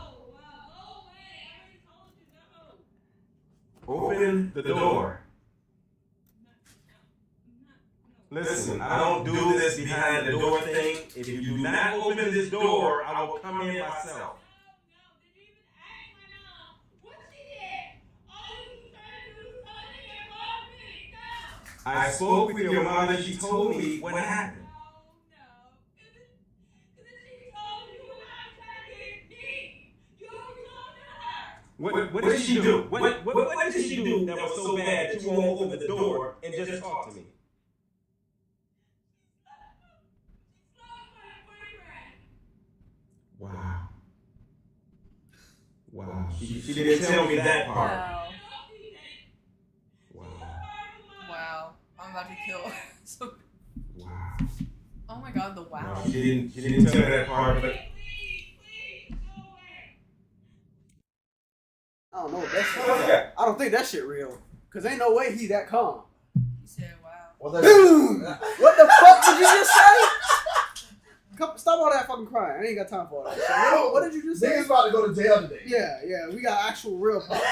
Open the door. Listen, I don't do this behind the door thing. If you do not open this door, I will come in myself. I spoke with your mother. She told me what happened. What did she do? What did she do that was so bad that you won't open the door and just talk to me? Wow. Wow. She didn't tell me that part. Wow. Wow. Wow. I'm about to kill. So, Wow. oh my god, the wow. No, she didn't tell me that part, but I don't know what that shit. I don't think that shit real. Cause ain't no way he that calm. He said wow. Well, then, Boom! What the fuck did you just say? Stop all that fucking crying. I ain't got time for all that. So what did you just say? niggas about to go to jail today. Yeah, we got actual real problems.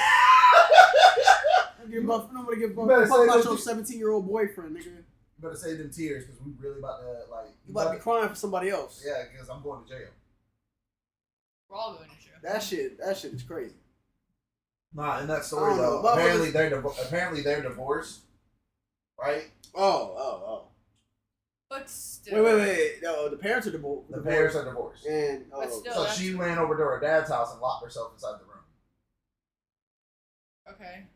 Nobody give a better fuck say about that your you- 17-year-old boyfriend, nigga. You better save them tears because we really about to like. You about to be crying for somebody else. Yeah, because I'm going to jail. We're all going to jail. That shit is crazy. Nah, in that I story don't know. though, apparently they're divorced, right? Oh. But still. Wait. No, the parents are divorced. The parents are divorced. And But still, So that's- she ran over to her dad's house and locked herself inside the room. Okay.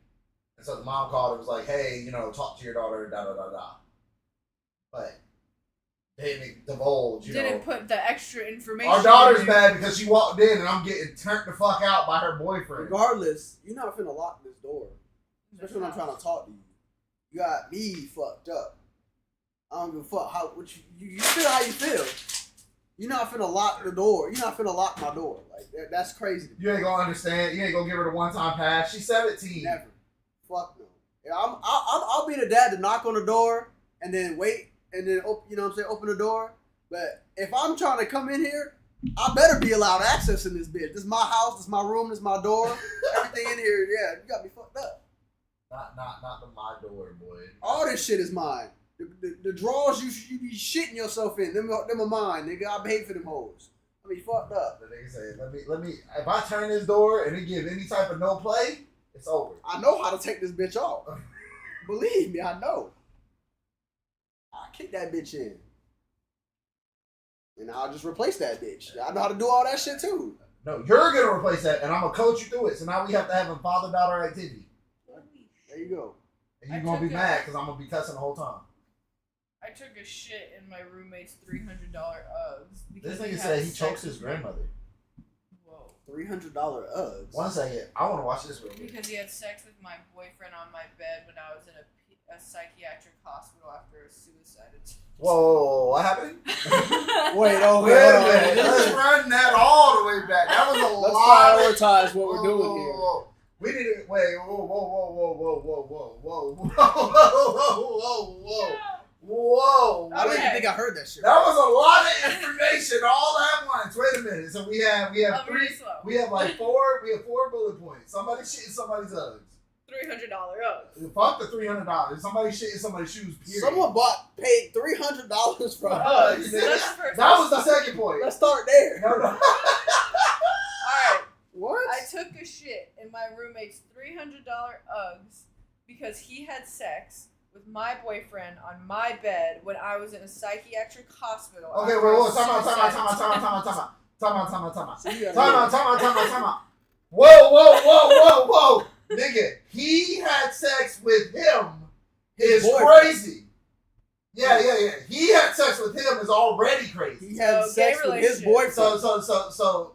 And so the mom called and was like, "Hey, talk to your daughter, da da da da." But they didn't divulge. Didn't put the extra information. Our daughter's in there. mad because she walked in and I'm getting turned the fuck out by her boyfriend. regardless, you're not finna lock this door. Especially when I'm trying to talk to you. You got me fucked up. I don't give a fuck you feel how you feel. You're not finna lock the door. You're not finna lock my door. Like that's crazy. To me. You ain't gonna understand. You ain't gonna give her the one-time pass. She's 17. Never. Fuck no. Yeah, I'll be the dad to knock on the door and then wait and then open the door. But if I'm trying to come in here, I better be allowed access in this bitch. This is my house. This is my room. This is my door. Everything in here. Yeah, you got me fucked up. Not the my door, boy. All this shit is mine. The drawers you be shitting yourself in, them are mine, nigga. I paid for them hoes. I mean, fucked up. The nigga said, let me. If I turn this door and it give any type of no play, it's over. I know how to take this bitch off. Believe me, I know. I kick that bitch in. And I'll just replace that bitch. I know how to do all that shit too. No, you're gonna replace that, and I'm gonna coach you through it. So now we have to have a father-daughter activity, There you go. and you're I gonna be took mad because I'm gonna be cussing the whole time. I took a shit in my roommate's $300 Uggs. This because nigga had said he sex chokes his with my- grandmother. Whoa. $300 Uggs. 1 second. I want to watch this real quick. Because he had sex with my boyfriend on my bed when I was in a psychiatric hospital after a suicide attempt. Whoa, what happened? Wait, oh, Wait wait, a hold on. minute. Let's run that all the way back. That was a Let's lot. prioritize what we're Whoa, doing whoa, here. whoa. We need to wait. Whoa, whoa, whoa, whoa, whoa, whoa, whoa, whoa, whoa, whoa, whoa, whoa. I don't Okay. even think I heard that shit. That was a lot of information all at once. Wait a minute. So we have I'm three. really slow. We have like four. We have 4 bullet points. Somebody shitting somebody's Uggs. $300 Uggs. Fuck the $300. Somebody shitting somebody's shoes. Period. Someone paid $300 for Uggs. Uggs. That's the first. That was the second point. Let's start there. No, no. Alright. What? I took a shit in my roommate's $300 Uggs because he had sex with my boyfriend on my bed when I was in a psychiatric hospital. Okay, after wait, a wait, time out. So you gotta Time out. Whoa. Nigga, he had sex with him is boyfriend. crazy. Yeah. He had sex with him is already crazy. He had So, sex gay with his relationship. boyfriend. So,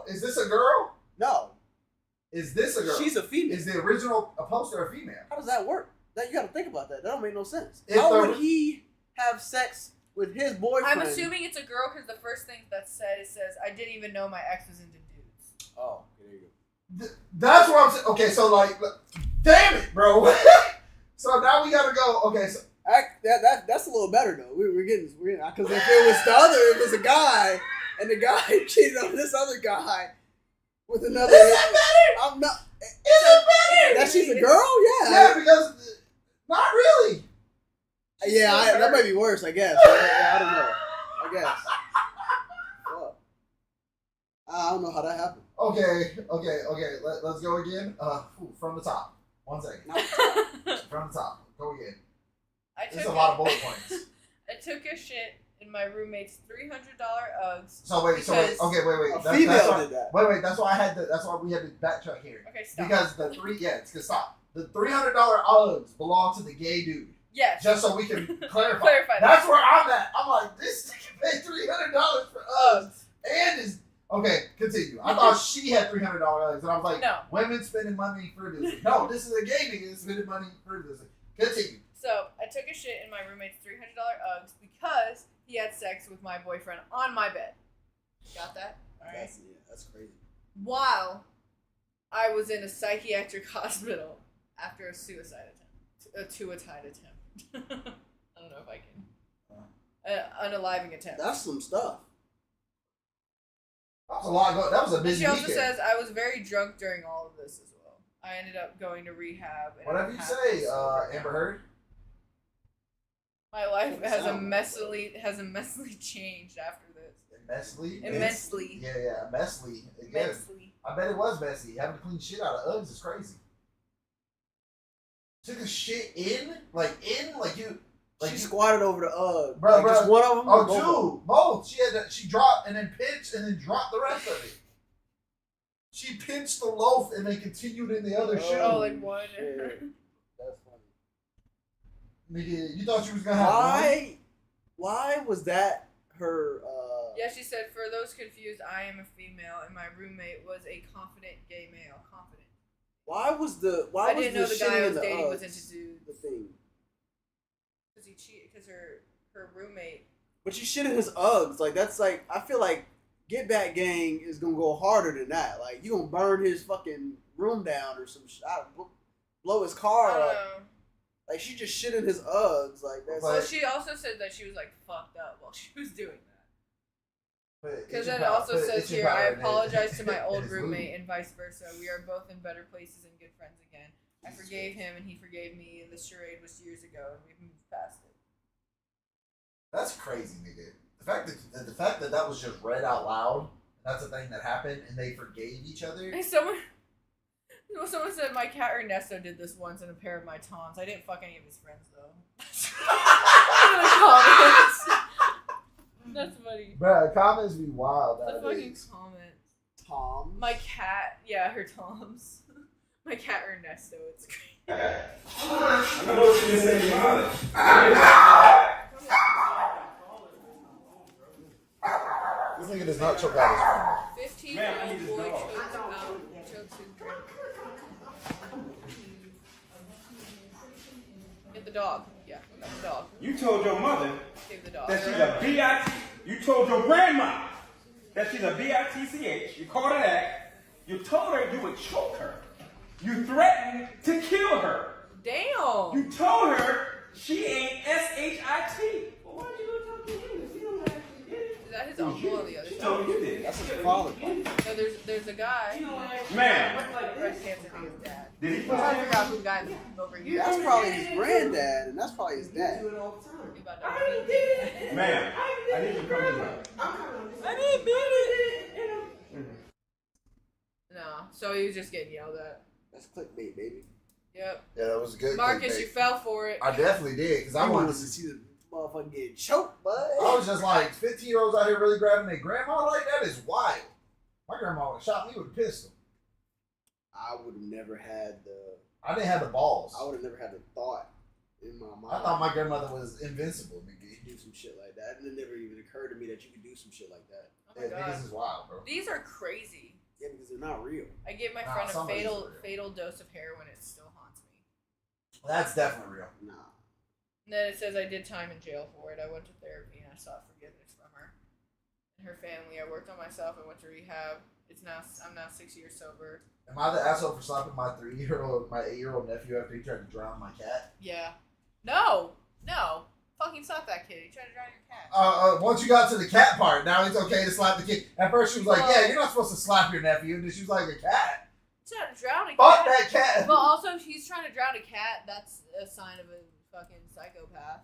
is this a girl? No, Is this a girl? she's a female. Is the original a poster a female? How does that work? That you got to think about that. That don't make no sense. If How the- would he have sex with his boyfriend? I'm assuming it's a girl because the first thing that's said, it says, I didn't even know my ex was into dudes. Oh, there you go. That's what I'm saying. Okay, so like, damn it, bro. So now we gotta go. Okay, so That's a little better though. We're getting because if it was the other, it was a guy, and the guy cheated on this other guy with another. is that better? I'm not. Is it better? That she's a girl? Yeah, because not really. Yeah, that might be worse, I guess. I don't know. I guess. Fuck. I don't know how that happened. Okay. Let's go again. From the top. 1 second. From the top. Go again. There's a lot of bullet points. I took a shit in my roommate's $300 Uggs. So wait. Because- Okay. Wait. A That's female why, did that. Wait. That's why That's why we had to backtrack here. Okay, stop. Because it's gonna stop. The $300 Uggs belong to the gay dude. Yes. Just so we can clarify. Clarify that. That's where I'm at. I'm like, this nigga paid $300 for Uggs. And is okay, continue. I thought she had $300 Uggs, and I was like, No. women spending money for this. No, this is a gay nigga spending money for this. Continue. So I took a shit in my roommate's $300 Uggs because he had sex with my boyfriend on my bed. Got that? All right. That's crazy. While I was in a psychiatric hospital after a suicide attempt, a suicide attempt. I don't know if I can. Unaliving attempt. That's some stuff. That was a lot. That was a busy She also weekend. says I was very drunk during all of this as well. I ended up going to rehab. And Whatever I'm you happy say, sober Amber now. Heard. My life has Sound immensely changed after this. Immensely. Immensely. Yeah, immensely. Again, Immensely. I bet it was messy. Having to clean shit out of Uggs is crazy. Took a shit in you. Like She you, squatted over the Ugg. Bro, Just one of them. or both of them? two, both. She dropped and then pinched and then dropped the rest of it. She pinched the loaf and then continued in the other shoe. Oh, like one. Shit. That's funny. Nigga, you thought you was gonna have one? Why was that her? Yeah, she said, for those confused, I am a female and my roommate was a confident gay male. Confident. Why was the? I didn't know the guy I shitting was in the dating was Uggs into dudes. The thing. Because he cheated, because her roommate. But you shit in his Uggs. Like that's like I feel like Get Back Gang is gonna go harder than that. Like you gonna burn his fucking room down or some shit. Blow his I car don't up. know. Like she just shit in his Uggs. Like that's. Well, she also said that she was like fucked up while she was doing that. Because It's then it your also power- says it's your here, I power, man. apologize to my old It's roommate lube. and vice versa. We are both in better places and good friends again. I forgave him and he forgave me, and the charade was years ago, and we've moved past it. That's crazy, nigga. The fact that was just read out loud, that's a thing that happened, and they forgave each other. And someone said my cat Ernesto did this once in a pair of my Toms. I didn't fuck any of his friends though. In the comments. That's funny. Bruh, comments be wild The fucking nowadays. comments. Tom. My cat, yeah, her Toms. My cat Ernesto. It's great. I know what you can say about it. This nigga does not choke out his friend. 15-year-old boy chokes his drink. Get the dog. Yeah, get the dog. You told your mother Give the dog. that she's a B-I-T. You told your grandma that she's a B-I-T-C-H. You called her that. You told her you would choke her. You threatened to kill her. Damn. You told her she ain't S-H-I-T. Well, why did you go talk to him if you don't actually did it? Is that his uncle on the other She side? told you did. That's what the father. No, there's a guy. You know what? Ma'am, Breast cancer thing is dad. did he I'm trying to figure out who the guy over here. That's probably his granddad, and that's probably his dad. Do it all the time. He about I to- already did it. Ma'am, I need you to come to me. I'm coming on this. I didn't mean it. it. No, so he was just getting yelled at. That's clickbait, baby. Yep. Yeah, that was good. Marcus, clickbait. you fell for it. I definitely did because I I wanted wanted to to see the motherfucker get choked, bud. I was just like, 15-year-olds out here really grabbing their grandma like that is wild. My grandma would have shot me with a pistol. I would have never had the. I didn't have the balls. I would have never had the thought in my mind. I thought my grandmother was invincible, nigga. do some shit like that, and it never even occurred to me that you could do some shit like that. Oh my Yeah, god. niggas is wild, bro. These are crazy. Yeah, because they're not real. I give my Nah, friend a some of these fatal are real. fatal dose of heroin. It still haunts me. That's definitely real. Nah. And then it says I did time in jail for it. I went to therapy and I sought forgiveness from her and her family. I worked on myself. I went to rehab. I'm now 6 years sober. Am I the asshole for slapping my 8-year-old nephew after he tried to drown my cat? Yeah. No. Fucking slap that kid. He tried to drown your cat. Once you got to the cat part, now it's okay to slap the kid. At first she was like, Well- yeah, you're not supposed to slap your nephew. And then she was like, a cat? He's trying to drown a Fuck cat. that cat. But also, if he's trying to drown a cat, that's a sign of a fucking psychopath.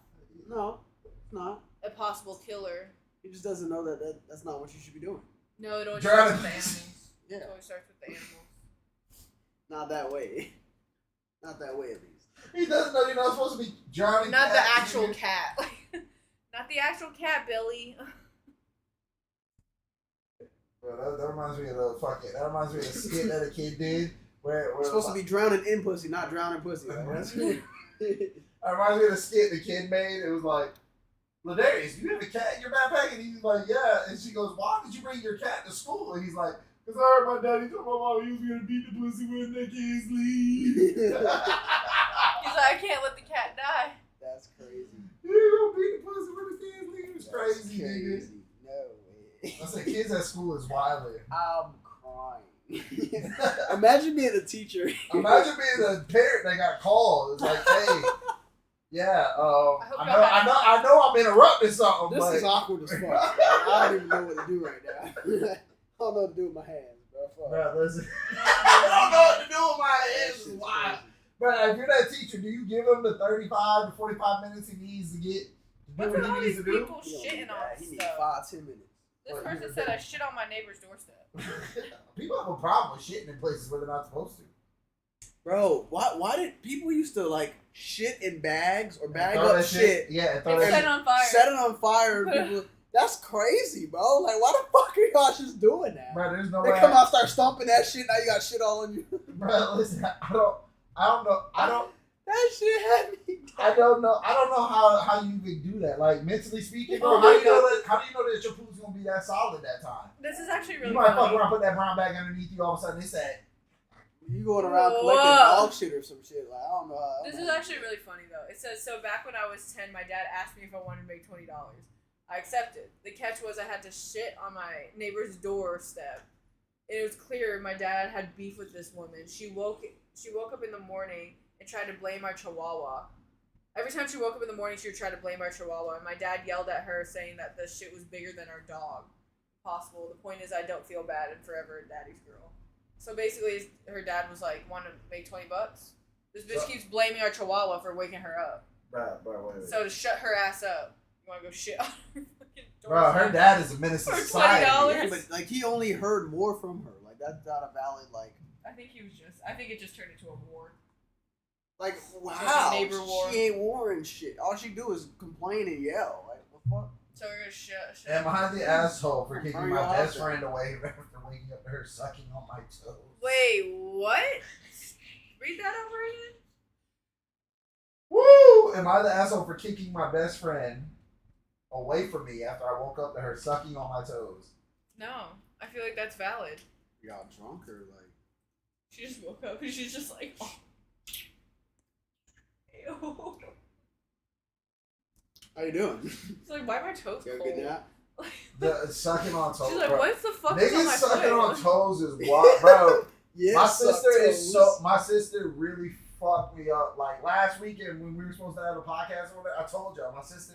No, it's not. A possible killer. He just doesn't know that's not what you should be doing. No, it always Drowning. starts with the animals. Yeah. It always starts with the animals. Not that way. Not that way, at least. He doesn't know you're not supposed to be drowning Not the cats, actual nigga. cat. Not the actual cat, Billy. Bro, that reminds me of that reminds me of the skit that a kid did where We're supposed to be drowning in pussy, not drowning pussy. Right? That reminds me of the skit the kid made. It was like, Ladarius, you have a cat in your backpack? And he's like, yeah. And she goes, why did you bring your cat to school? And he's like, because I heard my daddy told my mom he was going to beat the pussy when the kids leave. He's like, I can't let the cat die. That's crazy. You gonna beat the pussy when the kids leave? It's crazy, nigga. No way. I said, kids at school is wild. I'm crying. Imagine being a teacher. Imagine being a parent that got called. It's like, hey, yeah, I know I'm interrupting something, This but is awkward as fuck. Bro. I don't even know what to do right now. I don't know what to do with my hands, bro. Fuck. bro, listen, I don't know what to do with my That hands. shit's Why? crazy. But if you're that teacher, do you give him the 35 to 45 minutes he needs to get to What's do with what all he needs these to do? people He don't shitting need on that. He needs stuff? 5-10 minutes. This What, person you said were I shit on my neighbor's doorstep. People have a problem with shitting in places where they're not supposed to. Bro, why did people used to like shit in bags or bag Throw up that shit, Yeah, and throw And that set shit. it on fire. set it on fire, and people? That's crazy, bro. Like, why the fuck are y'all just doing that? Bro, there's no They way. come out, start stomping that shit. Now you got shit all on you. Bro, listen, I don't That shit had me. I don't know how you even do that. Like mentally speaking, bro, Oh how my do you know that your poop's gonna be that solid that time? This is actually really You might fuck funny. around, put that brown bag underneath you, all of a sudden they said, You going around collecting Whoa. dog shit or some shit. Like, I don't know how. This is actually really funny though. It says, so back when I was 10, my dad asked me if I wanted to make $20. I accepted. The catch was I had to shit on my neighbor's doorstep. It was clear my dad had beef with this woman. She woke up in the morning and tried to blame our chihuahua. Every time she woke up in the morning, she would try to blame our chihuahua. And my dad yelled at her saying that the shit was bigger than our dog. Possible. The point is I don't feel bad and forever daddy's girl. So basically, her dad was like, want to make $20? This bitch keeps blaming our chihuahua for waking her up. bro, wait. So to shut her ass up, you want to go shit on her fucking door? Bro, her dad is a menace to For society. $20? Yeah, but like he only heard more from her. Like that's not a valid like. I think it just turned into a war. Like Like wow, a neighbor war. she ain't warring shit. All she do is complain and yell. Like what the fuck? So we're gonna shut. Am I the asshole for kicking Turn my your best house friend away after waking up to her sucking on my toes? Wait, what? Read that over again. Woo! Am I the asshole for kicking my best friend away from me after I woke up to her sucking on my toes? No, I feel like that's valid. Y'all drunk or like? She just woke up and she's just like, oh. Ew. How you doing? She's like, why are my toes You have a cold? good nap? The sucking on toes. She's like, bro. what the fuck is on Niggas my sucking foot? on toes is wild, bro. Yeah. My suck sister is toes. so. My sister really fucked me up. Like last weekend when we were supposed to have a podcast or whatever, I told y'all my sister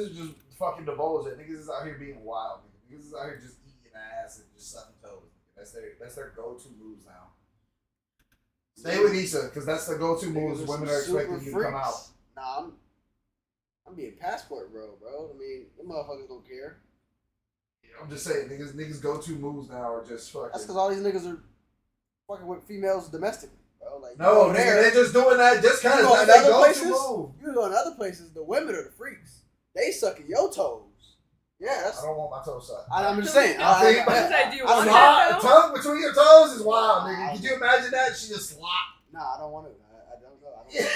just fucking divulged it. Niggas is out here being wild. Niggas is out here just eating ass and just sucking toes. That's their go-to moves now. Stay with Issa because that's the go-to moves. Niggas Women some are expecting super you to come out. freaks. Nah, I'm being passport bro. I mean, them motherfuckers don't care. I'm just saying, niggas go-to moves now are just fucking. That's because all these niggas are fucking with females domestically, bro. Like, No, you go nigga, they're just doing that just You because go that's in their other go-to places. move. You go in other places. The women are the freaks. They sucking your toes. Yeah, that's. I don't want my toes sucked. I'm just saying. I think- I do I want don't that, though. Tongue between your toes is wild, nigga. Could you imagine that? She just slop. Nah, I don't want to. I don't know. I don't know.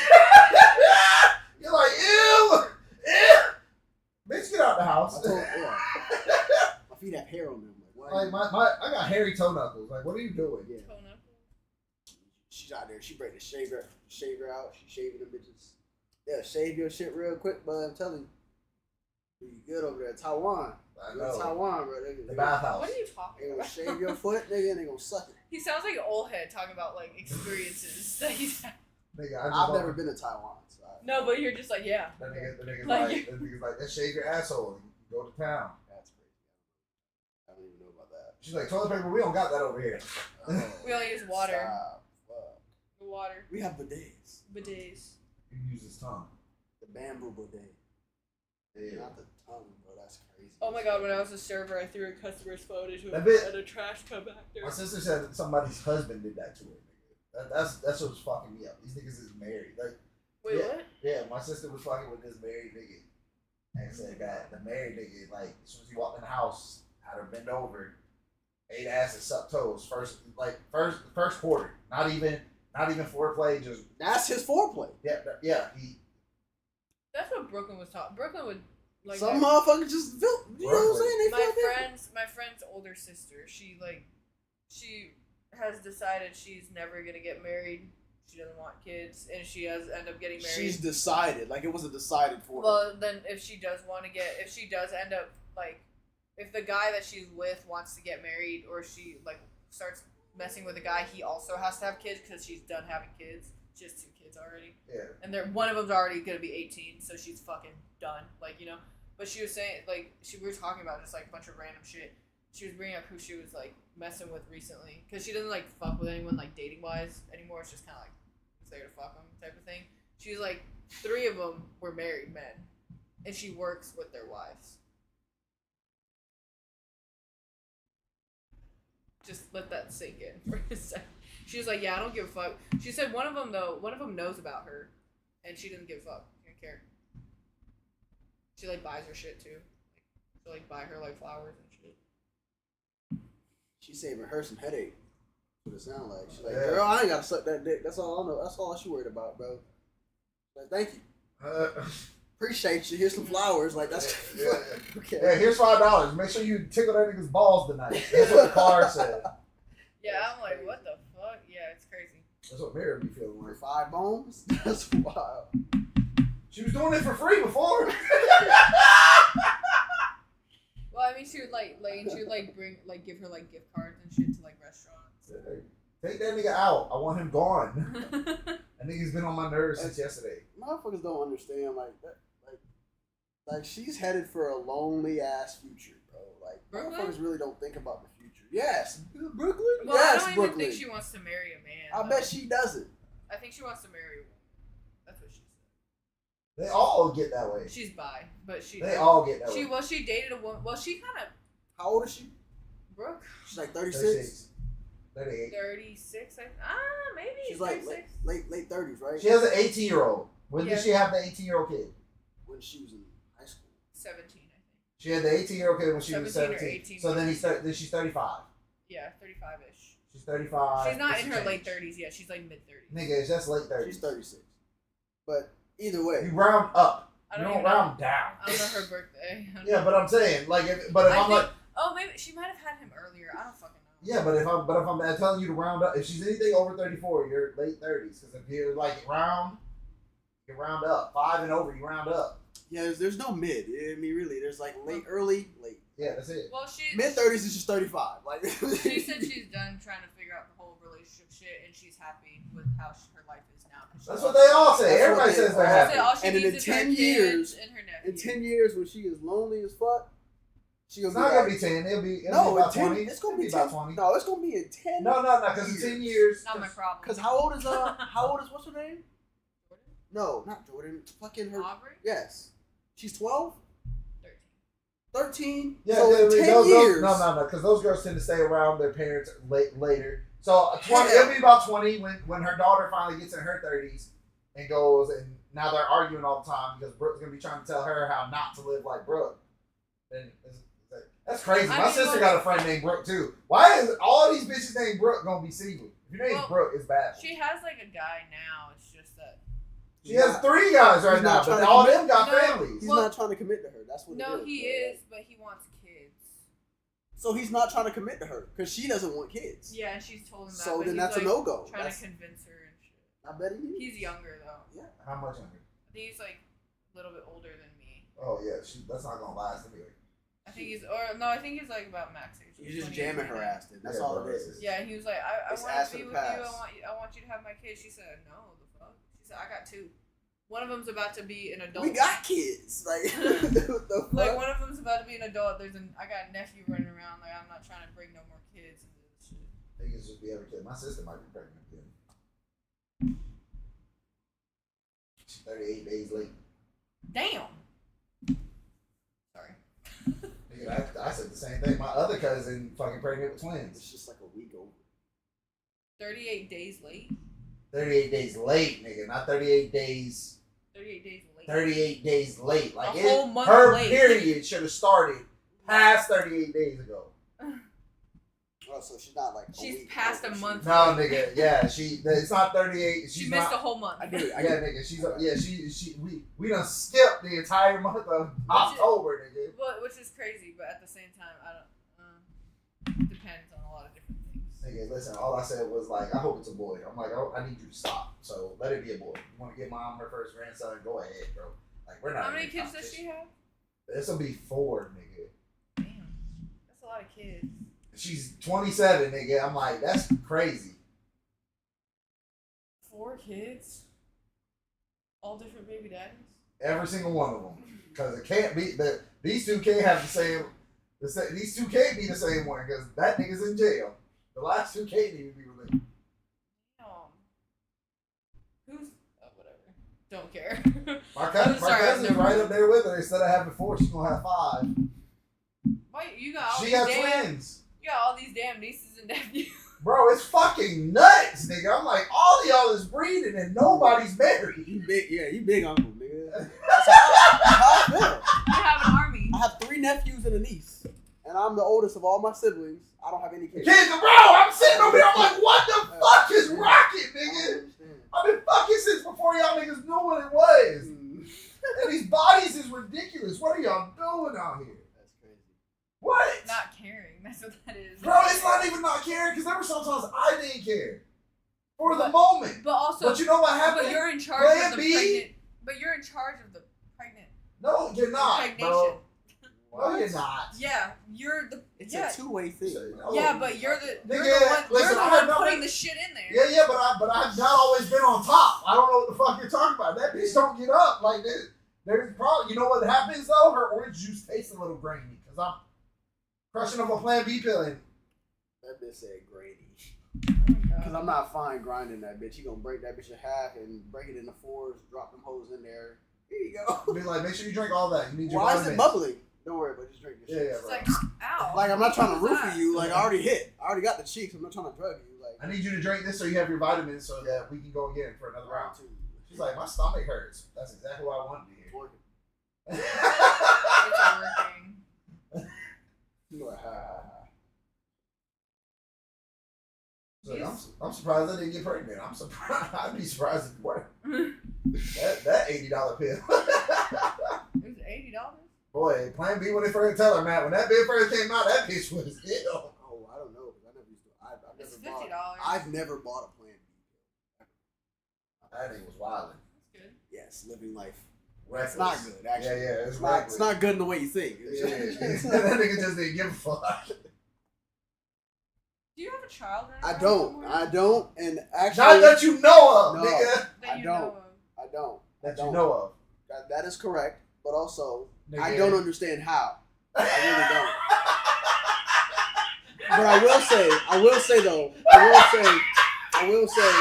You're like, ew, ew. Bitch, get out the house. Yeah. My feet have hair on them. Like, Like I got hairy toe knuckles. Like, what are you doing? Yeah. Toe knuckle. She's out there. She bring the shaver out. She shaving them bitches. Yeah, shave your shit real quick, but I'm telling you, you good over there in Taiwan. I You in know. Taiwan, bro. The bathhouse. What are you They talking gonna about? shave your foot, nigga, and they gonna suck it. He sounds like an old head talking about like experiences that he's had. Nigga, I just I've don't- never been to Taiwan, so No, but you're just like, yeah. The nigga's Like like, let's shave your asshole. You go to town. that's crazy. I don't even know about that. She's like, toilet paper, we don't got that over here. We only use water. Stop. Fuck. Water. We have bidets. Bidets. You can use his tongue. The bamboo bidet. Yeah. Not the tongue, bro. That's crazy. Oh my god, when I was a server, I threw a customer's phone into That bit- a trash can back there. My sister said that somebody's husband did that to her. Nigga. That's what's fucking me up. These niggas is married. Like, Wait, yeah. what? Yeah, my sister was fucking with this married nigga. And said that the married nigga, like, as soon as he walked in the house, had her bend over, ate ass and sucked toes. First quarter. Not even foreplay, just That's his foreplay. yeah. He That's what Brooklyn was talking. Brooklyn would like Some motherfuckers just feel. You know what I'm saying? They my feel different. my friend's older sister. She has decided she's never gonna get married. She doesn't want kids, and she has end up getting married. She's decided. Like, it wasn't decided for her. Well, then if she does end up like, if the guy that she's with wants to get married, or she like starts messing with a guy, he also has to have kids because she's done having kids. She has 2 kids already, yeah. and one of them's already gonna be 18, so she's fucking done. Like, you know. But she was saying, like, we were talking about just like a bunch of random shit. She was bringing up who she was like messing with recently, because she doesn't like fuck with anyone like dating wise anymore. It's just kind of like it's there to fuck them type of thing. She was like 3 of them were married men, and she works with their wives. Just let that sink in for a second. She was like, "Yeah, I don't give a fuck." She said one of them knows about her, and she doesn't give a fuck. She don't care. She like buys her shit too. She'll like buy her like flowers and shit. She's saving her some headache. That's what it sounds like. She's like, Yeah. girl, I ain't gotta suck that dick. That's all I know. That's all she worried about, bro. Like, thank you. Appreciate you. Here's some flowers. Like, that's Yeah. okay. Yeah, here's $5. Make sure you tickle that nigga's balls tonight. That's what the card said. Yeah, I'm like, what the fuck? Yeah, it's crazy. That's what Mary be feeling like. 5 bones? That's wild. She was doing it for free before. Well, I mean, she would bring give her like gift cards and shit to like restaurants. Take that nigga out. I want him gone. That nigga's been on my nerves since yesterday. Motherfuckers don't understand, like, that. Like, she's headed for a lonely ass future, bro. Like, Brooklyn? motherfuckers really don't think about the future. Yes. Brooklyn? Well, Yes, I don't even Brooklyn. think she wants to marry a man. I bet she doesn't. I think she wants to marry a woman. That's what she said. They all get that way. She's bi, but she. They all get that way. She dated a woman. Well, she kind of. How old is she? Brooke. She's like 36. 36. 38. 36. Maybe. She's like 36. late 30s, right? She has an 18-year-old. When Yeah. did she have the 18-year-old kid? When she was in high school. 17, I think. She had the 18-year-old kid when she was 17 or 17. 18. So then then she's 35. Yeah, 35-ish. She's 35. She's not in her Change. late 30s yet. She's like mid 30s. Nigga, it's just late 30s. She's 36. But either way. You round up. I You don't don't even know. round down. I don't know her birthday. Yeah, but I'm saying, like, if I'm like, Oh, maybe She might have had him earlier. I don't fucking know. Yeah, but if I'm telling you to round up, if she's anything over 34, you're late 30s. Because if you're like you round up. 5 and over, you round up. Yeah, there's no mid. I mean, really, there's like late, early, late. Yeah, that's it. Well, she Mid 30s is just 35. Like she said she's done trying to figure out the whole relationship shit, and she's happy with how her life is now. That's what they all say. That's Everybody what they says they're all happy. She said all she And in needs is her 10 kids years- and her nephew. in 10 years, when she is lonely as fuck, she'll It's be not like, gonna be 10. It'll be no, about in 10, 20. it's gonna It'll be about 10. 20. No, it's gonna be in 10. No, because in 10 years. Not my problem. Because how old is what's her name? No, not Jordan. Fucking her. Aubrey? Yes, she's 12, 13. Yeah, so in 10 years. No, because those girls tend to stay around their parents later. So 20, Hell. it'll be about 20 when her daughter finally gets in her 30s and goes, and now they're arguing all the time because Brooke's gonna be trying to tell her how not to live like Brooke. And like, that's crazy. I My mean, sister look, got a friend named Brooke too. Why is all these bitches named Brooke gonna be single? If your name's Well, Brooke, it's bad. She has like a guy now. It's just that. She has 3 guys right he's now, not but trying to all commit. them got No. families. He's Well, not trying to commit to her. That's what. No, it is, he bro. is, but he wants kids. So he's not trying to commit to her because she doesn't want kids. Yeah, and she's told him that. So but then he's, that's a like, no-go. Trying That's- to convince her and shit. I bet he is. He's younger though. Yeah. How much younger? I think he's like a little bit older than me. Oh yeah, that's not gonna last anyway. I think he's, or no, I think he's like about max age. You're just 28, jamming her 29. ass. Then that's Yeah, all bro, it is. Yeah, he was like, I It's want ass to be for with the you. pass. I want you to have my kids. She said, no, the fuck. She said, I got 2. One of them's about to be an adult. We got kids. Like, what the fuck? Like one of them's about to be an adult. I got a nephew running around. Like I'm not trying to bring no more kids into this shit. Niggas just be every kid. My sister might be pregnant again. She's 38 days late. Damn. Sorry. Nigga, I said the same thing. My other cousin fucking pregnant with twins. It's just like a week over. 38 days late. 38 days late, nigga. Not 38 days. 38 days late. 38 days late. Like A whole month her late. period should have started past 38 days ago. Oh, so she's not like. She's week past over. a month. No, nigga. Yeah, it's not 38. She She's missed not. a whole month. I get it. I Yeah, get it. nigga. We done skipped the entire month of October, nigga. But which is crazy, but at the same time, I don't. Depends on a lot of different things. Nigga, listen, all I said was like, I hope it's a boy. I'm like, I need you to stop. So let it be a boy. You want to give mom her first grandson? Go ahead, bro. Like we're not. How many in kids does she have? This will be 4, nigga. Damn, that's a lot of kids. She's 27, nigga. I'm like, that's crazy. 4 kids. All different baby daddies. Every single one of them, because it can't be that these 2 can't have the same. These 2 can't be the same one because that nigga's in jail. The last 2 can't even be related. Who's whatever. Don't care. My I'm cousin, sorry, I've cousin's never- right up there with her. Instead of having 4, she's gonna have 5. Why you got all She these got damn twins. You got all these damn nieces and nephews. Bro, it's fucking nuts, nigga. I'm like, all of y'all is breeding and nobody's married. You big, yeah, you big uncle, nigga. That's how I feel. You have an army. I have 3 nephews and a niece, and I'm the oldest of all my siblings. I don't have any kids. Kids, bro, I'm sitting over here, I'm like, what the fuck is rocking, I nigga? don't understand. I've been fucking since before y'all niggas knew what it was. Mm, And these bodies is ridiculous. What are y'all doing out here? That's crazy. What? Not caring. That's what that is. Bro, it's not even not caring because there were sometimes I didn't care. For the moment. But also, But you know what happened? but you're in charge Plan of the B? pregnant. But you're in charge of the pregnant. No, you're not, Impregnation. bro. No, you're not. Yeah, you're the. It's yeah. a 2-way thing. No. Yeah, but you're the Nigga, one, listen, you're the I one have no- putting the shit in there. Yeah, but I've not always been on top. I don't know what the fuck you're talking about. That bitch don't get up like this. There's probably, you know what happens though? Her orange juice tastes a little grainy because I'm crushing up a Plan B pill and That bitch said grainy. Oh my Because God. I'm not fine grinding that bitch. You gonna break that bitch in half and break it into 4s, drop them hoes in there. Here you go. be like, make sure you drink all that. You need your Why is vitamins. it bubbling? Don't worry about it. Just drink this Yeah, shit. yeah, It's bro. like, ow. Like, I'm not trying to What was roofie that? you. Like, I already hit. I already got the cheeks. I'm not trying to drug you. Like, I need you to drink this so you have your vitamins so that we can go again for another round. round 2. She's like, my stomach hurts. That's exactly what I wanted to It's working. hear. It's working. You know what? Ha, ha, ha. So I'm surprised I didn't get pregnant. I'm surprised. I'd be surprised if it worked. That $80 pill. It was $80. Boy, Plan B when they first tell her, Matt, when that bit first came out, that bitch was hell. Oh, I don't know because I never used to. I've It's never $50. bought. I've never bought a Plan B. That nigga was wildin'. That's good. Yes, living life. Reckless. It's not good, actually. Yeah, It's not. It's not good in the way you think. It's Yeah, just- that nigga just didn't give a fuck. Do you have a child right I now don't. somewhere? I don't. And actually, Not that you know of, No. nigga. That I you don't. know of. I don't. That I don't. you know of. That is correct. But also, Nigga. I don't understand how. I really don't. But I will say,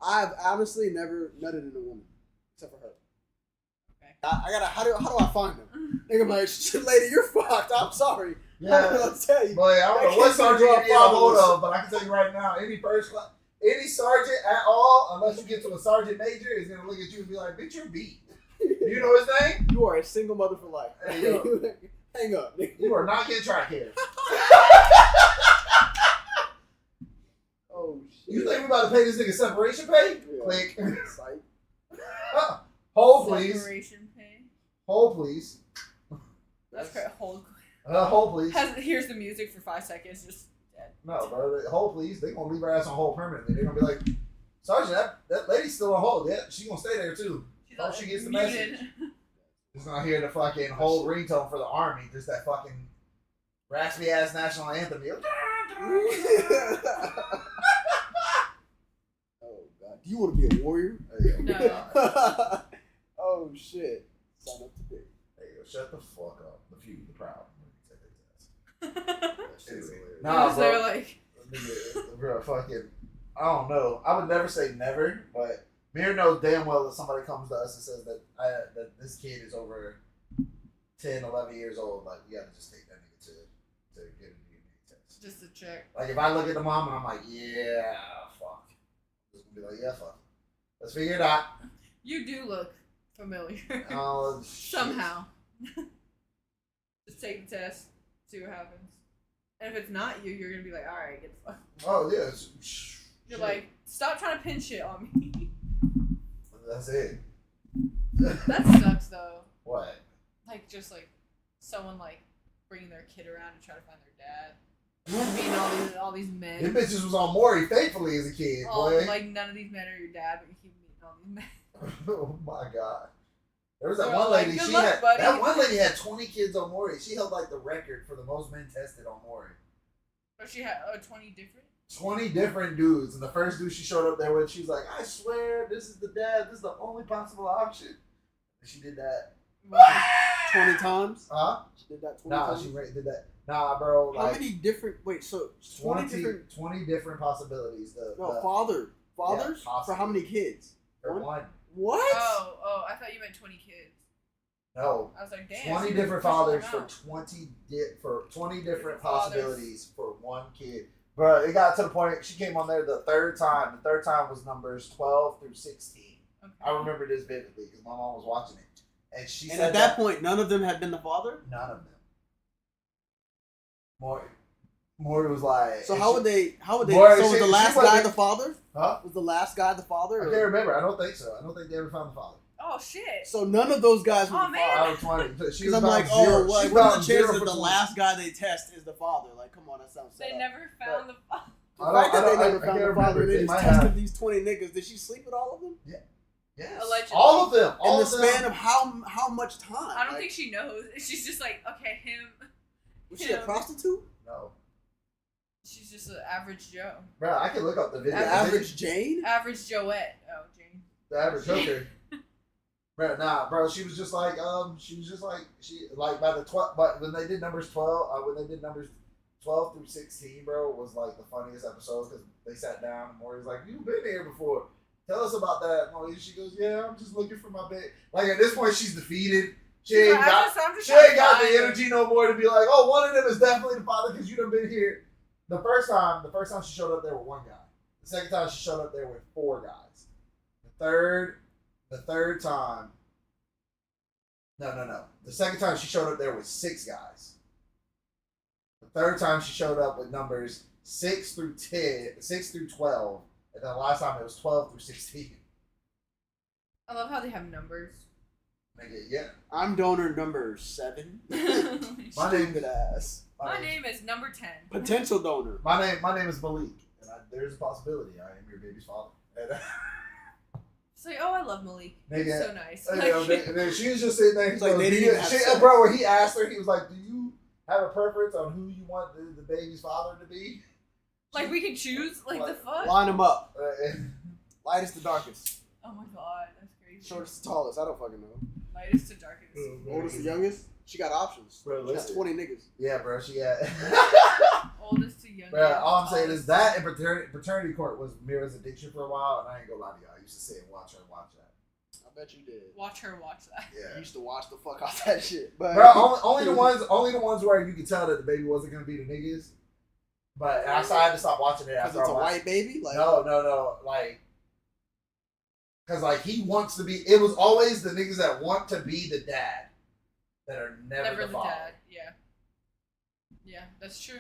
I've honestly never nutted in a woman except for her. Okay. I gotta. How do I find them? Nigga, like, shit, lady, you're fucked. I'm sorry. I don't know Yeah. what to tell you. Boy, I don't know That what kid's gonna sergeant grow you up get a hold fatherless. of, but I can tell you right now, any sergeant at all, unless you get to a sergeant major, is gonna look at you and be like, bitch, you're beat. You know his name? You are a single mother for life. Hang up. Hang up. nigga. You are not getting track here. Oh shit. You think we about to pay this nigga separation pay? Yeah. Click. Psych. Hold please. Separation pay. Hold please. That's great. Hold. Hold please. Here's the music for 5 seconds. Just dead. No, bro. Hold please. They gonna leave her ass on hold permanently. They're gonna be like, Sergeant, that lady's still on hold. Yeah, she gonna stay there too. She's Oh, like, she gets the muted. message. Just gonna hear the fucking whole ringtone for the army. Just that fucking raspy ass national anthem. Oh god. Do you want to be a warrior? No. Oh shit. Sign up today. Hey, yo, shut the fuck up. The few, the proud. That shit's Anyway. hilarious. Nah, Because they're bro. like, Nigga, bro, fucking, I don't know. I would never say never, but Mir knows damn well that somebody comes to us and says that that this kid is over 10, 11 years old. Like, we gotta just take that nigga to get a DNA test. just a check. Like, if I look at the mom and I'm like, yeah, fuck. Just gonna be like, yeah, fuck. Let's figure it out. You do look familiar. Oh, shit. Somehow. Just take the test, see what happens. And if it's not you, you're gonna be like, alright, get the fuck. Oh, yeah. You're shit. like, stop trying to pin shit on me. That's it. That sucks though. What? Like, just like, someone like bringing their kid around to try to find their dad. Meeting all these men. Them bitches was on Maury faithfully as a kid, boy. Like, none of these men are your dad, but you keep meeting all these men. Oh my god. There was that They're one like, lady. "Good She luck, had buddy." that one lady had 20 kids on Maury. She held like the record for the most men tested on Maury. But she had 20 different? 20 different dudes, and the first dude she showed up there with, she's like, "I swear, this is the dad. This is the only possible option." And she did that. 20 times? Huh? She did that 20 Nah, times? she did that. Nah, bro. How Like many different, wait, so 20 different, 20 different possibilities. no, the fathers? Yeah, For how many kids? for one. What? Oh, I thought you meant 20 kids. No. I was like, damn. 20 she different pushed fathers them for out. 20 different fathers. possibilities for one kid. Bro, it got to the point she came on there the third time. The third time was numbers 12 through 16. Okay. I remember this vividly because my mom was watching it, and she And said at that point, none of them had been the father? none of them. Maury was like, So and how she- would they, Boy, so was she- the she last wasn't- guy the father? Huh? Was the last guy the father? I or- can't remember. I don't think so. I don't think they ever found the father. Oh, shit. So none of those guys were Oh, the man. father? I was 20. She Because was I'm about like, zero. oh, like, She's what are about the zero chances for that the 20. last guy they test is the father? Like, come on, that sounds set They up. never found the The I fact that don't- they I never found can't the father, remember. they They just might tested have. these 20 niggas. Did she sleep with all of them? Yes. Allegedly. All of them. All In the of them. span of how much time? I don't Like, think she knows. She's just like, okay, him. was she a him. prostitute? No. She's just an average Joe. Bro, I can look up the video. The average Jane? Average Joette. Oh, Jane. The average hooker. Bro, nah, bro. She was just like, she like by the 12, but when they did numbers 12, when they did numbers 12 through 16, bro, was like the funniest episode because they sat down and Maury was like, "You've been here before. Tell us about that." Maury, she goes, "Yeah, I'm just looking for my bed." Like at this point, she's defeated. She ain't I'm got, just she ain't trying got to the find energy no more to be like, "Oh, one of them is definitely the father because you done been here." The first time she showed up there with one guy. The second time she showed up there with 4 guys. The third time. No. The second time she showed up there with 6 guys. The third time she showed up with numbers 6 through 12, and then the last time it was 12 through 16. I love how they have numbers. Nigga, yeah. I'm donor number 7. My name, Stupid ass. My name is number 10. Potential donor. my name is Malik, and there's a possibility I am your baby's father. And, It's like, oh, I love Malik. He's Nigga, so nice. you know, and then she was just sitting there. It's like they didn't even have sex. Bro, when he asked her, he was like, "Do you have a preference on who you want the baby's father to be?" Like, we can choose? Like, the fuck? Line them up. And Lightest to darkest. Oh my god, that's crazy. Shortest to tallest. I don't fucking know. Lightest to darkest. Oldest to youngest. She got options. Bro, She got listen. 20 niggas. yeah, bro, she had. Oldest to youngest. Bro, all I'm saying Tallest. is that and paternity court was Mira's addiction for a while, and I ain't gonna lie to y'all. I used to say, "Watch her, watch that." I bet you did. Watch her watch that. I Yeah. used to watch the fuck out that shit. But Bro, only the ones where you could tell that the baby wasn't gonna be the niggas. But I had to stop watching it because after it's I a watched. white baby. Like No, like, cause like he wants to be. It was always the niggas that want to be the dad that are never the father. dad. Yeah. Yeah, that's true.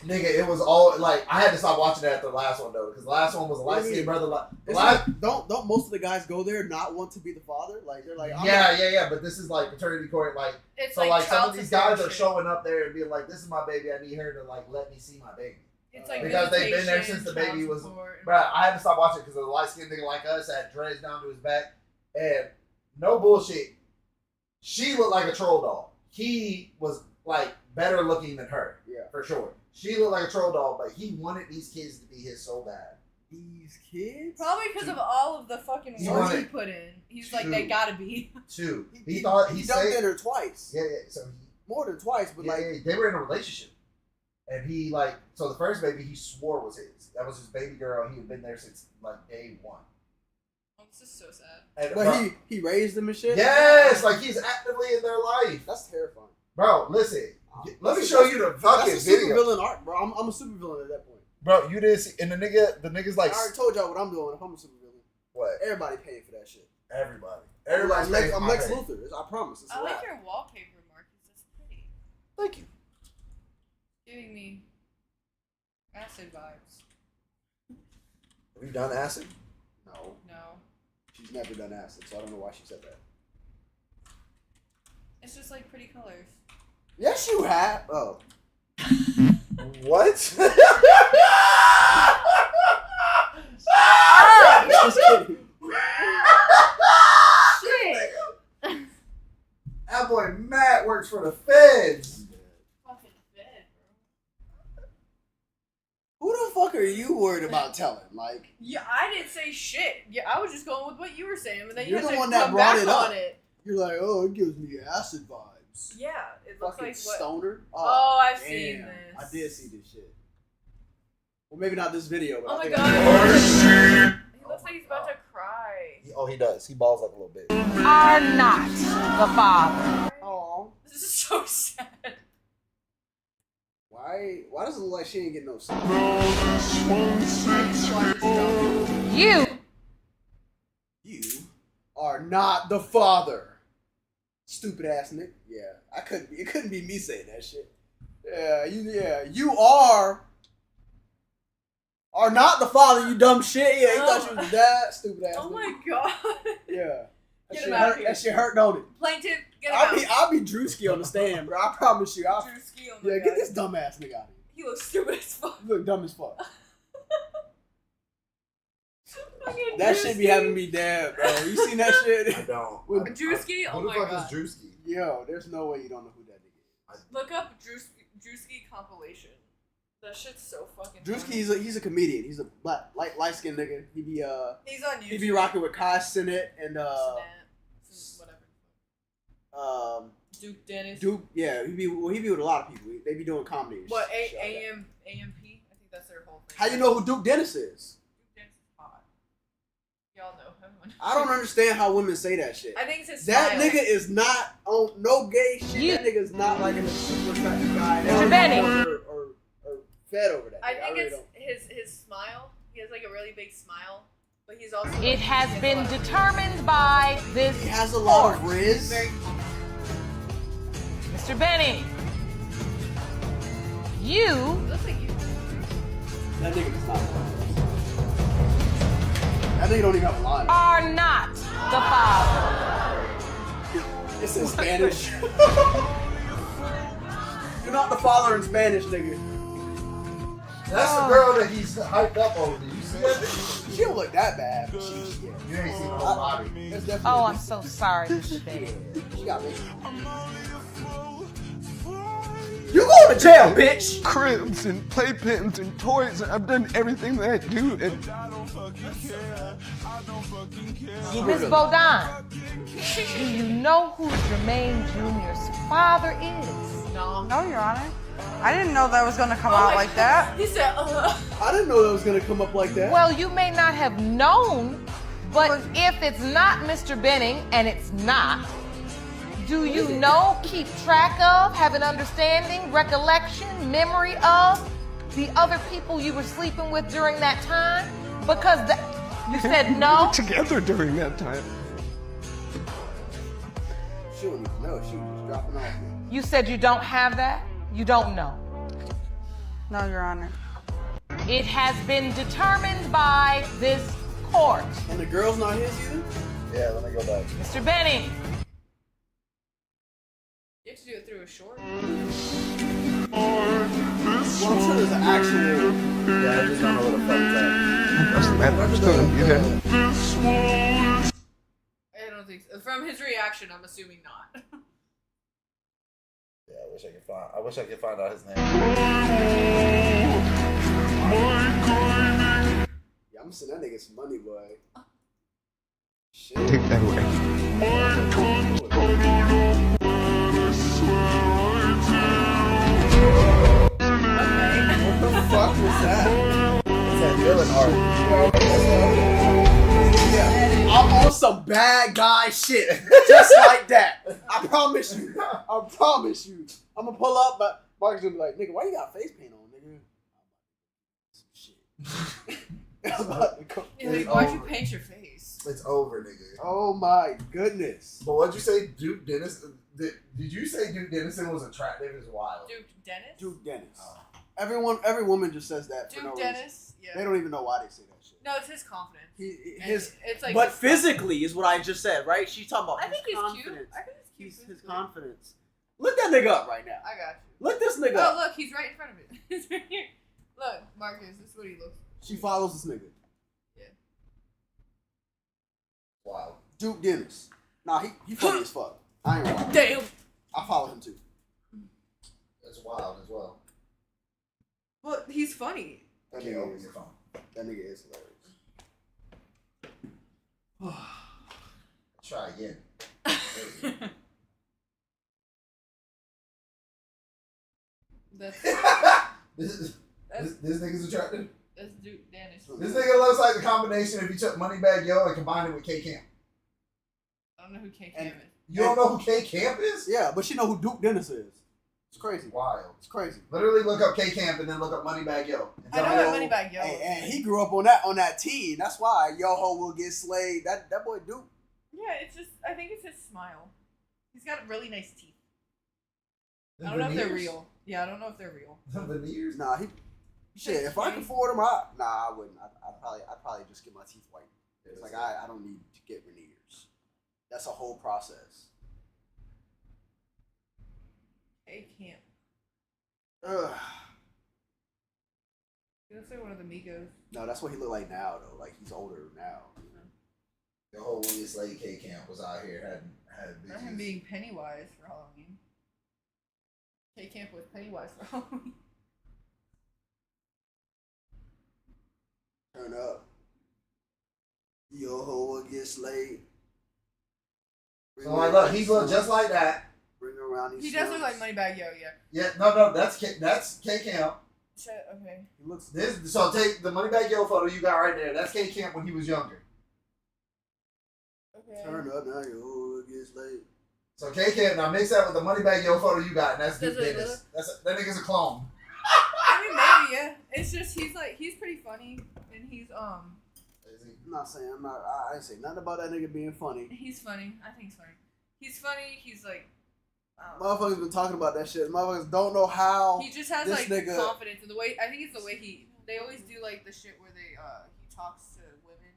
Nigga, it was all like I had to stop watching that after the last one though, because the last one was a light skinned brother. The It's last, like, don't most of the guys go there not want to be the father? Like they're like, I'm yeah. But this is like paternity court, like. It's So like some child of these support guys are shit. showing up there and being like, "This is my baby. I need her to like let me see my baby." It's like Because they've been there visitation, since the baby child was- support. Bruh, I had to stop watching it because a light skinned nigga like us had dreads down to his back, and no bullshit, she looked like a troll doll. He was like better looking than her, Yeah. for sure. She looked like a troll doll, but he wanted these kids to be his so bad. These kids. Probably because of all of the fucking He work wanted- he put in. He's like, Two. they gotta be. Too. He thought he dumped said, in her twice. yeah. So he, More than twice, but like they were in a relationship. And he like so the first baby he swore was his. That was his baby girl. He had been there since like day one. Oh, this is so sad. And but bro, he raised them and shit. yes, like he's actively in their life. That's terrifying. Bro, listen. Let me That's- show you the fucking That's a super video. villain arc, bro. I'm a super villain at that point. Bro, you didn't see and the nigga's like I already told y'all what I'm doing. If I'm a super villain, what? everybody paying for that shit. Everybody. I'm Everybody's Lex, paying I'm my Lex pay. Luthor. I promise. It's a I like wrap. your wallpaper, Marcus. That's pretty. Thank you. Giving me acid vibes. Have you done acid? No, No. she's never done acid, so I don't know why she said that. It's just like pretty colors. Yes, you have. Oh, What? just kidding. Shit! That boy Matt works for the feds. Fucking fed, bro. Who the fuck are you worried about telling? Like, Yeah, I didn't say shit. Yeah, I was just going with what you were saying, but then You're you had the to one that come brought back it up. on it. you're like, oh, it gives me acid vibes. Yeah, it looks Fucking like what. stoner. Oh, I've damn. seen this. I did see this shit. Well, maybe not this video, but Oh I my think god. I He looks like he's about to cry. Oh, he does. He balls like a little bit. Are not the father. Oh, This is so sad. why does it look like she ain't getting no sleep? You You are not the father. Stupid ass nigga. Yeah, it couldn't be me saying that shit. You are not the father, you dumb shit. Yeah, you thought you was the dad, stupid ass Oh nigga. my god. Yeah. Get him out of here. That shit hurt, don't it? Plaintiff, get him out. I'll be Drewski on the stand, bro. I promise you. Drewski, oh my Yeah, god. get this dumb ass nigga out of here. He looks stupid as fuck. You look dumb as fuck. Fucking That shit be Drewski. having me dead, bro. You seen that I shit? don't. Drewski? Oh Who the my fuck god. is Drewski? Yo, there's no way you don't know who that nigga is. Look up Drewski compilation. That shit's so fucking Drewski, funny. he's a comedian. He's a light skinned nigga. He be He's on YouTube. he be rocking with Kai Sinnott and Whatever. Duke Dennis. Duke. Yeah, he be with a lot of people. They be doing comedy. And What, shit like that. AMP? I think that's their whole thing. How you know who Duke Dennis is? Duke Dennis is hot. Y'all know him. I don't understand how women say that shit. I think it's his That style. nigga is not on no gay shit. You- That nigga is not like a super attractive guy. Mr. Benny. Or fed over that. I nigga. think really it's don't. his smile. He has like a really big smile, but he's also. It has he been a lot of- determined by this He has a lot of court. He's riz. very. Mr. Benny. You He looks like you. That nigga does not. That nigga don't even have a line. are not the father. It's in Spanish. You're not the father in Spanish, nigga. That's the girl that he's hyped up over. Did you see that? She don't look that bad, but she yeah. You ain't seen her whole body. That's definitely Oh, I'm so sorry, Mr. Benny. She got me. You going to jail, bitch! Cribs and playpens and toys, and I've done everything that I do. And Miss Bodine, do you know who Jermaine Jr.'s father is? No. No, Your Honor. I didn't know that was gonna come out like that. He said, I didn't know that was gonna come up like that. Well, you may not have known, but if it's not Mr. Benning, and it's not, do you know, keep track of, have an understanding, recollection, memory of the other people you were sleeping with during that time? Because you said no? together during that time. She don't even know. She was just dropping off. You said you don't have that? You don't know. No, Your Honor. It has been determined by this court. And the girl's not his either? Yeah, let me go back. Mr. Benning. you have to do it through a short. Well, I'm sure there's an actual. Yeah, I just don't know what the fuck that. That's the man I'm still gonna be here. I don't think so. From his reaction, I'm assuming not. Yeah, I wish I could find out his name. Yeah, I'm gonna send that nigga some money, boy. Shit. Take that away. What the fuck was that? It's that villain art. Yeah, I'm on some bad guy shit. Just like that. I promise you. I promise you. I'm gonna pull up, but Mark's gonna be like, nigga, why you got face paint on, nigga? Some shit. I'm about to go. You're like, why'd you paint your face? It's over, nigga. Oh my goodness. But what'd you say, Duke Dennis? Did you say Duke Dennison was attractive as wild? Duke Dennis? Duke Dennis. Every woman just says that for Duke no reason. Dennis? Yeah. They don't even know why they say that shit. No, it's his confidence. It's like But his physically is what I just said, right? She's talking about I think his he's cute. confidence. I think he's cute. His physically. confidence. Look that nigga up right now. I got you. Look this nigga Oh, up. look, he's right in front of it. He's right here. Look, Marcus, this is what he looks like. She follows this nigga. Wow. Duke Dennis. Nah, he funny as fuck. I ain't gonna lie. Damn. I follow him too. That's wild as well. Well, he's funny. That Can't nigga open is, your phone. that nigga is hilarious. Try again. That's This nigga's attractive. that's Duke Dennis. This nigga looks like the combination if you took Moneybag Yo and combined it with K Camp. I don't know who K And- Cam is. You don't know who K Camp is? Yeah, but she know who Duke Dennis is. It's crazy. Wild. It's crazy. Literally look up K Camp and then look up Moneybag Yo. And I tell know me- that Moneybag Yo. And he grew up on that team. That's why Yo Ho will get slayed. That boy Duke. Yeah, it's just I think it's his smile. He's got really nice teeth. The I don't know if they're veneers? real. Yeah, I don't know if they're real. The veneers? Nah, shit. If I could afford him, I wouldn't. I'd probably just get my teeth whitened. It's like I don't need to get veneers. That's a whole process. K Camp. Ugh. He looks like one of the Migos. No, that's what he look like now though. Like he's older now. The whole William Slade K Camp was out here had Remember him bitches. being Pennywise for Halloween. K Camp was Pennywise for Halloween. Turn up. Yo Ho will get slayed. So like, look, he look just like that. Bring around these. He does look slugs. like Moneybag Yo, yeah. Yeah, no, that's K Camp. Shit, okay. He looks. So take the Moneybag Yo photo you got right there. That's K Camp when he was younger. Okay. Turn up now. Yo Ho will get slayed. So K Camp, now mix that with the Moneybag Yo photo you got, and that's Duke Does it Dennis. That nigga's a clone. I mean, maybe, yeah. It's just, he's pretty funny, and he's I'm not saying I didn't say nothing about that nigga being funny. he's funny. I think he's funny. He's funny, he's like, Motherfuckers been talking about that shit. Motherfuckers don't know how. he just has, this like, nigga- confidence, and the way, I think it's the way they always do, like, the shit where he talks to women,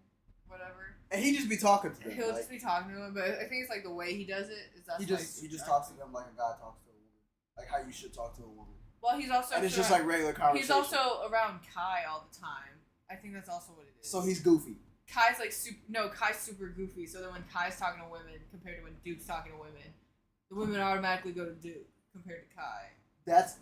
whatever. And he just be talking to them. He'll like, just be talking to him, but I think it's like the way he does it is that's he just talks to them like a guy talks to a woman, like how you should talk to a woman. Well, he's also and it's just like regular conversation. He's also around Kai all the time. I think that's also what it is. So he's goofy. Kai's like Kai's super goofy. So then when Kai's talking to women compared to when Duke's talking to women, the women automatically go to Duke compared to Kai.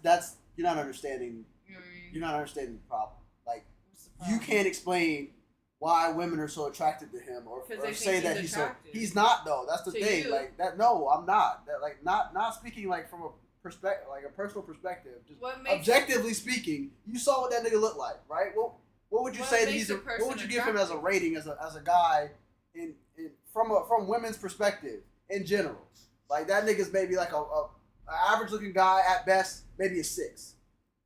That's you're not understanding. You know what I mean? You're not understanding the problem. Like What's the problem? you can't explain why women are so attracted to him, or they say think that he's he's so. attractive. He's not though. That's the To thing. you. Like that. No, I'm not. That like not speaking like from a perspective, like a personal perspective. Just What makes- objectively speaking, you saw what that nigga looked like, right? Well, what would you What say that makes he's? a What person would you give him as a attractive? rating as a guy in from women's perspective in general? Like that nigga's maybe like a average looking guy at best, maybe a 6.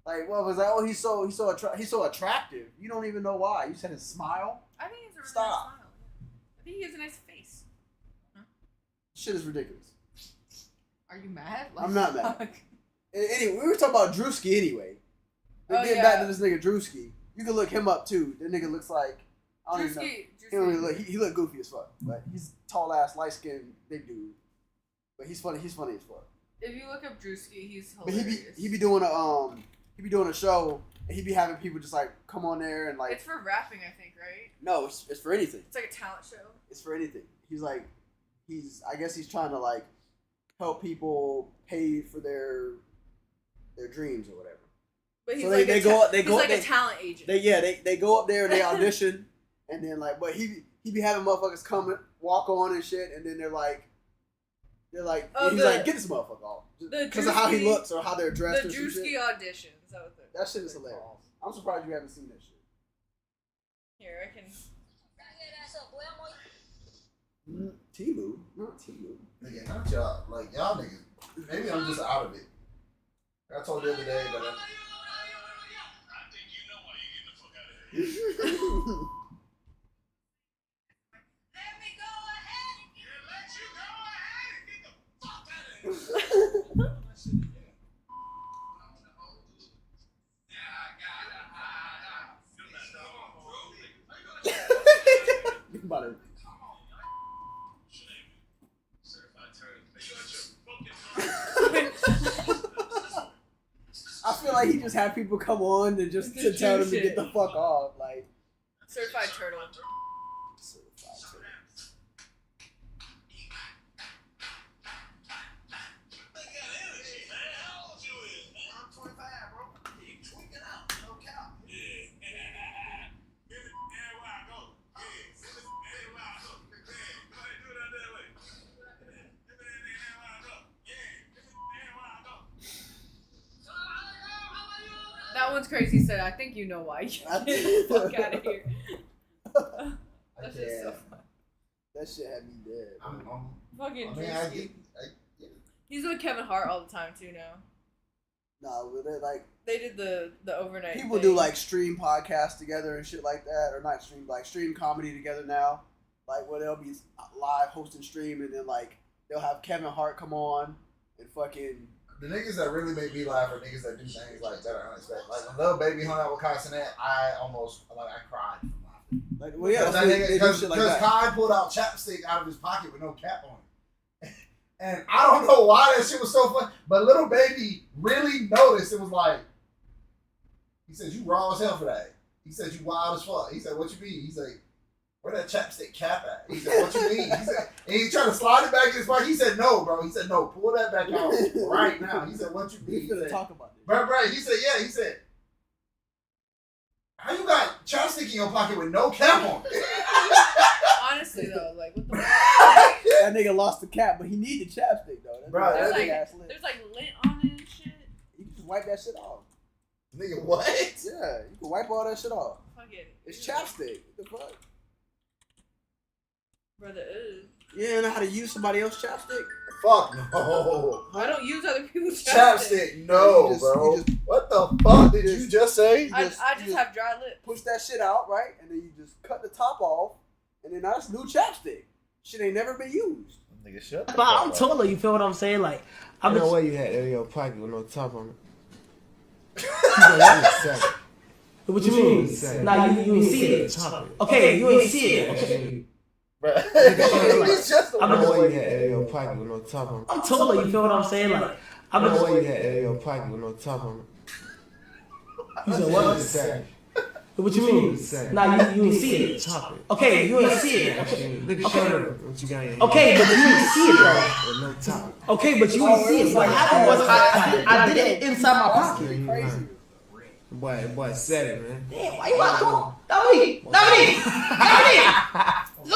Like what was that? Oh, he's so attractive. You don't even know why. You said his smile. I think he's a really Stop. nice smile. I think he has a nice face. Shit is ridiculous. Are you mad? I'm not mad. Anyway, we were talking about Drewski anyway. But Oh, getting yeah. back to this nigga Drewski, you can look him up too. That nigga looks like I don't even know. Drewski. He don't really look. He look goofy as fuck. But he's tall ass, light skinned, big dude. But he's funny. He's funny as fuck. If you look up Drewski, he's But hilarious. he be doing a show, and he be having people just like come on there and like. It's for rapping, I think, right? No, it's for anything. It's like a talent show. It's for anything. I guess he's trying to like help people pay for their dreams or whatever. But he's So like they a talent agent. They go up there and they audition, and then like, but he be having motherfuckers come and walk on and shit, and then they're like, Oh, he's like, get this motherfucker off because of how he Drewski- looks or how they're dressed the or some Drewski shit. audition. Is that what That shit is hilarious. I'm surprised you haven't seen that shit. Here, I can. Timu, not Timu. Nigga, not y'all. Like y'all niggas. Maybe I'm just out of it. I told the other day that. About it. I feel like he just had people come on and just to Just tell do them to shit. get the fuck off. Like, Certified turtle. That one's crazy. Said, I think you know why. Get the fuck out of here. That's just so fun. That shit had me dead. Fucking I mean, Drewski. He's with Kevin Hart all the time too now. No, but they like They did the overnight. people thing. do like stream podcasts together and shit like that, or not stream, like stream comedy together now. Like where they'll be live hosting stream, and then like they'll have Kevin Hart come on and fucking. The niggas that really make me laugh are niggas that do things like that are unexpected. Like when Lil Baby hung out with Kai Cenat, I cried from laughter. Like, well, yeah, Because shit like that. Kai pulled out chapstick out of his pocket with no cap on it. And I don't know why that shit was so funny, but Lil Baby really noticed. It was like, he said, you raw as hell for that. He said, you wild as fuck. He said, what you mean? He's like, where that chapstick cap at? He said, what you mean? He said, and he tried to slide it back in his pocket. He said, no, bro. He said, no, pull that back out right now. He said, what you mean? We He finna said, talk about this. bro, he said, yeah. He said, how you got chapstick in your pocket with no cap on it? Honestly though, like what the fuck? That nigga lost the cap, but he needed chapstick though. That Bro, nigga- There's that like, nigga ass lit. there's like lint on it and shit. You can just wipe that shit off. Nigga, what? Yeah, you can wipe all that shit off. Fucking. It's chapstick. What the fuck? Brother, You don't know how to use somebody else's chapstick? Fuck no. I don't use other people's Chapstick, no, bro. What the fuck did you just say? I just have dry lips. Push that shit out, right? And then you just cut the top off, and then that's new chapstick. Shit ain't never been used. Nigga, shut the But I'm taller, you feel what I'm saying? Like, I'm No way you had that in your pocket with no top on it. What you mean? Nah, you ain't see it. Okay, you ain't see it. Okay. It's just I'm No way you had it in your pocket with no top on it. I'm taller. You feel what I'm saying? Like, I'm No just. way you had it in your pocket with no top on it. You said what? What you mean? Nah, you ain't see it. Okay, you ain't see it. Look at Sean. What you got in your Okay, but you ain't see it though. with no top. Okay, but you ain't see it. What happened was I did it inside my pocket. Crazy. Boy said it, man. Damn, why you out there? Dominique! Look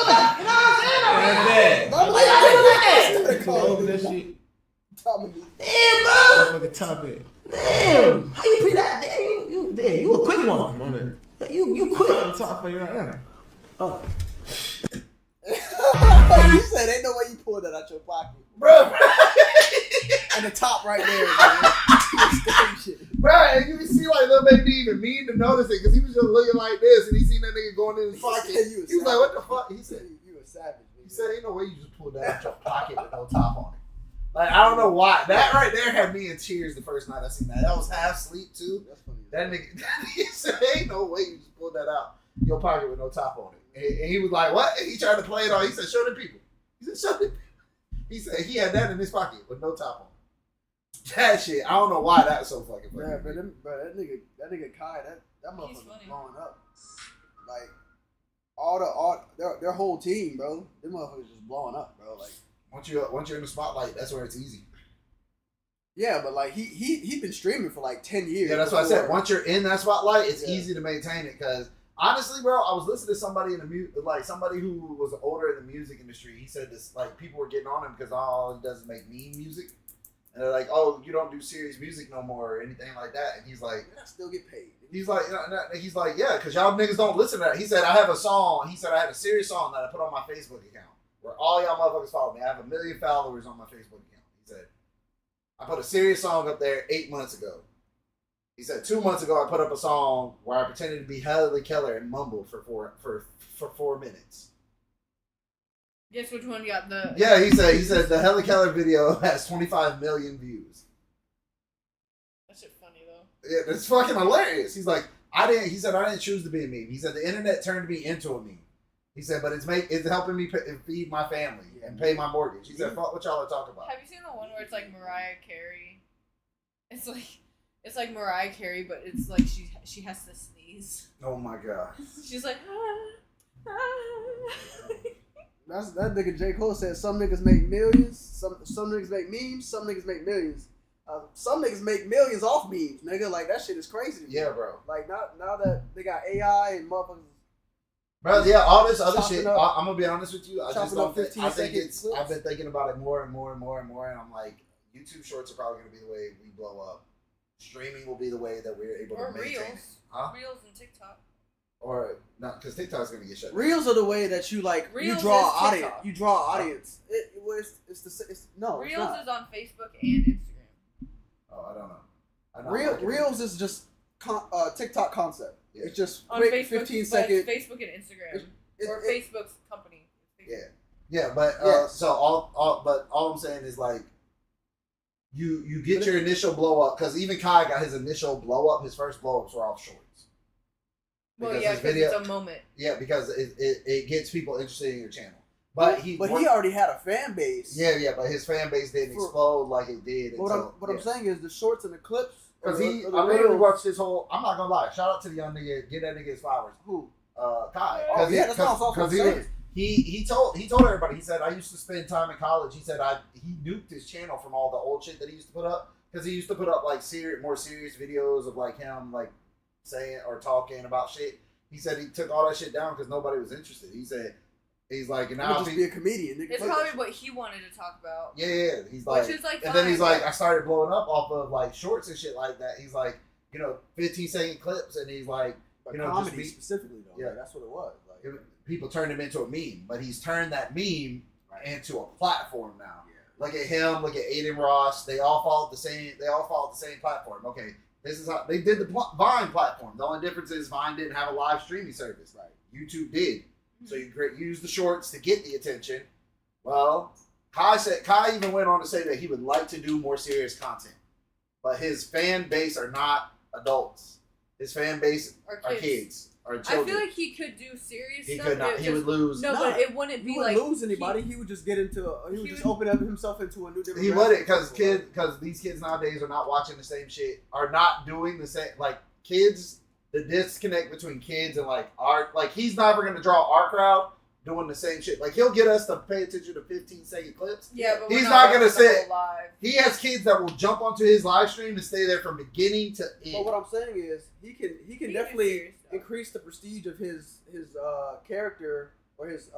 up! You know what I'm saying? Why you out there like that? Over that shit. Damn, bro! Motherfucker top it. Damn! How you put that? Damn, you a quick one. I'm on it. You quick. I'm top for you right now. Oh. You said ain't no way you pulled that out your pocket, bro. and the top right there, man. Shit. Bro, and you can see like Lil Baby didn't even mean to notice it because he was just looking like this and he seen that nigga going in his pocket. He was like, what the fuck? He said, you a savage. He said, ain't no way you just pulled that out your pocket with no top on it. Like, I don't know why. That right there had me in tears the first night I seen that. That was half sleep too. That's funny. That nigga, he said, ain't no way you just pulled that out your pocket with no top on it. And he was like, what? And he tried to play it on. He said, show the people. He said, show the people. He said he had that in his pocket with no top on it. That shit, I don't know why that's so fucking funny. Yeah, but that nigga Kai, that motherfucker funny. blowing up. Like all their whole team, bro. Them motherfuckers just blowing up, bro. Like Once you're in the spotlight, that's where it's easy. yeah, but like he been streaming for like 10 years. Yeah, that's what I said. before. Once you're in that spotlight, it's Yeah. easy to maintain it. Because honestly, bro, I was listening to somebody in the somebody who was older in the music industry. He said this, like, people were getting on him because all he does is make meme music, and they're like, "Oh, you don't do serious music no more or anything like that." And he's like, I still get paid. He's like, yeah, because y'all niggas don't listen to that. He said, I have a song. He said, I have a serious song that I put on my Facebook account where all y'all motherfuckers follow me. I have 1 million followers on my Facebook account. He said, I put a serious song up there 8 months ago. He said 2 months ago I put up a song where I pretended to be Haley Keller and mumbled for 4 minutes. Guess which one got the? Yeah, he said the Haley Keller video has 25 million views. That shit funny though. Yeah, it's fucking hilarious. He's like, he said I didn't choose to be a meme. He said the internet turned me into a meme. He said, but it's helping me feed my family and pay my mortgage. He said, fuck what y'all are talking about. Have you seen the one where it's like Mariah Carey? It's like Mariah Carey, but it's like she has to sneeze. Oh my god. She's like, That's that nigga J. Cole said some niggas make millions, some niggas make memes, some niggas make millions. Some niggas make millions off memes, nigga. Like that shit is crazy to me. Yeah, bro. Like now that they got AI and motherfuckers. Bro, yeah, all this other Chopping shit. up- I'm gonna be honest with you. I just chopping don't up think. 15 I think second it's. clips. I've been thinking about it more and more and more and more and more, and I'm like, YouTube Shorts are probably gonna be the way we blow up. Streaming will be the way that we're able or to maintain it. Reels. Huh? Reels and TikTok. Or not, because TikTok's gonna get shut down. Reels are the way that you like Reels you draw is audience. TikTok. You draw audience. No. Reels it's not. is on Facebook and Instagram. Oh, I don't know. I know Reels is just TikTok concept. Yeah. It's just On quick Facebook, 15 but second. it's Facebook and Instagram. Or Facebook's company. Yeah, yeah, but Yeah. so all I'm saying is like, you get your initial blow up because even Kai got his initial blow up. His first blow ups were off Shorts. Well, Because yeah, his because video- it's a moment. Yeah, because it gets people interested in your channel. But he already had a fan base. Yeah, but his fan base didn't explode like it did. What I'm saying is the shorts and the clips. Because or I the literally reels- watched his whole. I'm not gonna lie. Shout out to the young nigga. Get that nigga his flowers. Who? Kai. Oh, yeah, that's what I was also saying. He told everybody. He said I used to spend time in college. He said he nuked his channel from all the old shit that he used to put up because he used to put up like more serious videos of like him like saying or talking about shit. He said he took all that shit down because nobody was interested. He said he's like and now just be a comedian. Nigga. It's probably what he wanted to talk about. Yeah. He's like, Which is like and then he's fine. like, I started blowing up off of like shorts and shit like that. He's like, 15-second clips, and he's like, But just comedy be, specifically though. Yeah. Like, that's what it was. Like, people turned him into a meme, but he's turned that meme into a platform now. Yeah. Look at him. Look at Aiden Ross. They all followed the same. They all followed the same platform. Okay, this is how they did the Vine platform. The only difference is Vine didn't have a live streaming service. Right. YouTube did. So you use the shorts to get the attention. Well, Kai even went on to say that he would like to do more serious content, but his fan base are not adults. His fan base Are are kids. kids, are I children. feel like he could do serious He stuff. could not. it He just- would lose. No, but it wouldn't He be wouldn't like lose anybody. He would just get into. He would he just would- open up himself into a new different. He wouldn't, because these kids nowadays are not watching the same shit, are not doing the same. Like kids, the disconnect between kids and like art. Like he's never gonna draw our crowd doing the same shit. Like he'll get us to pay attention to 15-second clips. Yeah, but He's we're not gonna watching the sit- whole live. He has kids that will jump onto his live stream and stay there from beginning to But end. what I'm saying is, he can He can do definitely serious stuff. increase the prestige of his character or his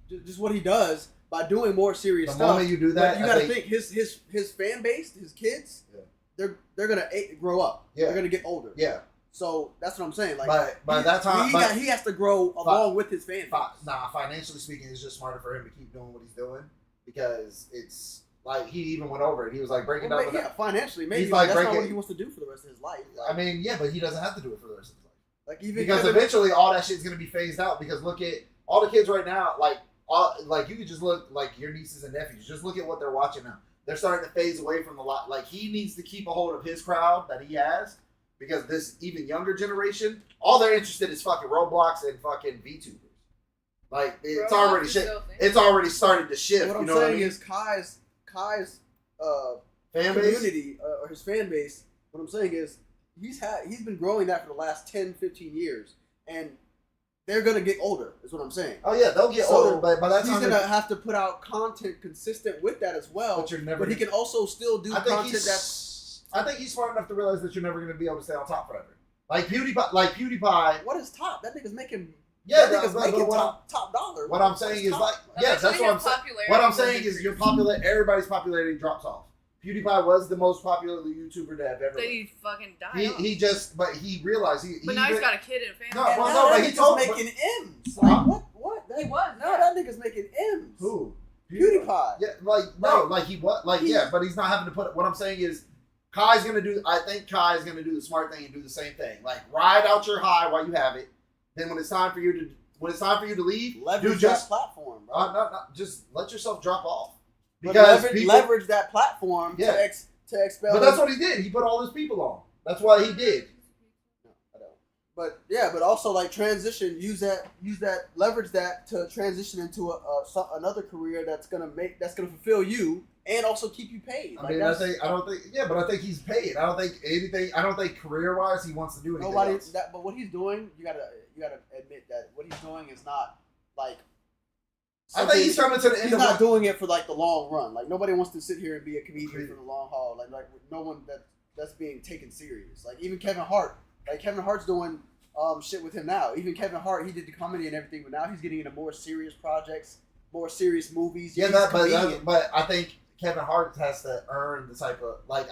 just what he does by doing more serious The stuff. moment you do But that, you I got to think- think his fan base, his kids, Yeah. they're gonna grow up. Yeah. They're gonna get older. Yeah, So that's what I'm saying. Like, but by that time, he has to grow along with his fan base. financially speaking, it's just smarter for him to keep doing what he's doing because it's like he even went over it. He was like breaking Well, down. yeah, financially, maybe He's like that's not breaking- what he wants to do for the rest of his life. I mean, yeah, but he doesn't have to do it for the rest of his life. Like even Because Kevin- eventually all that shit's gonna be phased out. Because look at all the kids right now, like you could just look like your nieces and nephews. Just look at what they're watching now. They're starting to phase away from the lot. Like he needs to keep a hold of his crowd that he has, because this even younger generation, all they're interested is fucking Roblox and fucking VTubers. Like it's Roblox already is shit. still a thing. It's already started to shift. what You I'm know what I saying mean? is Kai's Fan base. community or his fan base. What I'm saying is he's been growing that for the last 10, 15 years, and they're gonna get older. Is what I'm saying. Oh yeah, they'll get So, older, but by that He's time, gonna have to put out content consistent with that as well. But you're never. But he can also still do I think content that's. I think he's smart enough to realize that you're never going to be able to stay on top forever. Like PewDiePie. What is top? That nigga's making. Yeah, that nigga's but making what top dollar. What I'm saying is top? like, yeah, that's what I'm saying. What I'm saying is your everybody's popularity drops off. PewDiePie was the most popular YouTuber to have ever. Then he fucking died. But he realized he. But now he's got a kid and a family. No, well, Now no, that but he nigga's told making M's. Like Huh? what? He was. No, yeah. that nigga's making M's. Who? PewDiePie. Yeah, like he what? Like yeah, but he's not having to put. What I'm saying is, I think Kai's gonna do the smart thing and do the same thing. Like ride out your high while you have it. Then when it's time for you to leave, Leverage just that platform, bro. just let yourself drop off. But Because leverage that platform Yeah. to expel. But that's what he did. He put all his people on. That's why he did. But yeah, but also like transition, use that, leverage that to transition into another career that's gonna fulfill you and also keep you paid. I mean, I think he's paid. I don't think career wise he wants to do anything else. But what he's doing, you gotta admit that what he's doing is not like. I think he's coming to the end He's of not doing it for like the long run. Like nobody wants to sit here and be a comedian for the long haul. Like no one that's being taken serious. Like even Kevin Hart. Like Kevin Hart's doing shit with him now. Even Kevin Hart, he did the comedy and everything, but now he's getting into more serious projects, more serious movies. Yeah, He's a comedian. but I think Kevin Hart has to earn the type of I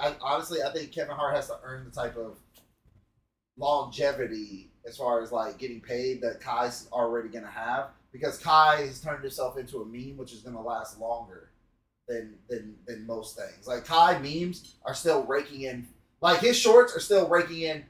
think Kevin Hart has to earn the type of longevity as far as like getting paid that Kai's already gonna have, because Kai has turned himself into a meme which is gonna last longer than most things. Like Kai memes are still raking in, like his shorts are still raking in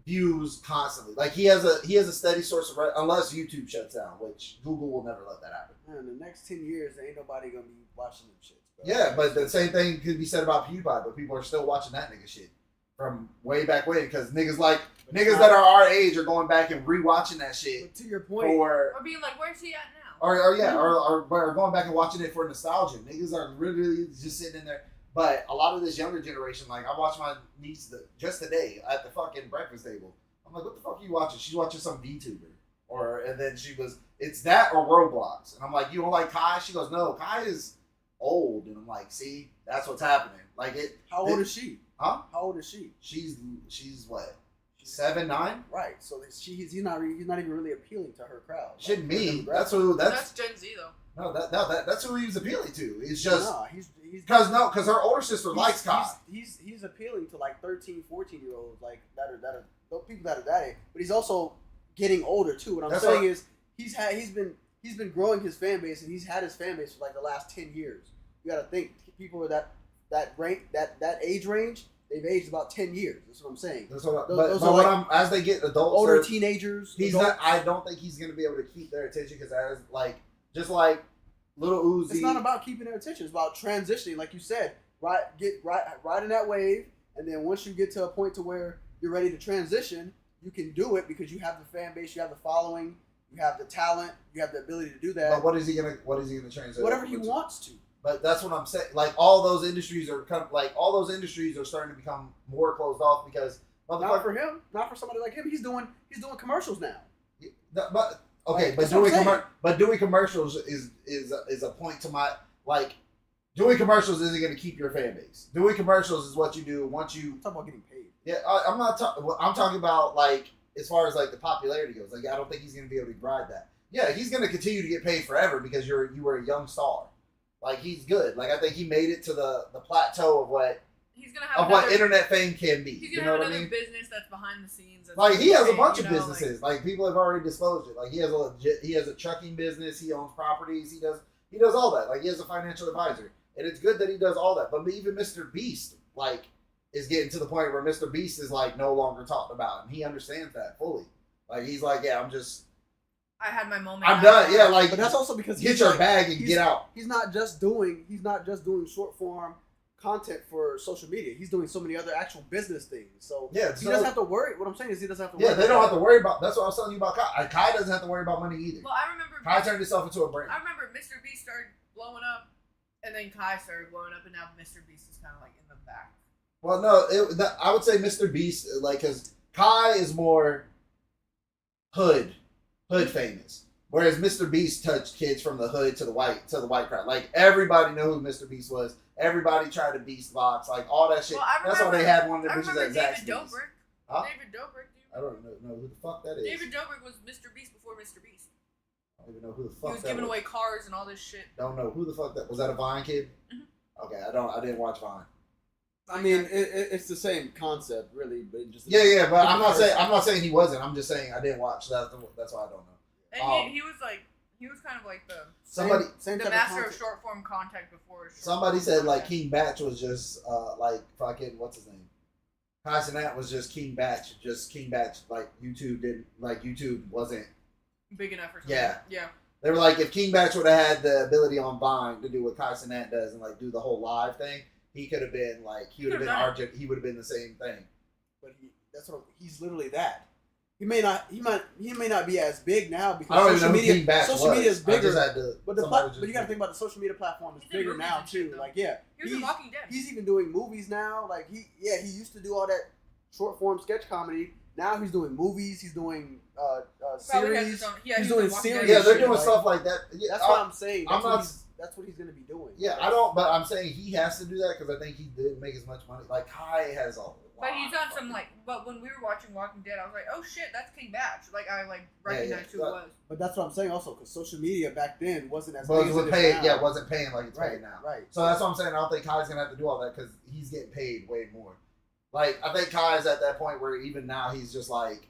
views constantly. Like he has a steady source of unless YouTube shuts down, which Google will never let that happen. Man, in the next 10 years, ain't nobody gonna be watching them shit. Yeah, but the same thing could be said about PewDiePie, but people are still watching that nigga shit from way back when, because niggas that are our age are going back and rewatching that shit. But to your point, Or being like, where's he at now? or going back and watching it for nostalgia. Niggas are really just sitting in there. But a lot of this younger generation, like I watched my niece just today at the fucking breakfast table. I'm like, what the fuck are you watching? She's watching some VTuber, and then it's that or Roblox, and I'm like, you don't like Kai? She goes, no, Kai is old, and I'm like, see, that's what's happening. Like it. how old is she? Huh? How old is she? She's what? 7, 9? Right. So he's not even really appealing to her crowd. Shouldn't Like, be. her That's Gen Z though. No, that's who he was appealing to. It's just no, he's because her older sister likes Kai. He's appealing to like 13, 14-year-olds like that are people that are that age. But he's also getting older too. What I'm saying is he's been growing his fan base, and he's had his fan base for like the last 10 years. You got to think people are that age range. They've aged about 10 years. That's what I'm saying. As they get adults, older teenagers. Not. I don't think he's going to be able to keep their attention, because just like Little Uzi. It's not about keeping their attention. It's about transitioning, like you said. Riding that wave, and then once you get to a point to where you're ready to transition, you can do it because you have the fan base, you have the following, you have the talent, you have the ability to do that. But what is he gonna translate? Whatever he wants to. But that's what I'm saying. Like all those industries are starting to become more closed off because Not for him, not for somebody like him. He's doing commercials now. But okay, Like, but doing commercials is a point to my like. Doing commercials isn't going to keep your fan base. Doing commercials is what you do once you. I'm talking about getting paid. Yeah, I'm not talking. I'm talking about like as far as like the popularity goes. Like I don't think he's going to be able to ride that. Yeah, he's going to continue to get paid forever because you were a young star. Like he's good. Like I think he made it to the plateau of what he's gonna have what internet fame can be. He's You gonna know have what I another mean? business that's behind the scenes. That's Like he has a insane, bunch you of know, businesses. Like people have already disclosed it. Like he has a trucking business. He owns properties. He does all that. Like he has a financial advisor, and it's good that he does all that. But even Mr. Beast like is getting to the point where Mr. Beast is like no longer talked about, and he understands that fully. Like he's like, yeah, I had my moment. I'm done. Yeah, like but that's also because get your bag and get out. He's not just doing short form content for social media. He's doing so many other actual business things. So yeah, he doesn't have to worry. What I'm saying is he doesn't have to worry. Yeah, they don't have to worry about. That's what I was telling you about Kai. Kai doesn't have to worry about money either. Well, I remember Kai turned himself into a brand. I remember Mr. Beast started blowing up, and then Kai started blowing up, and now Mr. Beast is kind of like in the back. Well, no, I would say Mr. Beast, like, because Kai is more hood famous, whereas Mr. Beast touched kids from the hood to the white crowd. Like everybody knew who Mr. Beast was. Everybody tried to Beast box, like all that shit. Well, That's why they had one of the I bitches remember at Zaxby's. David Dobrik. Huh? David Dobrik. I don't know who the fuck that is. David Dobrik was Mr. Beast before Mr. Beast. I don't even know who the He fuck was that giving was. away cars and all this shit. Don't know who the fuck that was. That a Vine kid? Mm-hmm. Okay, I didn't watch Vine. I mean, it's the same concept, really, but just Yeah, but I'm not saying he wasn't. I'm just saying I didn't watch. That's why I don't know. And he was kind of like the same the master of short form content before. Somebody said like King Batch was just like fucking what's his name? Kai Cenat was just King Batch. Like YouTube wasn't big enough or something. Yeah. They were like if King Batch would have had the ability on Vine to do what Kai Cenat does and like do the whole live thing, he could have been like he would have been the same thing. But he's literally that. He may not be as big now because I don't social even know who King media Batch social was. media is bigger. I just had to, but you got to think about the social media platform is He's in bigger movies now and shit, too. though. Like yeah, He was in Walking Dead. He's even doing movies now. Like he used to do all that short form sketch comedy. Now he's doing movies. He's doing series. He's doing series. Yeah, they're doing stuff like that. Yeah, that's what I'm saying. That's what he's going to be doing. Yeah, I don't. But I'm saying he has to do that because I think he didn't make as much money. Like Kai has a lot. But he's on some like. But when we were watching Walking Dead, I was like, "Oh shit, that's King Batch!" Like I recognized who it was. But that's what I'm saying also because social media back then wasn't as big as it is paying, now. yeah, wasn't paying like it's paying now. Right. So that's what I'm saying. I don't think Kai's gonna have to do all that because he's getting paid way more. Like I think Kai's at that point where even now he's just like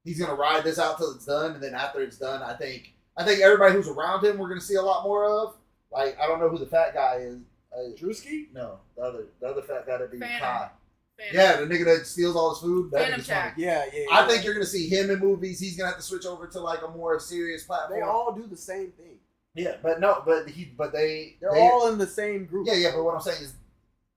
he's gonna ride this out till it's done, and then after it's done, I think everybody who's around him we're gonna see a lot more of. Like I don't know who the fat guy is. Drewski? No, the other fat guy that be Phantom. Kai. Phantom. Yeah, the nigga that steals all his food. That Phantom nigga's funny. Jack. Yeah. I think you're gonna see him in movies. He's gonna have to switch over to like a more serious platform. They all do the same thing. Yeah, but they're all in the same group. Yeah, but what I'm saying is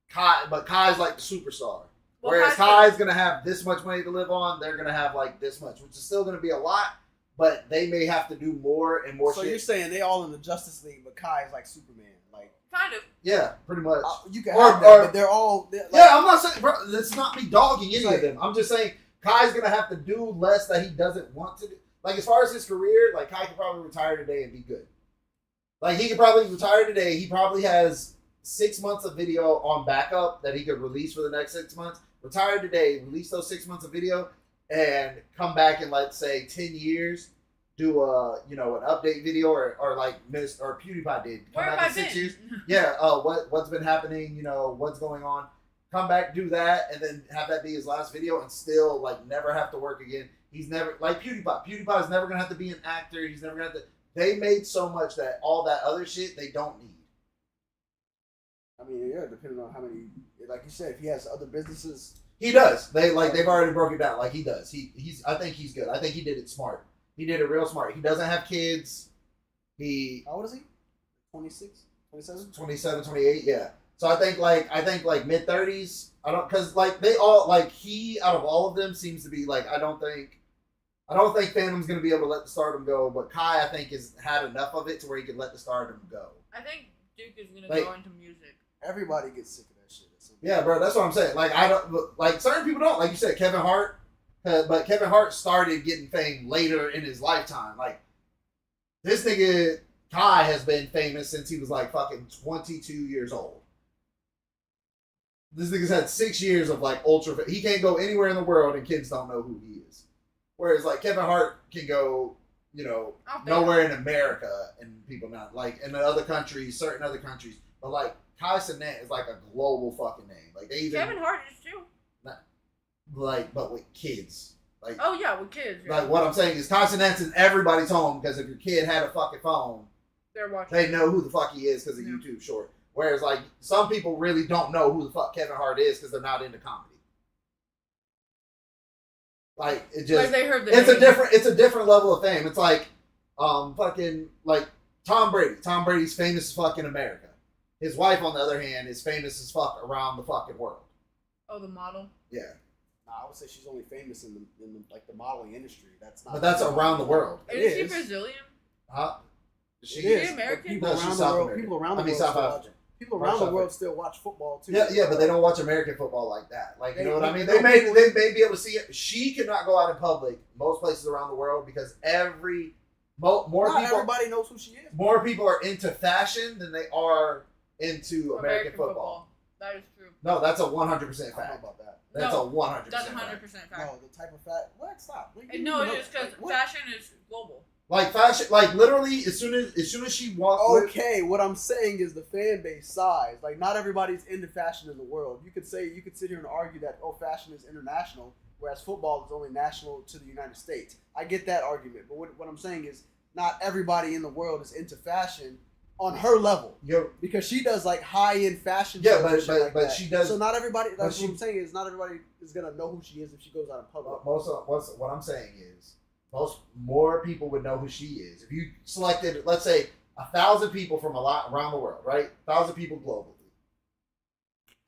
Kai's like the superstar. Well, Whereas Kai's gonna have this much money to live on, they're gonna have like this much, which is still gonna be a lot, but they may have to do more and more So shit. you're saying they all in the Justice League, but Kai is like Superman, like kind of. Yeah, pretty much. You can have that, but they're all. Yeah, I'm not saying, bro. That's not me dogging any like, of them. I'm just saying Kai's gonna have to do less that he doesn't want to do. Like as far as his career, like Kai could probably retire today and be good. Like he could probably retire today. He probably has 6 months of video on backup that he could release for the next 6 months. Retire today, release those 6 months of video, and come back in let's say 10 years, do an update video or like PewDiePie did. Come Where back have in I 6 been? years. Yeah. What's been happening? What's going on? Come back, do that, and then have that be his last video, and still like never have to work again. He's never like PewDiePie. PewDiePie is never gonna have to be an actor. He's never gonna have to. They made so much that all that other shit they don't need. I mean, yeah, depending on how many, like you said, if he has other businesses, he does. They've already broke it down. Like he does. He's. I think he's good. I think he did it smart. He did it real smart. He doesn't have kids. How old is he? 26, 27, 27, 28. Yeah. So I think like mid 30s. I don't because like they all like he out of all of them seems to be like I don't think Phantom's gonna be able to let the Stardom go, but Kai I think has had enough of it to where he could let the Stardom go. I think Duke is gonna Like- go into music. Everybody gets sick of that shit. Yeah, bro, that's what I'm saying. Like I don't like certain people don't. Like you said, Kevin Hart, but Kevin Hart started getting fame later in his lifetime. Like this nigga Kai has been famous since he was like fucking 22 years old. This nigga's had 6 years of like ultra. He can't go anywhere in the world and kids don't know who he is. Whereas like Kevin Hart can go, you know, nowhere in America and people not like in the other countries, certain other countries, but like Kai Cenat is like a global fucking name. Like they even Kevin Hart is too. like, but with kids. Like, Oh yeah, with kids. Yeah. like what I'm saying is Kai Cenat's in everybody's home because if your kid had a fucking phone, They're watching. they know who the fuck he is because of Yeah. YouTube Short. Whereas like some people really don't know who the fuck Kevin Hart is because they're not into comedy. Like it just Like they heard the it's name. a different level of fame. It's like fucking like Tom Brady. Tom Brady's famous as fuck in America. His wife, on the other hand, is famous as fuck around the fucking world. Oh, the model. Yeah, Nah, I would say she's only famous in the like the modeling industry. That's not. but that's around the world. Is she is. Brazilian? Huh? It is. But American? people No, she's around the South world. American. People around the I mean, world. South still watch, African. people around the South world African. still watch football too. Yeah, but they don't watch American football like that. Like, you know what I mean? They No, may people- they may be able to see it. She cannot go out in public most places around the world because more Not people everybody knows who she is. more people are into fashion than they are into American football. That is true. No, that's a 100% I don't know fact. about that. That's No, a 100% That's fact. 100% fact. No, the type of fat. What? Stop. What, you No, know- it is because what? fashion is global. Like fashion, like literally, as soon as she walked. Okay, what I'm saying is the fan base size. Like, not everybody's into fashion in the world. You could sit here and argue that fashion is international, whereas football is only national to the United States. I get that argument, but what I'm saying is not everybody in the world is into fashion on her level because she does like high end fashion. Yeah, shows but- and shit but- like but that. she does- So not everybody. but That's she- what I'm saying is not everybody is gonna know who she is if she goes out in public. What I'm saying is more people would know who she is if you selected, let's say, 1,000 people from a lot around the world, right? 1,000 people globally.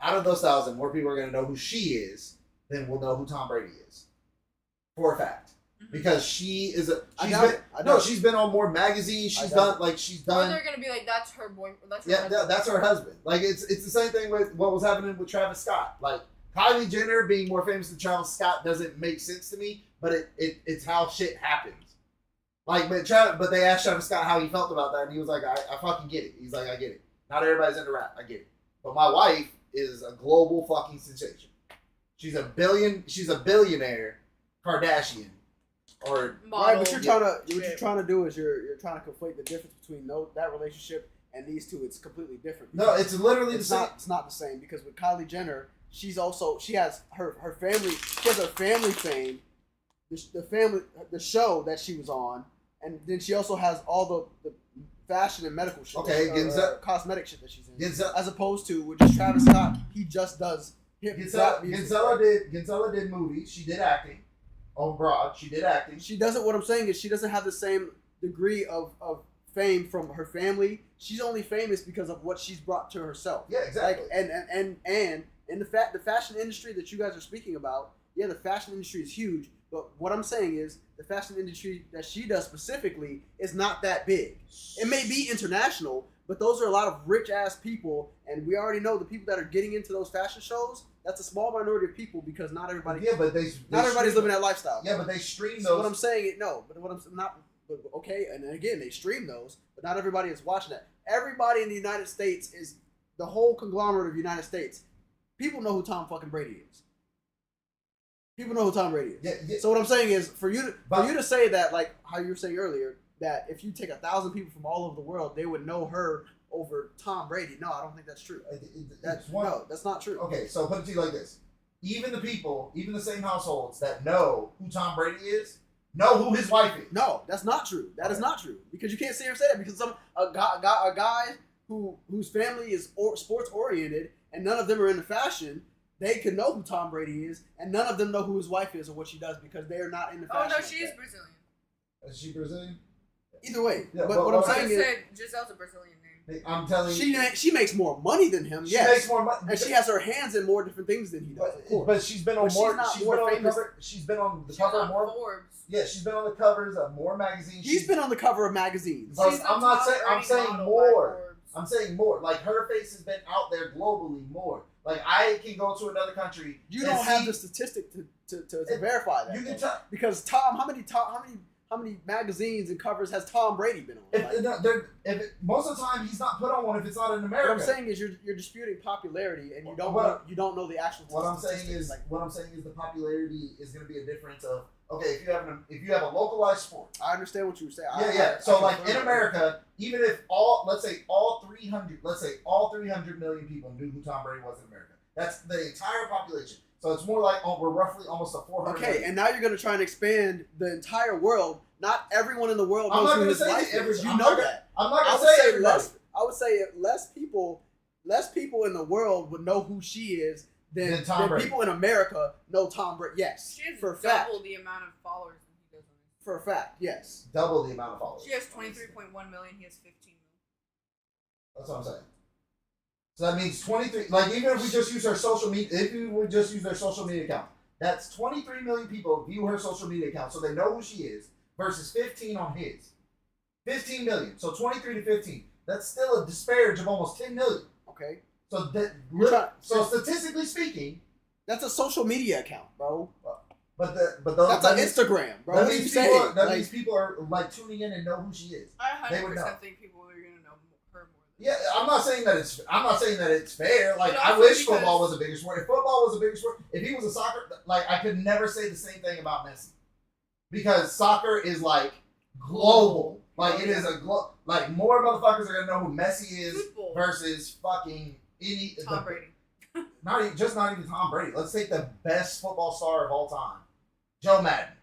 Out of those 1,000, more people are going to know who she is than will know who Tom Brady is, for a fact. Because she is she's been on more magazines. She's done Or they're gonna be like, that's her boy. That's her yeah, husband. that's her husband. Like it's the same thing with what was happening with Travis Scott. Like Kylie Jenner being more famous than Travis Scott doesn't make sense to me, but it's how shit happens. Like, but they asked Travis Scott how he felt about that, and he was like, I fucking get it. He's like, I get it. Not everybody's into rap. I get it. But my wife is a global fucking sensation. She's a billionaire Kardashian. Or Right, but Yeah. what you're trying to do is you're trying to conflate the difference between that relationship and these two. It's completely different. No, it's literally it's the same. not. It's not the same because with Kylie Jenner, she has her family. She has her family fame, the show that she was on, and then she also has all the fashion and medical shit. Okay, cosmetic shit that she's in. Ginza- As opposed to with just Travis Scott, he just does hip hop music. Ginzella did movies. She did acting. On Broad, she did acting. She doesn't. What I'm saying is, she doesn't have the same degree of fame from her family. She's only famous because of what she's brought to herself. Yeah, exactly. Like, and in the fashion industry that you guys are speaking about, yeah, the fashion industry is huge. But what I'm saying is, the fashion industry that she does specifically is not that big. It may be international, but those are a lot of rich ass people, and we already know the people that are getting into those fashion shows. That's a small minority of people because not everybody. Yeah, but not everybody's living that lifestyle. Yeah, but they stream those. So what I'm saying, but what I'm not. But okay, and again, they stream those, but not everybody is watching that. Everybody in the United States is the whole conglomerate of the United States. People know who Tom fucking Brady is. People know who Tom Brady is. Yeah. So what I'm saying is, for you to say that, like how you were saying earlier, that if you take 1,000 people from all over the world, they would know her over Tom Brady. No, I don't think that's true. No, that's not true. Okay, so put it to you like this: even the same households that know who Tom Brady is, know who his wife is. No, that's not true. That is not true because you can't sit here and say that because a guy whose family is sports oriented and none of them are into fashion, they could know who Tom Brady is, and none of them know who his wife is or what she does because they are not into fashion. Oh no, like she's that. Brazilian. Is she Brazilian? Yeah. Either way, Yeah, but what I'm saying Just is, said Giselle's a Brazilian name. I'm telling you, she makes more money than him. she Yes, makes more money, and she has her hands in more different things than he does. Of course. but she's been on But she's more. not She's more been on the famous. cover. She's been on the She was cover on of more. Forbes. Yeah, she's been on the covers of more magazines. He's been on the cover of magazines. But She's the I'm not top saying. I'm earning saying model by more. Forbes. I'm saying more. Like her face has been out there globally more. Like I can go to another country. You and don't have see- the statistic to verify that. You can though. tell. Because how many magazines and covers has Tom Brady been on? Like, Most of the time he's not put on one if it's not in America. what I'm saying is you're disputing popularity and you don't What- know the actual. What I'm saying statistics. is like, what I'm saying is the popularity is going to be a difference of okay if you have a localized sport. I understand what you were saying. Yeah. So like in America, even if all 300 million people knew who Tom Brady was in America, that's the entire population. So it's more like we're roughly almost a 400. Okay, million. and now you're going to try and expand the entire world. Not everyone in the world I'm knows not who gonna his say wife is. everybody. You I'm know not that. I'm not I gonna would say say everybody. less people in the world would know who she is Than Tom Brady. people in America know Tom Brady. Yes, She has for a fact. double the amount of followers than he does on Instagram. For a fact, yes. Double the amount of followers. She has 23.1 million. He has 15 million. That's what I'm saying. So that means 23. Like even if we just use her social media, if we would just use their social media account, that's 23 million people view her social media account, so they know who she is. Versus 15 on his. 15 million. So 23 to 15. That's still a disparage of almost 10 million. Okay, So that. So statistically speaking, that's a social media account, bro. but That's an Instagram, bro. That What are you means saying? people. That Like, means people are like tuning in and know who she is. I They would know. 100% think people are going to know her more. Yeah, I'm not saying that it's fair. Like But I also wish because- football was a bigger sport. If football was a bigger sport, if he was a soccer, like I could never say the same thing about Messi, because soccer is like global. Like it is like more motherfuckers are gonna know who Messi is Football. versus fucking Tom Brady. not even Tom Brady. Let's take the best football star of all time, Joe Madden,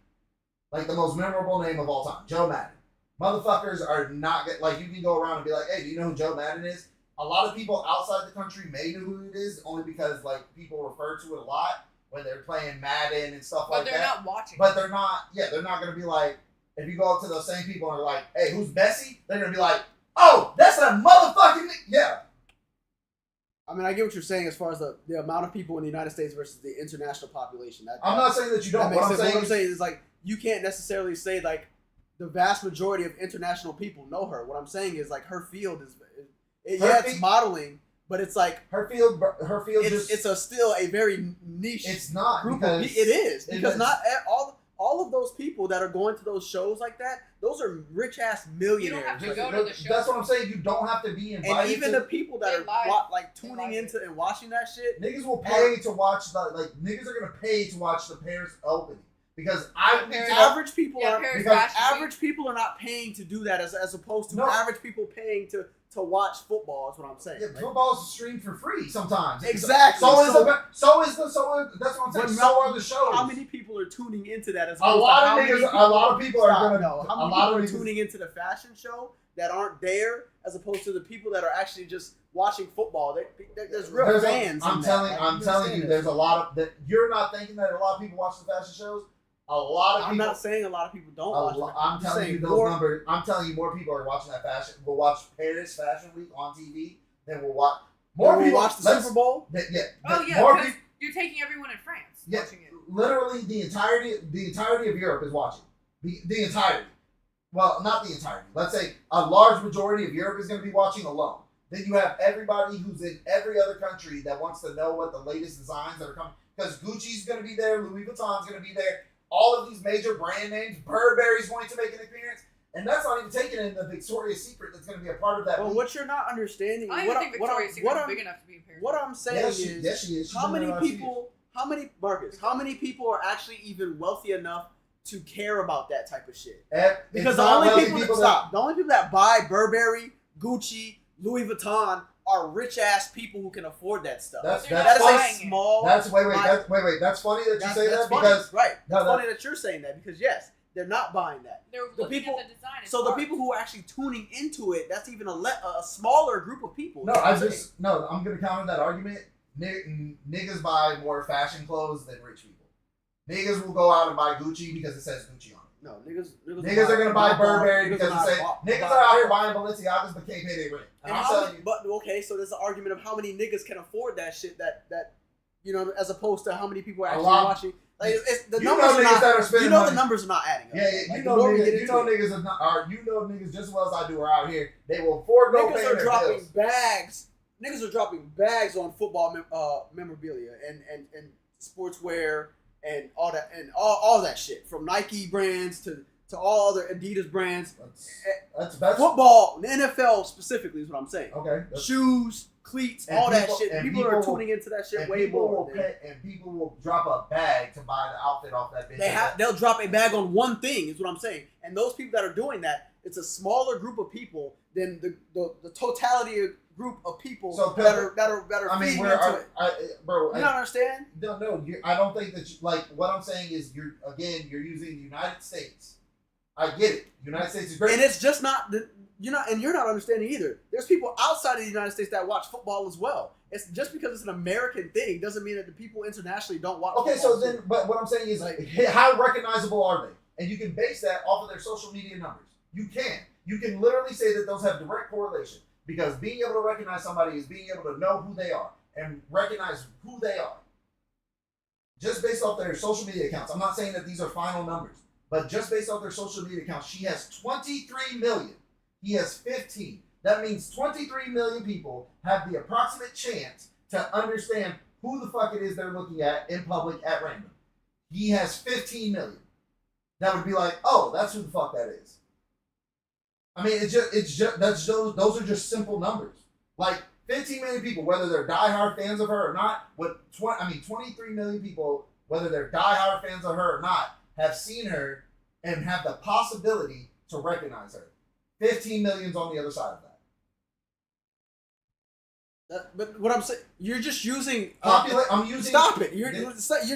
like the most memorable name of all time, Joe Madden. Motherfuckers are not like you can go around and be like, hey, do you know who Joe Madden is? A lot of people outside the country may know who it is only because like people refer to it a lot when they're playing Madden and stuff But like they're that. not watching. But they're not. Yeah, they're not gonna be like. If you go up to those same people and are like, hey, who's Messi? They're gonna be like, oh, that's a motherfucking yeah. I mean, I get what you're saying as far as the amount of people in the United States versus the international population. I'm not saying that you don't. That makes What I'm sense. saying What I'm is, saying is like you can't necessarily say like the vast majority of international people know her. What I'm saying is like her field is it's modeling, but it's like her field it's still a very niche. It's not group because of, it is because is. not all of those people that are going to those shows like that. Those are rich ass millionaires. You don't have to Like, go to the show. That's what I'm saying. You don't have to be invited. and even to, the people that They are live. tuning into and watching that shit. niggas will pay to watch niggas are gonna pay to watch the Paris Opening because Average people are Paris because Fashion Week. average people are not paying to do that as opposed to No. average people paying to watch football. Is what I'm saying. yeah, Like, football is streamed for free sometimes. Exactly. So So- that's what I'm saying. But So are the shows. how many people are tuning into that? As A opposed lot to of how many niggas. A lot of people are Stop, gonna. no. How a many lot people of are niggas, tuning into the fashion show that aren't there, as opposed to the people that are actually just watching football? There's real fans. I'm telling you, there's a lot of that. You're not thinking that a lot of people watch the fashion shows. A lot of I'm people. not saying a lot of people don't watch. I'm just telling saying you those more- numbers. I'm telling you more people are watching that fashion. Will watch Paris Fashion Week on TV than will watch. More Will people watch the Super Bowl. Oh yeah, more because people. you're taking everyone in France Yeah, watching it. literally the entirety of Europe is watching. The entirety. Well, not the entirety. Let's say a large majority of Europe is going to be watching alone. Then you have everybody who's in every other country that wants to know what the latest designs that are coming. Because Gucci's going to be there, Louis Vuitton's going to be there. All of these major brand names, Burberry's going to make an appearance. And that's not even taking in the Victoria's Secret that's going to be a part of that. Well, week. what you're not understanding. I don't what even think Victoria's Secret is big enough to be in Paris. What I'm saying Yeah, is, she is. She's how been many there last few people? How many Marcus? How many people are actually even wealthy enough to care about that type of shit? Because the only people that buy Burberry, Gucci, Louis Vuitton are rich ass people who can afford that stuff. That's that is funny. a small. That's Wait. That's funny that you say that funny, because right. That's No, funny that you're saying that because yes, they're not buying that. They're The looking people- at the design. It's So the art. people who are actually tuning into it, that's even a smaller group of people. No, You know what I'm saying? I'm gonna counter that argument. Niggas buy more fashion clothes than rich people. Niggas will go out and buy Gucci because it says Gucci on it. No, niggas Niggas are gonna buy Burberry because are they say niggas are out here buying Balenciagas but can't pay their rent. And I'm how telling many, you, but okay, so there's an argument of how many niggas can afford that shit. That you know, as opposed to how many people are actually lot. watching. Like it's, the You numbers know are niggas not. that are spending You know money. the numbers are not adding up. yeah, Like, you the know more we niggas, get you into know it, niggas are not, are you know niggas just as well as I do are out here. They will forego paying niggas are their dropping bills. bags. Niggas are dropping bags on football memorabilia and sportswear and all that and all that shit from Nike brands to all other Adidas brands. That's Football, the NFL specifically is what I'm saying. okay. Shoes, cleats, And all people- that shit. and People people are will- tuning into that shit And way people more. will pay, and people will drop a bag to buy the outfit off that bitch. They'll drop a bag on one thing, is what I'm saying. And those people that are doing that, it's a smaller group of people than the totality of group of people So, that are I mean, feeding where into it. bro, You don't understand? no, I don't think that like what I'm saying is you're using the United States. I get it. United States is great. And it's just not you're not understanding either. There's people outside of the United States that watch football as well. It's just because it's an American thing doesn't mean that the people internationally don't watch. Okay, football so then, too. but what I'm saying is, Like- how recognizable are they? And you can base that off of their social media numbers. You can literally say that those have direct correlation because being able to recognize somebody is being able to know who they are and recognize who they are just based off their social media accounts. I'm not saying that these are final numbers, but just based off their social media accounts, she has 23 million. He has 15. That means 23 million people have the approximate chance to understand who the fuck it is they're looking at in public at random. He has 15 million. That would be like, oh, that's who the fuck that is. I mean, those are just simple numbers. Like 15 million people, whether they're diehard fans of her or not, 23 million people, whether they're diehard fans of her or not, have seen her and have the possibility to recognize her. 15 million's on the other side of that. But what I'm saying, you're just using. I'm using. Stop it! You're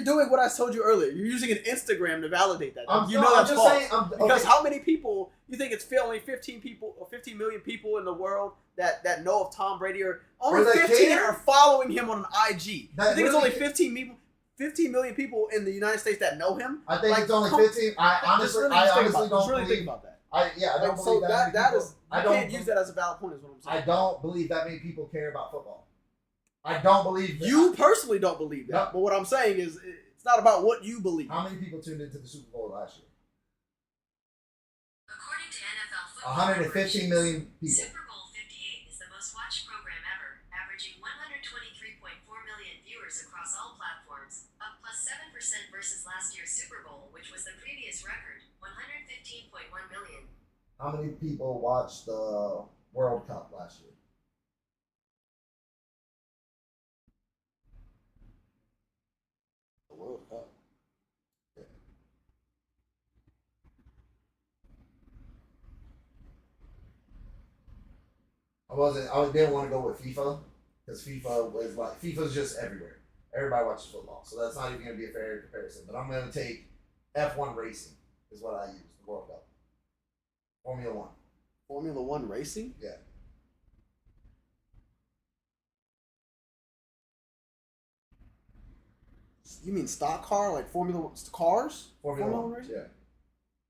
doing what I told you earlier. You're using an Instagram to validate that. I'm that's just false. saying. Because how many people you think it's only 15 people or 15 million people in the world that know of Tom Brady or only Or that 15 care? are following him on an IG? That You think it's really- only 15 million people in the United States that know him? I think it's only 15. I honestly don't really believe. think about that. I don't So believe that. that is I you don't. can't use that as a valid point. Is what I'm saying. I don't believe that many people care about football. I don't believe that. You personally don't believe that, Yep. but what I'm saying is it's not about what you believe. How many people tuned into the Super Bowl last year? According to NFL Football 115 million people. Super Bowl 58 is the most watched program ever, averaging 123.4 million viewers across all platforms, up plus 7% versus last year's Super Bowl, which was the previous record, 115.1 million. How many people watched the World Cup last year? The World Cup. I didn't want to go with FIFA because FIFA's just everywhere. Everybody watches football, so that's not even going to be a fair comparison. But I'm going to take F1 racing is what I use, the World Cup. Formula One. Formula One racing? Yeah. You mean stock car, like Formula cars? Formula One racing? Yeah.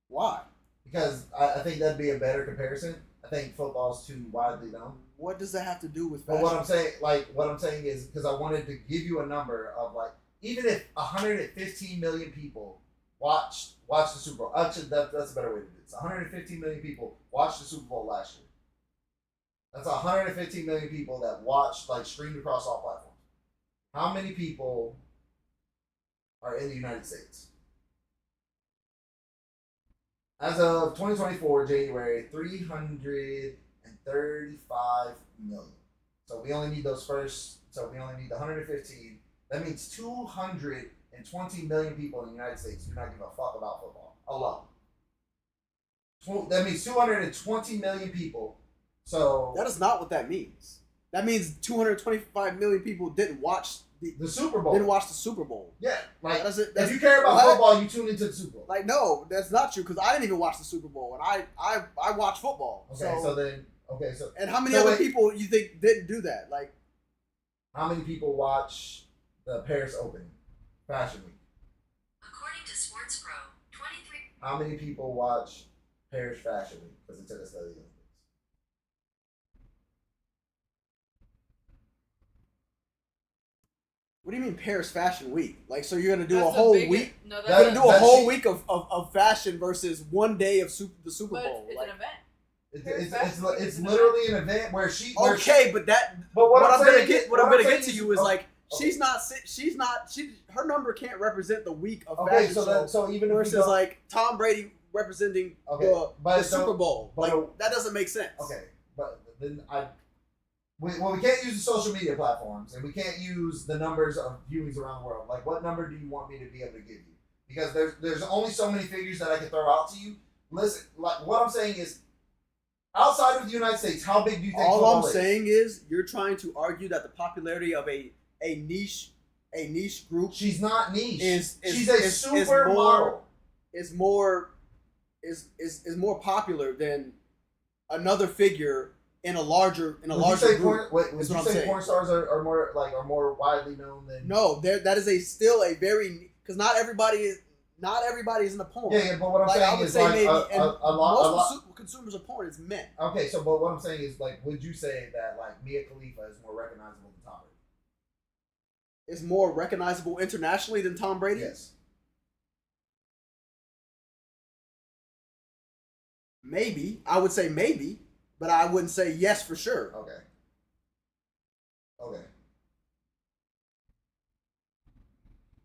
Why? Because I think that'd be a better comparison. I think football's too widely known. What does that have to do with But fashion? what I'm saying is because I wanted to give you a number of like even if 115 million people watched the Super Bowl. Actually, that's a better way to do it. 115 million people watched the Super Bowl last year. That's 115 million people that watched streamed across all platforms. How many people are in the United States? As of 2024, January, 335 million. So we only need those first. So we only need the 115. That means 220 million people in the United States do not give a fuck about football alone. That means 220 million people. So that is not what that means. That means 225 million people didn't watch the Super Bowl. Didn't watch the Super Bowl. Yeah, like that's if you care about football, you tune into the Super Bowl. Like no, that's not true because I didn't even watch the Super Bowl and I watch football. Okay, so and how many other people you think didn't do that? Like how many people watch the Paris Open Fashion Week? According to Sports Pro, How many people watch Paris Fashion Week because it took us to the Olympics? What do you mean Paris Fashion Week? Like, so you're gonna do That's a the whole biggest- week? No, You're that's gonna do a That whole shit- week of fashion versus one day of the Super but Bowl. it's Like, an event. It's literally an event where she. Where okay, she, but that. but What I'm I'm gonna saying get, is- what I'm gonna saying get to you is like okay. her number can't represent the week of Okay, fashion so show so even if we versus don't, like Tom Brady representing but the Super Bowl. but Like that doesn't make sense. okay, but then we can't use the social media platforms and we can't use the numbers of viewings around the world. Like, what number do you want me to be able to give you? Because there's only so many figures that I can throw out to you. Listen, like what I'm saying is, outside of the United States, how big do you think? All I'm football is? saying is you're trying to argue that the popularity of a niche group She's not niche. She's a is supermodel. is more popular than another figure in a larger Would you say group. would is you what I'm say saying. porn stars are more widely known than? No, that is still a very, because not everybody is in the porn. Yeah, but what I'm Like, saying I would is say like maybe, and a lot. most consumers of porn is men. Okay, so but what I'm saying is like, would you say that like Mia Khalifa is more recognizable than Tom Brady? Is more recognizable internationally than Tom Brady? Yes. Maybe. I would say maybe, but I wouldn't say yes for sure. Okay. Okay.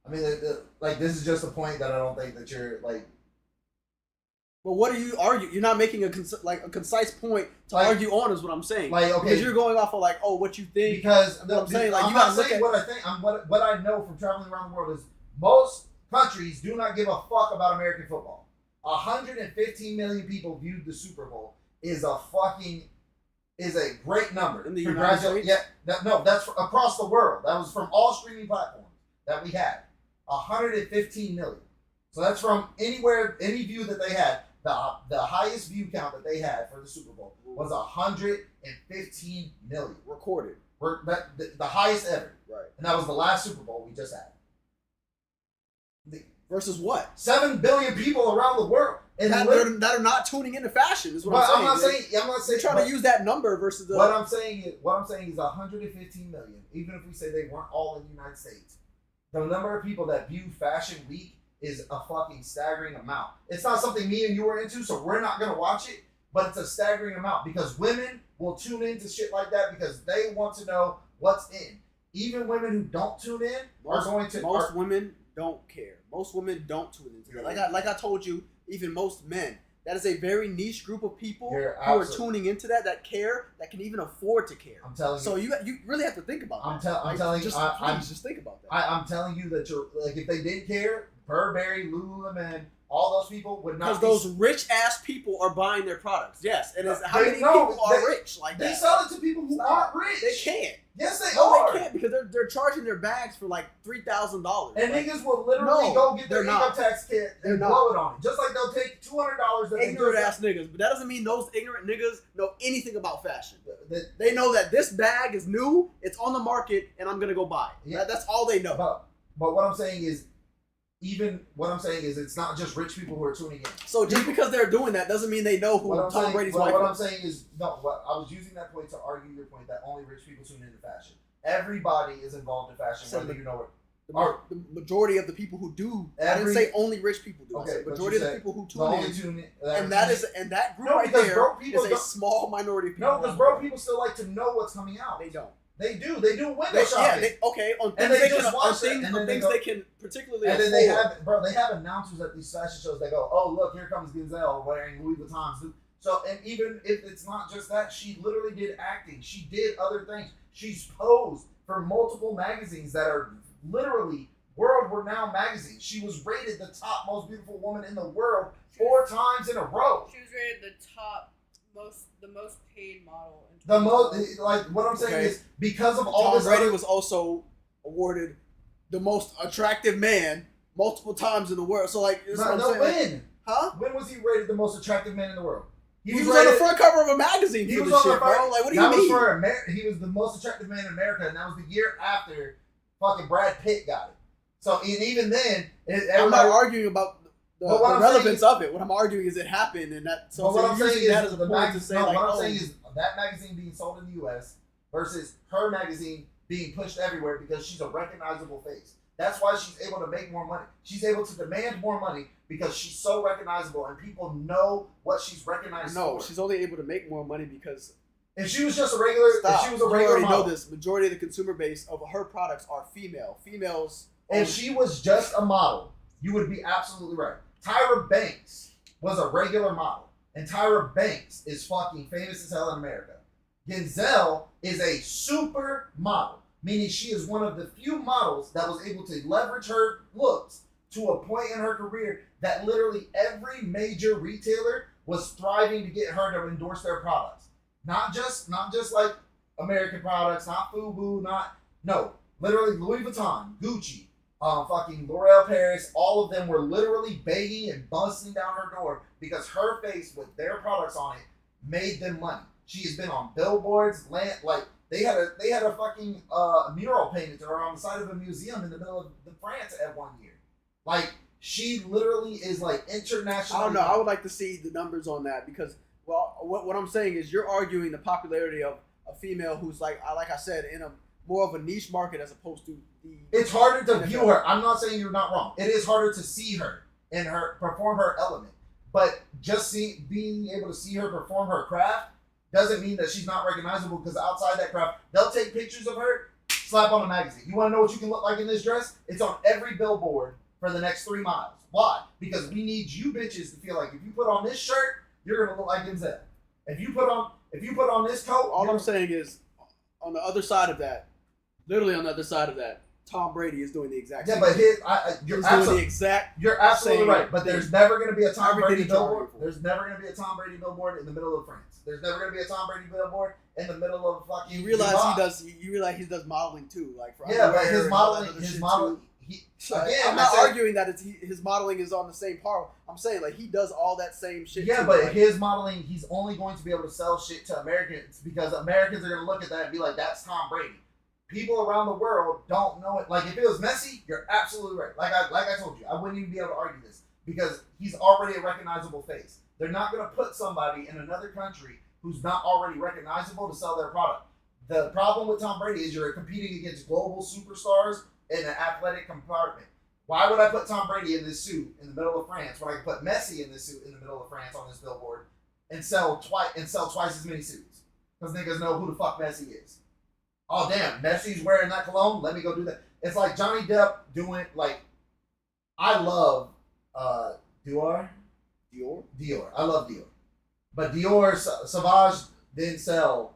I mean, like this is just a point that I don't think that you're like. But what are you arguing? You're not making a concise point to Like- argue on, is what I'm saying. Like, okay. Because you're going off of like, oh, what you think. Because what I'm saying, like, I'm you not gotta look saying at what I think. What I know from traveling around the world is most countries do not give a fuck about American football. 115 million people viewed the Super Bowl is a great number. In the United States? Yeah, that's across the world. That was from all streaming platforms that we had. 115 million. So that's from anywhere, any view that they had. The highest view count that they had for the Super Bowl was 115 million. Recorded. The highest ever. Right. And that was the last Super Bowl we just had. Versus what? 7 billion people around the world. And that are not tuning into fashion is what I'm saying. I'm not saying. You're trying to use that number versus the. What I'm saying is 115 million. Even if we say they weren't all in the United States, the number of people that view Fashion Week is a fucking staggering amount. It's not something me and you are into, so we're not gonna watch it. But it's a staggering amount because women will tune into shit like that because they want to know what's in. Even women who don't tune in are going to. Most women don't care. Most women don't tune into that. Like I told you, even most men. That is a very niche group of people who are tuning into that care, that can even afford to care. I'm telling you. So you really have to think about that. I'm telling you. Just think about that. I'm telling you that you're like, if they did care, Burberry, Lululemon, all those people would not. Because those rich ass people are buying their products. Yes, and how many people are rich like they that? sell it to people who aren't rich. They can't. Yes, they No, are. they can't because they're charging their bags for like $3,000. And niggas will literally go get their income tax kit and They're blow it on it. Just like they'll take $200 that ignorant ass niggas, but that doesn't mean those ignorant niggas know anything about fashion. They know that this bag is new, it's on the market, and I'm gonna go buy it. Yeah. That's all they know. But what I'm saying is, it's not just rich people who are tuning in. So just because they're doing that doesn't mean they know who Tom Brady's wife is. What I'm saying is, I was using that point to argue your point that only rich people tune into fashion. Everybody is involved in fashion, whether you know it. The majority of the people who do, I didn't say only rich people do. Okay, I said majority of the people who tune in, and that group right because there is a small minority of people. No, because broke people still like to know what's coming out. They don't. They do. They do window shopping. On and things they they just can, watch on it, things, and on then they things go, they can particularly and then afford. they have announcers at these fashion shows. They go, "Oh, look, here comes Giselle wearing Louis Vuittons." So, and even if it's not just that, she literally did acting. She did other things. She's posed for multiple magazines that are literally world-renowned magazines. She was rated the top most beautiful woman in the world 4 times in a row. She was rated the most paid model. The most, like, what I'm saying is because of all Tom this. Brady was also awarded the most attractive man multiple times in the world. So like, when? Huh? When was he rated the most attractive man in the world? He was on the front cover of a magazine for this shit, bro. Like, what do you mean? He was the most attractive man in America, and that was the year after fucking Brad Pitt got it. So, and even then, I'm not arguing about But what the I'm relevance saying of it. What I'm arguing is it happened, and that. So But what I'm you're saying using that is as a point to say no, like, what I'm oh, saying is that magazine being sold in the U.S. versus her magazine being pushed everywhere because she's a recognizable face. That's why she's able to make more money. She's able to demand more money because she's so recognizable and people know what she's recognized no, for. she's only able to make more money because. If she was just a regular, Stop. if she was a You regular already model, know this. Majority of the consumer base of her products are female. Females. if she was just a model, you would be absolutely right. Tyra Banks was a regular model, and Tyra Banks is fucking famous as hell in America. Ginzel is a super model, meaning she is one of the few models that was able to leverage her looks to a point in her career that literally every major retailer was striving to get her to endorse their products. Not just like American products, not FUBU, literally Louis Vuitton, Gucci, fucking L'Oreal Paris, all of them were literally begging and busting down her door because her face with their products on it made them money. She has been on billboards, they had a fucking mural painted to her on the side of a museum in the middle of France at one year. Like, she literally is like international. I don't know. I would like to see the numbers on that because, well, what I'm saying is you're arguing the popularity of a female who's like I said, in a more of a niche market as opposed to the. It's harder to view her. I'm not saying you're not wrong. It is harder to see her and her perform her element, but just being able to see her perform her craft doesn't mean that she's not recognizable because outside that craft, they'll take pictures of her, slap on a magazine. You want to know what you can look like in this dress? It's on every billboard for the next 3 miles. Why? Because we need you bitches to feel like if you put on this shirt, you're gonna look like Denzel. If you put on this coat, all I'm saying is, on the other side of that, literally on the other side of that, Tom Brady is doing the exact same. Yeah, but thing. you're absolutely same right. But there's never going to be a Tom Everything Brady he's arguing billboard. for. There's never going to be a Tom Brady billboard in the middle of France. There's never going to be a Tom Brady billboard in the middle of fucking. You realize Dubai. he does modeling too, like for Yeah, but underwear his and all that modeling, other his shit, modeling. too. Again, I'm not arguing that his modeling is on the same par. I'm saying like he does all that same shit. Yeah, too, but like, his modeling, he's only going to be able to sell shit to Americans because Americans are going to look at that and be like, "That's Tom Brady." People around the world don't know it. Like if it was Messi, you're absolutely right. Like I told you, I wouldn't even be able to argue this because he's already a recognizable face. They're not going to put somebody in another country who's not already recognizable to sell their product. The problem with Tom Brady is you're competing against global superstars in an athletic compartment. Why would I put Tom Brady in this suit in the middle of France when I can put Messi in this suit in the middle of France on this billboard and sell twice as many suits? Because niggas know who the fuck Messi is. Oh damn, Messi's wearing that cologne. Let me go do that. It's like Johnny Depp doing like. I love Dior. I love Dior, but Dior Sauvage didn't sell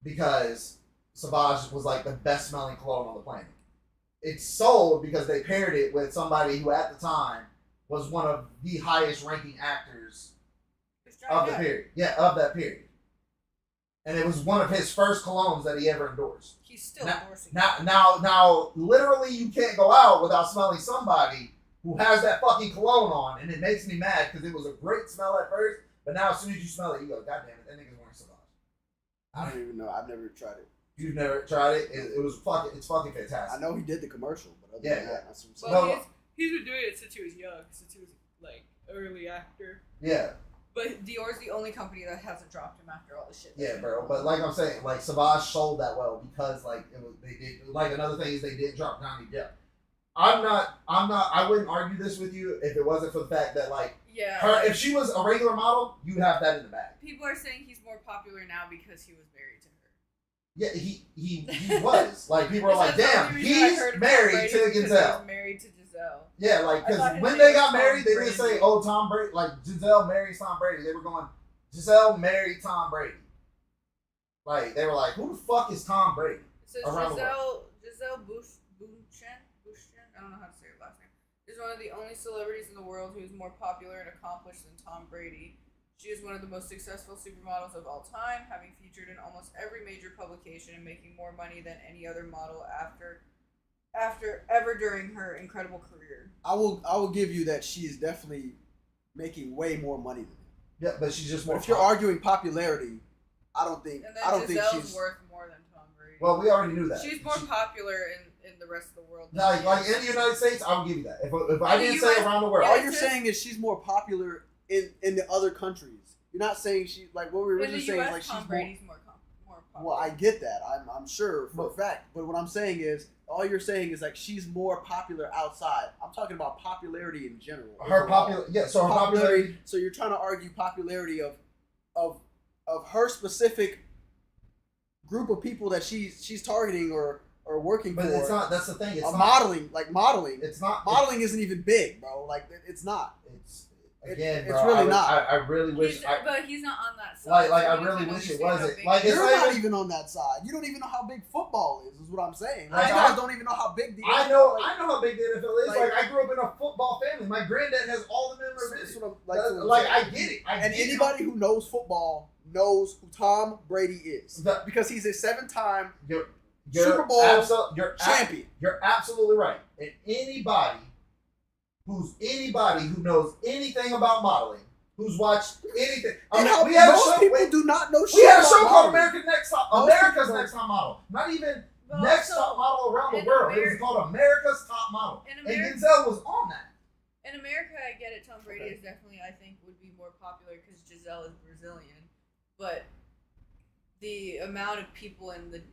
because Sauvage was like the best smelling cologne on the planet. It sold because they paired it with somebody who at the time was one of the highest ranking actors of the period. Yeah, of that period. And it was one of his first colognes that he ever endorsed. He's still endorsing. Now, literally, you can't go out without smelling somebody who has that fucking cologne on, and it makes me mad because it was a great smell at first, but now as soon as you smell it, you go, "God damn it, that nigga's wearing Sauvage." I don't even know. I've never tried it. You've never tried it? It's fucking fantastic. I know he did the commercial, but other than that, that's what I'm Well, saying. he's been doing it since he was young, since he was like early actor. Yeah. But Dior's the only company that hasn't dropped him after all the shit. Yeah, bro. But like I'm saying, like Sauvage sold that well because like they did. Like another thing is they didn't drop Johnny Depp. I wouldn't argue this with you if it wasn't for the fact that like if she was a regular model, you have that in the bag. People are saying he's more popular now because he was married to her. Yeah, he was. Like people are like, damn, he's married to Giselle. He's married to Giselle. Yeah, like because when they got married, they didn't say, "Oh, Tom Brady." Like Giselle marries Tom Brady. They were going, "Giselle married Tom Brady." Like they were like, "Who the fuck is Tom Brady?" So Giselle Bündchen, I don't know how to say her last name, is one of the only celebrities in the world who is more popular and accomplished than Tom Brady. She is one of the most successful supermodels of all time, having featured in almost every major publication and making more money than any other model ever during her incredible career. I will give you that she is definitely making way more money than him. Yeah, but she's just more. But if you're arguing popularity, I don't think Gisele's she's worth more than Tom Brady. Well, we already knew that. She's more popular in the the rest of the world. Like in the United States, I would give you that. If I In the didn't say US around the world, All you're saying is she's more popular in the other countries. You're not saying she like what we were in the originally saying US, is like Tom she's Brady's more popular. Well, I get that. I'm sure for a fact. But what I'm saying is, all you're saying is like she's more popular outside. I'm talking about popularity in general. her popularity. So you're trying to argue popularity of her specific group of people that she's targeting or working But for. it's not. That's the thing. It's not modeling. It's not. Modeling isn't even big, bro. Like it's not. It's again, it's bro, really not. I really wish. But he's not on that side. Like so I you really can wish it understand how wasn't. big Like it it's You're not not even on that side. You don't even know how big football is what I'm saying. Like, You guys don't even know how big the I NFL know. is. I know how big the NFL is. Like- Like I grew up in a football family. My granddad has all the memorabilia. That's what I'm- that's what I'm Like saying. I get it. I And get it. anybody who knows football knows who Tom Brady is because he's a 7-time You're Super Bowl champion. You're absolutely right. And anybody who knows anything about modeling, who's watched anything. I mean, we had a most show. people do not know We shit had a about show called modeling. America's Next Top. Most America's people Next Top Model. Not even But Next also, Top Model around the in world. It Ameri- was called America's Top Model. In And America- Denzel was on that. In America, I get it. Tom Brady is definitely, I think, would be more popular because Giselle is Brazilian. But the amount of people in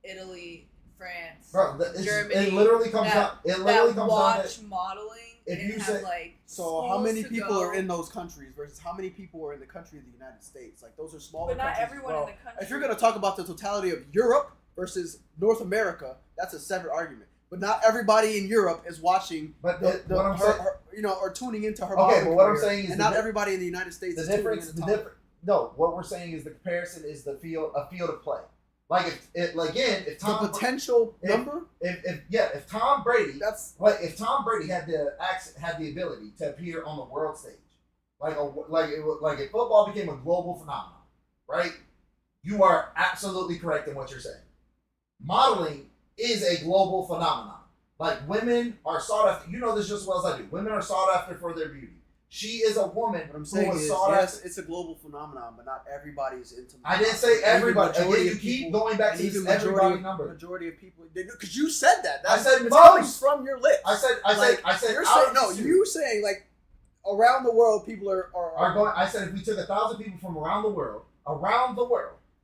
Italy, France, Bro, Germany, it literally comes down. It literally comes down watch to modeling if and you have say- like So how schools many to people go. are in those countries versus how many people are in the country of the United States? Like those are smaller But not countries. everyone Well, in the country. if you're gonna talk about the totality of Europe versus North America, that's a separate argument. But not everybody in Europe is watching But the what I'm her, saying- her, or tuning into her. Okay, modeling but what I'm career, saying is and the not di- everybody in the United States the is difference. tuning The into different. No, what we're saying is the comparison is a field of play. Like if Tom the potential if- number. if Tom Brady That's if Tom Brady had the ability to appear on the world stage, like if football became a global phenomenon, right? You are absolutely correct in what you're saying. Modeling is a global phenomenon. Like women are sought after. You know this just as well as I do. Women are sought after for their beauty. She is a woman what I'm who saying was is sought yes, after. it's a global phenomenon, but not everybody's into. I didn't say Even everybody. majority Again, you of keep people- going back and to even this everybody number. Majority of people, because you said that. I said it's coming most. from your lips. I said You're out saying of no. the You saying like around the world, people are going. I said if we took 1,000 people from around the world,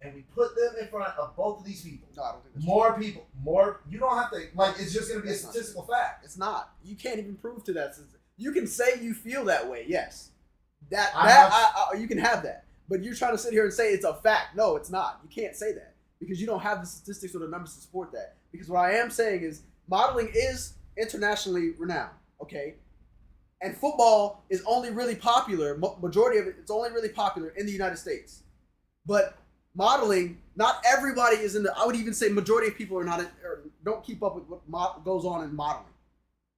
and we put them in front of both of these people, No, I don't think that's more people, more. You don't have to like. It's just going to be a That's not statistical fact. It's not. You can't even prove to that. You can say you feel that way. Yes, you can have that. But you're trying to sit here and say it's a fact. No, it's not. You can't say that because you don't have the statistics or the numbers to support that. Because what I am saying is modeling is internationally renowned. Okay. And football is only really popular. Majority of it, it's only really popular in the United States. But modeling, not everybody is in the. I would even say majority of people are not or don't keep up with what goes on in modeling.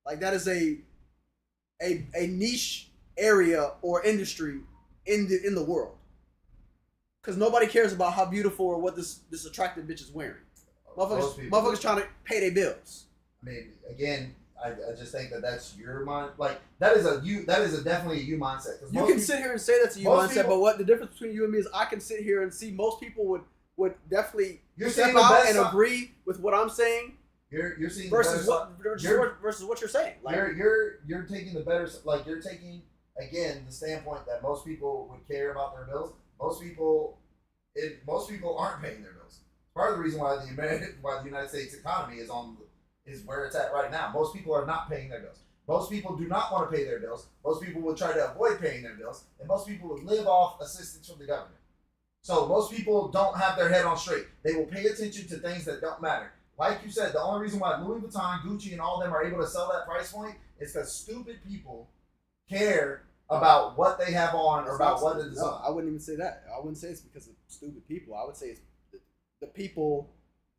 Like that is a niche area or industry in the world. Because nobody cares about how beautiful or what this attractive bitch is wearing. Motherfuckers trying to pay their bills. I mean, again, I just think that's your mind. Like that is definitely a you mindset. 'Cause You most can people- sit here and say that's a you most mindset, people- but what the difference between you and me is I can sit here and see most people would definitely You're step seeing the out best and side. agree with what I'm saying You're seeing versus the what better side. versus what you're saying. Like, You're taking the better. Like you're taking again the standpoint that most people would care about their bills. Most people aren't paying their bills. Part of the reason why the United States economy is where it's at right now. Most people are not paying their bills. Most people do not want to pay their bills. Most people will try to avoid paying their bills, and most people will live off assistance from the government. So most people don't have their head on straight. They will pay attention to things that don't matter. Like you said, the only reason why Louis Vuitton, Gucci, and all of them are able to sell that price point is because stupid people care about what they have on or about what they design. No, I wouldn't even say that. I wouldn't say it's because of stupid people. I would say it's the people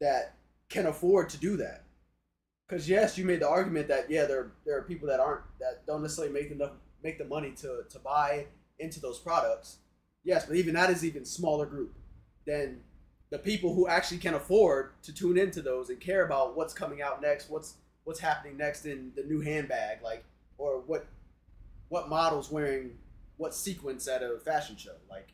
that can afford to do that. Because yes, you made the argument that there are people that don't necessarily make the money to buy into those products. Yes, but even that is even smaller group than the people who actually can afford to tune into those and care about what's coming out next, what's happening next in the new handbag, like, or what model's wearing what sequence at a fashion show. Like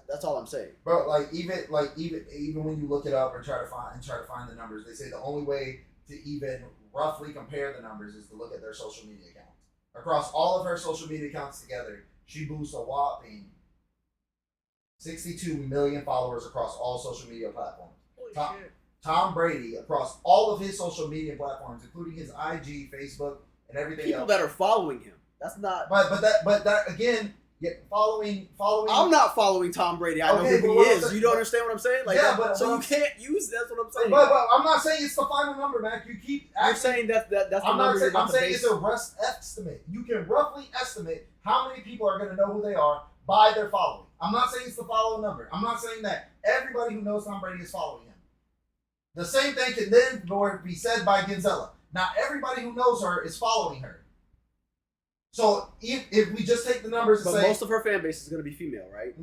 that's all I'm saying. Bro, even when you look it up or try to find the numbers, they say the only way to even roughly compare the numbers is to look at their social media accounts. Across all of her social media accounts together, she boasts a whopping 62 million followers across all social media platforms. Tom Brady, across all of his social media platforms, including his IG, Facebook, and everything People else. that are following him. That's not. But that again, following. I'm not following Tom Brady. I know Okay, who but he what I'm is. saying- You don't understand what I'm saying? Like, Yeah, but so what you I'm- can't use. That's what I'm saying. But I'm not saying it's the final number, Mac. You keep. You're saying that's the I'm number. not saying. you're I'm the saying base- it's a rough estimate. You can roughly estimate how many people are going to know who they are by their following. I'm not saying it's the following number. I'm not saying that everybody who knows Tom Brady is following him. The same thing can then be said by Gonzella. Not everybody who knows her is following her. So if we just take the numbers and But say most of her fan base is going to be female, right?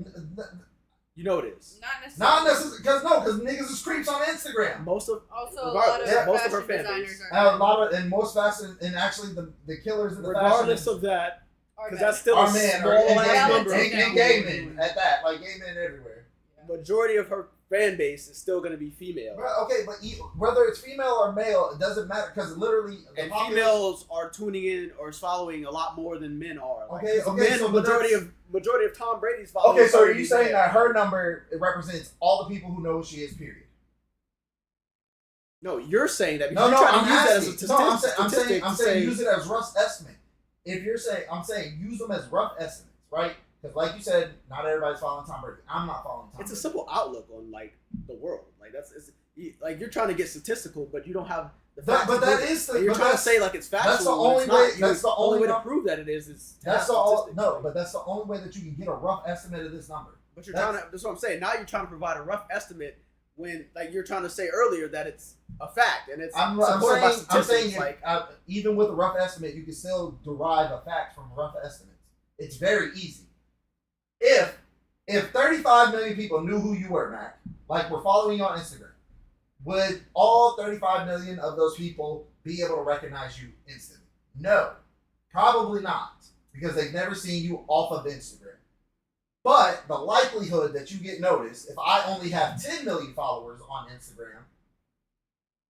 You know it is. Not necessarily. not necessarily because niggas is creeps on Instagram. Most of Also, a regardless, lot of most of her fashion fan designers base. are And a lot of and most fashion and actually the killers in the Regardless fashion of that, are because men. that's still are a men small or and ass gay number. men, of and people. gay men at that, like gay men everywhere. Majority of her fan base is still going to be female. Okay, but whether it's female or male, it doesn't matter because literally the And population- females are tuning in or following a lot more than men are. Like, Okay, men, so but majority of Tom Brady's followers. Okay, so are are you these saying men. that her number it represents all the people who know who she is? Period. No, you're saying that No, because no, you're trying I'm to use that asking. as a No, I'm statistic. I'm saying use it as rough estimate. If you're saying, I'm saying use them as rough estimates, right? Because like you said, not everybody's following Tom Brady. I'm not following Tom It's a Brady. simple outlook on like the world. Like like you're trying to get statistical, but you don't have the But- facts. but to that prove it. is the- Like, you're but trying to that's- say like it's factual. that's the when only it's not. way- that's the only way to num- prove that it is to That's have the all, statistics. no, but that's the only way that you can get a rough estimate of this number. But you're trying to. That's what I'm saying. Now you're trying to provide a rough estimate when, like, you're trying to say earlier that it's a fact and it's I'm supported by saying, I'm statistics. saying like, even with a rough estimate, you can still derive a fact from rough estimates. It's very easy. If 35 million people knew who you were, Mac, like we're following you on Instagram, would all 35 million of those people be able to recognize you instantly? No, probably not, because they've never seen you off of Instagram. But the likelihood that you get noticed, if I only have 10 million followers on Instagram,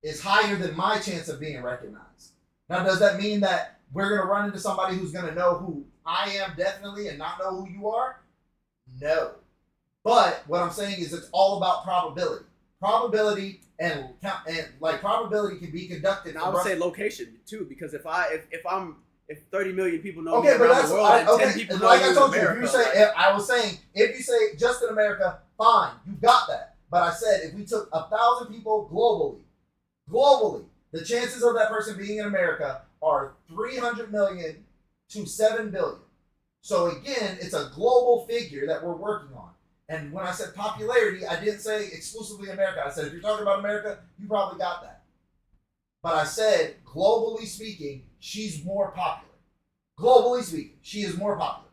is higher than my chance of being recognized. Now, does that mean that we're going to run into somebody who's going to know who I am definitely and not know who you are? No. But what I'm saying is it's all about probability. Probability and probability can be conducted. and I would say location too, because if 30 million people know Okay, me but around that's the world and 10 people know like you I in told you. America, If you say, I was saying, if you say just in America, fine, you got that. But I said if we took 1,000 people globally, the chances of that person being in America are 300 million to 7 billion. So again, it's a global figure that we're working on. And when I said popularity, I didn't say exclusively America. I said if you're talking about America, you probably got that. But I said, globally speaking, she's more popular. Globally speaking, she is more popular.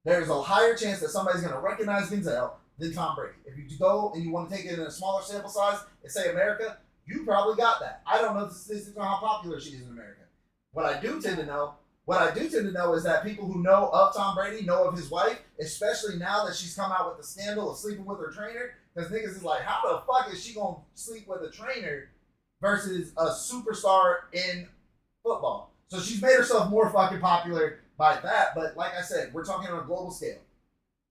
There's a higher chance that somebody's going to recognize Gonzell than Tom Brady. If you go and you want to take it in a smaller sample size and say America, you probably got that. I don't know the statistics on how popular she is in America. What I do tend to know is that people who know of Tom Brady know of his wife, especially now that she's come out with the scandal of sleeping with her trainer. Because niggas is like, how the fuck is she going to sleep with a trainer versus a superstar in football? So she's made herself more fucking popular by that. But like I said, we're talking on a global scale.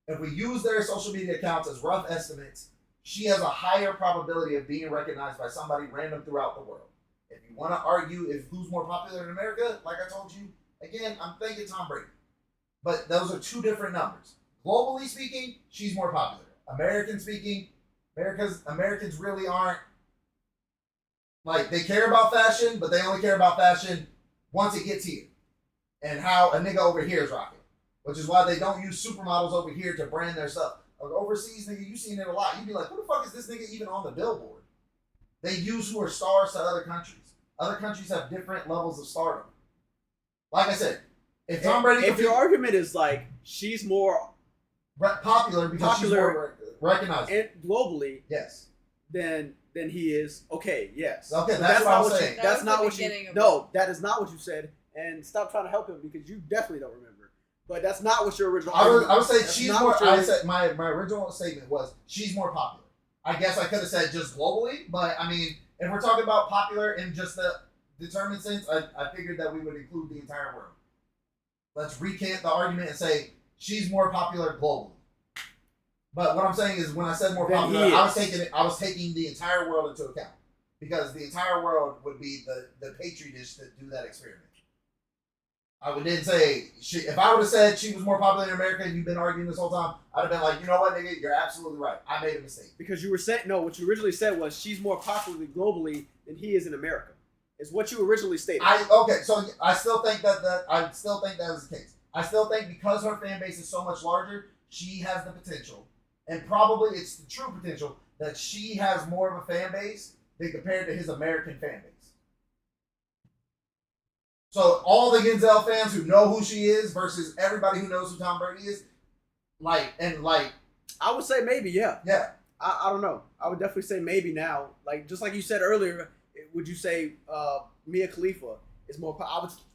If we use their social media accounts as rough estimates, she has a higher probability of being recognized by somebody random throughout the world. If you want to argue if who's more popular in America, like I told you, again, I'm thinking Tom Brady. But those are two different numbers. Globally speaking, she's more popular. American speaking, Americans really aren't, like, they care about fashion, but they only care about fashion once it gets here. And how a nigga over here is rocking. Which is why they don't use supermodels over here to brand their stuff. Like overseas, nigga, you've seen it a lot. You'd be like, who the fuck is this nigga even on the billboard? They use who are stars to other countries. Other countries have different levels of stardom. Like I said, if Tom Brady... If your argument is like, she's more popular because she's more recognized. And globally, yes. Then he is, okay, yes. Okay, But that's what I was not saying. That's That not was what the you... beginning of No, that is not what you said. And stop trying to help him because you definitely don't remember. But that's not what your original argument I would say That's she's not more... what your- I said my original statement was she's more popular. I guess I could have said just globally, but I mean, if we're talking about popular in just the determined sense, I figured that we would include the entire world. Let's recant the argument and say she's more popular globally. But what I'm saying is, when I said more popular, I was taking the entire world into account, because the entire world would be the petri dish that do that experiment. I would then say, if I would have said she was more popular in America and you've been arguing this whole time, I'd have been like, you know what, nigga, you're absolutely right. I made a mistake. Because you were saying, no, what you originally said was she's more popular globally than he is in America. Is what you originally stated. Okay, so I still think that is the case. I still think because her fan base is so much larger, she has the potential, and probably it's the true potential, that she has more of a fan base than compared to his American fan base. So all the Ginzel fans who know who she is versus everybody who knows who Tom Brady is, I would say maybe, yeah. Yeah. I don't know. I would definitely say maybe now. Like, just like you said earlier, would you say Mia Khalifa is more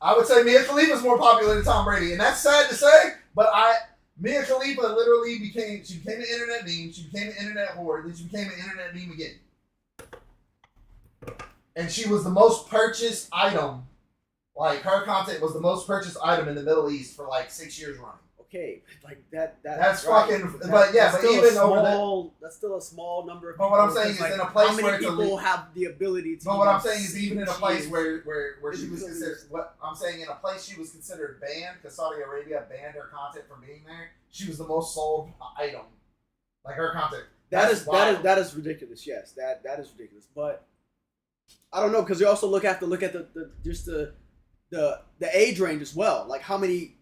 I would say Mia Khalifa is more popular than Tom Brady, and that's sad to say, but Mia Khalifa literally became an internet meme, she became an internet whore, then she became an internet meme again. And she was the most purchased item. Like, her content was the most purchased item in the Middle East for like 6 years running. Okay, like that's right. Fucking. But yeah, but even over that, that's still a small number of people. But what I'm saying is, in a place how many where people have the ability to. But what I'm saying is, even in a place where she was considered, what I'm saying, in a place she was considered banned because Saudi Arabia banned her content from being there. She was the most sold item, like her content. That is ridiculous. Yes, that is ridiculous. But I don't know, because you also have to look at the age range as well. Like, how many,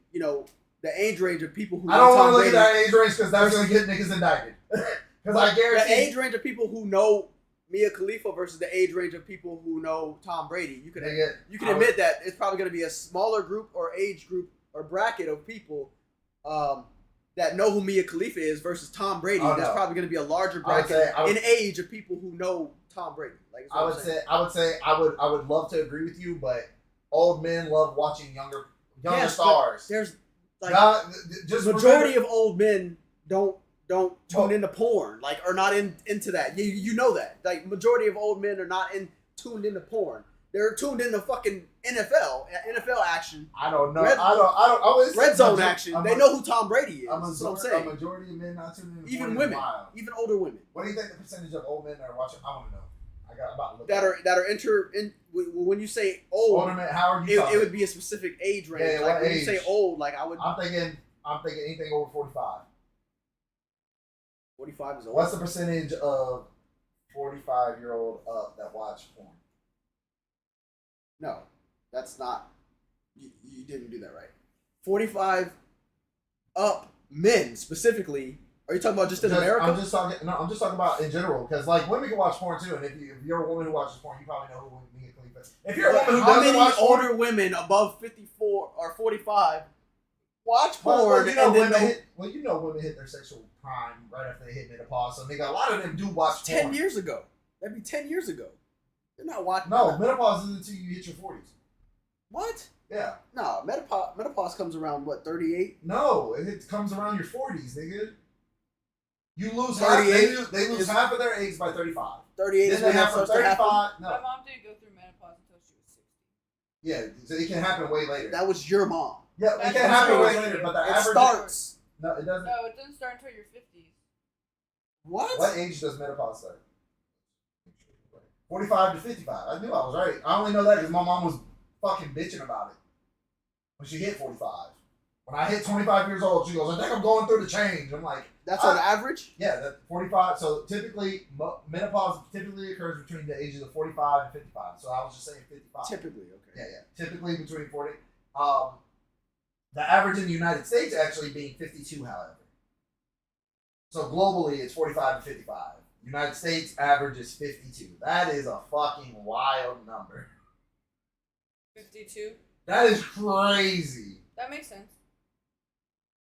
the age range of people who I don't want to look at that age range because that's going to get niggas indicted. Because I guarantee the age range of people who know Mia Khalifa versus the age range of people who know Tom Brady. You can admit that it's probably going to be a smaller group or age group or bracket of people that know who Mia Khalifa is versus Tom Brady. That's probably going to be a larger bracket in age of people who know Tom Brady. Like, I would love to agree with you, but old men love watching younger stars. There's just majority of old men don't tune into porn, like, are not into that. You know that. Like, majority of old men are not tuned into porn. They're tuned into fucking NFL action. I don't know. Red zone action. They know who Tom Brady is. That's what I'm saying. A majority of men not tuned into even women, even older women. What do you think the percentage of old men that are watching? I want to know. I got about to look that are when you say old, older men, how are you? It would be a specific age range. Yeah, like when age? you say old, like I'm thinking anything over 45. 45 is old. What's the percentage of 45-year-old up that watch porn? No, that's not. You didn't do that right. 45 up men specifically. Are you talking about just in America? I'm just talking about in general, because like women can watch porn too, and if you're a woman who watches porn, you probably know who Mia Khalifa is. If you're a woman who doesn't watch porn, older women above 54 or 45 watch porn, women hit their sexual prime right after they hit menopause. So nigga, a lot of them do watch porn. 10 years ago. That'd be 10 years ago. They're not watching. No, menopause isn't until you hit your 40s. What? Yeah. No, menopause comes around what, 38? No, it comes around your 40s, nigga. You lose half. They lose half of their eggs by 35. 38 then is when have from 35. No. My mom didn't go through menopause until she was 60. Yeah, so it can happen way later. That was your mom. Yeah, it can happen way later, but the average starts. No, it doesn't. No, it doesn't start until your 50s. What age does menopause start? 45 to 55. I knew I was right. I only know that because my mom was fucking bitching about it when she hit 45. When I hit 25 years old, she goes, I think I'm going through the change. I'm like, that's on average? Yeah, that 45. So typically, menopause typically occurs between the ages of 45 and 55. So I was just saying 55. Typically, okay. Yeah. Typically between 40. The average in the United States actually being 52, however. So globally, it's 45 to 55. United States average is 52. That is a fucking wild number. 52? That is crazy. That makes sense.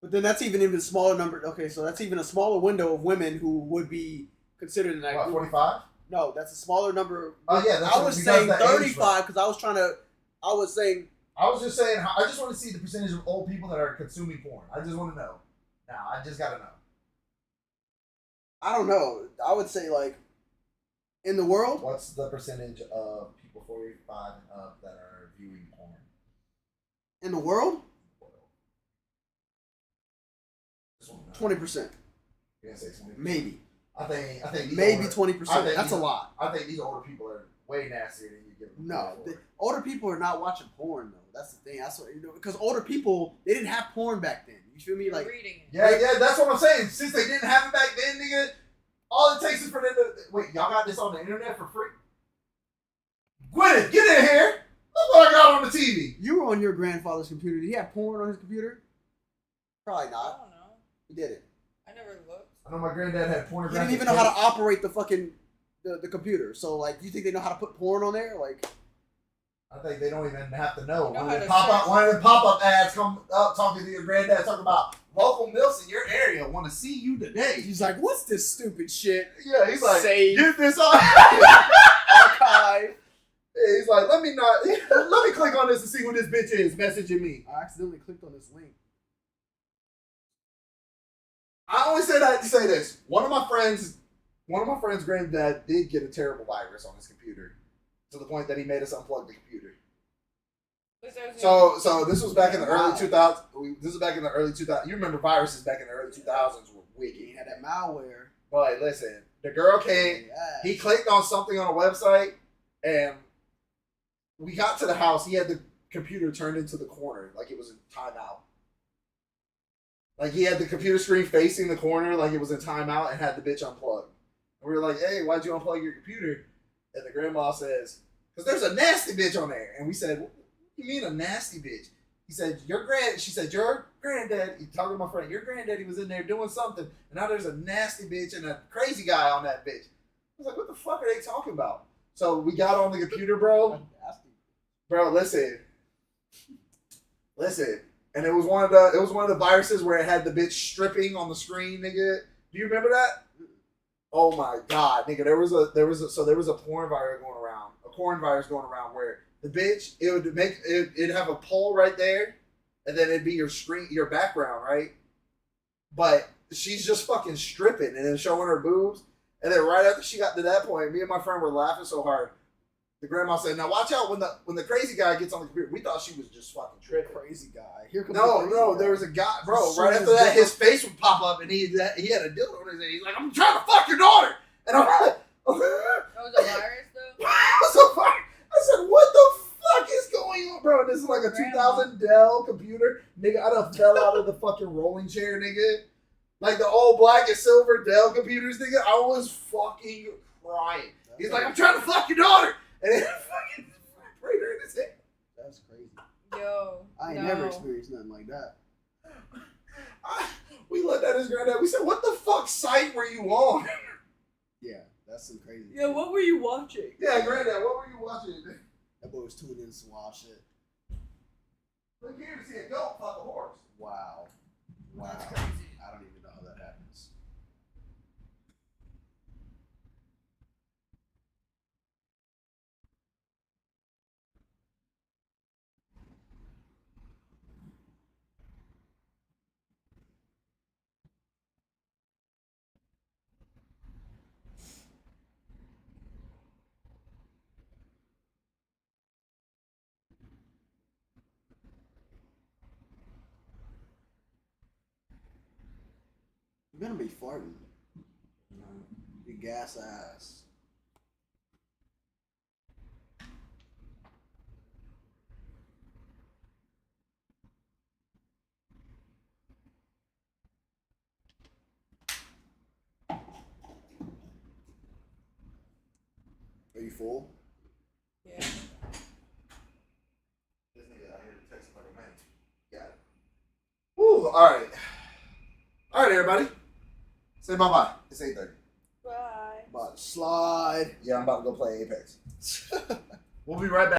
But then that's even a smaller number. Okay, so that's even a smaller window of women who would be considered in that group. 45? No, that's a smaller number. Oh, yeah. I was saying 35 because I was just saying, I just want to see the percentage of old people that are consuming porn. I just want to know. Now, I just got to know. I don't know. I would say like In the world? What's the percentage of people 45 and up that are viewing porn? In the world? 20%. You're gonna say 20%? Maybe. I think these Maybe older- 20%. I think That's a these- lot. I think these older people are way nastier than you give them. No, credit for. the older people are not watching porn though. That's the thing. That's what because older people they didn't have porn back then. You feel me? You're Like reading it. Yeah, that's what I'm saying. Since they didn't have it back then, nigga, all it takes is for them to wait. Y'all got this on the internet for free? Gwyneth, get in here. Look what I got on the TV. you were on your grandfather's computer. Did he have porn on his computer? Probably I not. don't know. He did it. I never looked. I know my granddad had He pornographic. didn't even know how to operate the fucking the computer. So like, you think they know how to put porn on there? Like, I think they don't even have to know. You know One how of the to pop up, search. one of the pop-up ads come up talking to your granddad, talking about local mills in your area want to see you today. he's like, what's this stupid shit? Yeah, he's like, Save. get this on. Archive. Yeah, he's like, let me click on this and see who this bitch is messaging me. I accidentally clicked on this link. I only say that to say this. One of my friends' granddad did get a terrible virus on his computer to the point that he made us unplug the computer. So this was back in the early 2000s. This was back in the early 2000s. You remember viruses back in the early 2000s were wicked. He had that malware. But listen, the girl came. He clicked on something on a website, and we got to the house. He had the computer turned into the corner, like it was in timeout. Like he had the computer screen facing the corner, like it was in timeout, and had the bitch unplugged. And we were like, "Hey, why'd you unplug your computer?" And the grandma says, "Because there's a nasty bitch on there." And we said, "What do you mean a nasty bitch?" He said, She said, your granddad, he talking to my friend, your granddaddy was in there doing something, and now there's a nasty bitch and a crazy guy on that bitch. I was like, what the fuck are they talking about? So we got on the computer, bro. Bro, listen. And it was one of the viruses where it had the bitch stripping on the screen, nigga. Do you remember that? Oh my god, nigga. There was a porn virus going around where the bitch, it'd have a pole right there, and then it'd be your screen, your background, right? But she's just fucking stripping and then showing her boobs. And then right after she got to that point, me and my friend were laughing so hard. The grandma said, "Now watch out when the crazy guy gets on the computer." We thought she was just fucking tripping. Crazy guy. Here comes No, there was a guy, bro. Right after that, his face would pop up, and he had a dildo on his head. He's like, "I'm trying to fuck your daughter," and I'm like, That was a virus though. I said, "What the fuck is going on, bro?" This is like a Grandma. 2000 Dell computer, nigga. I done fell out of the fucking rolling chair, nigga. Like the old black and silver Dell computers, nigga. I was fucking crying. He's like, "I'm trying to fuck your daughter," and then fucking vibrator in his head. That's crazy. Yo. I ain't never experienced nothing like that. We looked at his granddad. We said, "What the fuck site were you on?" Yeah, that's some crazy. Yeah, what were you watching? Yeah, granddad, what were you watching? That boy was tuned in to some wild shit. Look here to see a goat fuck a horse. Wow. That's crazy. I don't even know how that happens. You better be farting. You gas ass. Are you full? Yeah. This nigga out here texting like a man. Got it. Woo, alright. Alright, everybody. Say bye-bye. It's 8:30. Bye. About to slide. Yeah, I'm about to go play Apex. We'll be right back.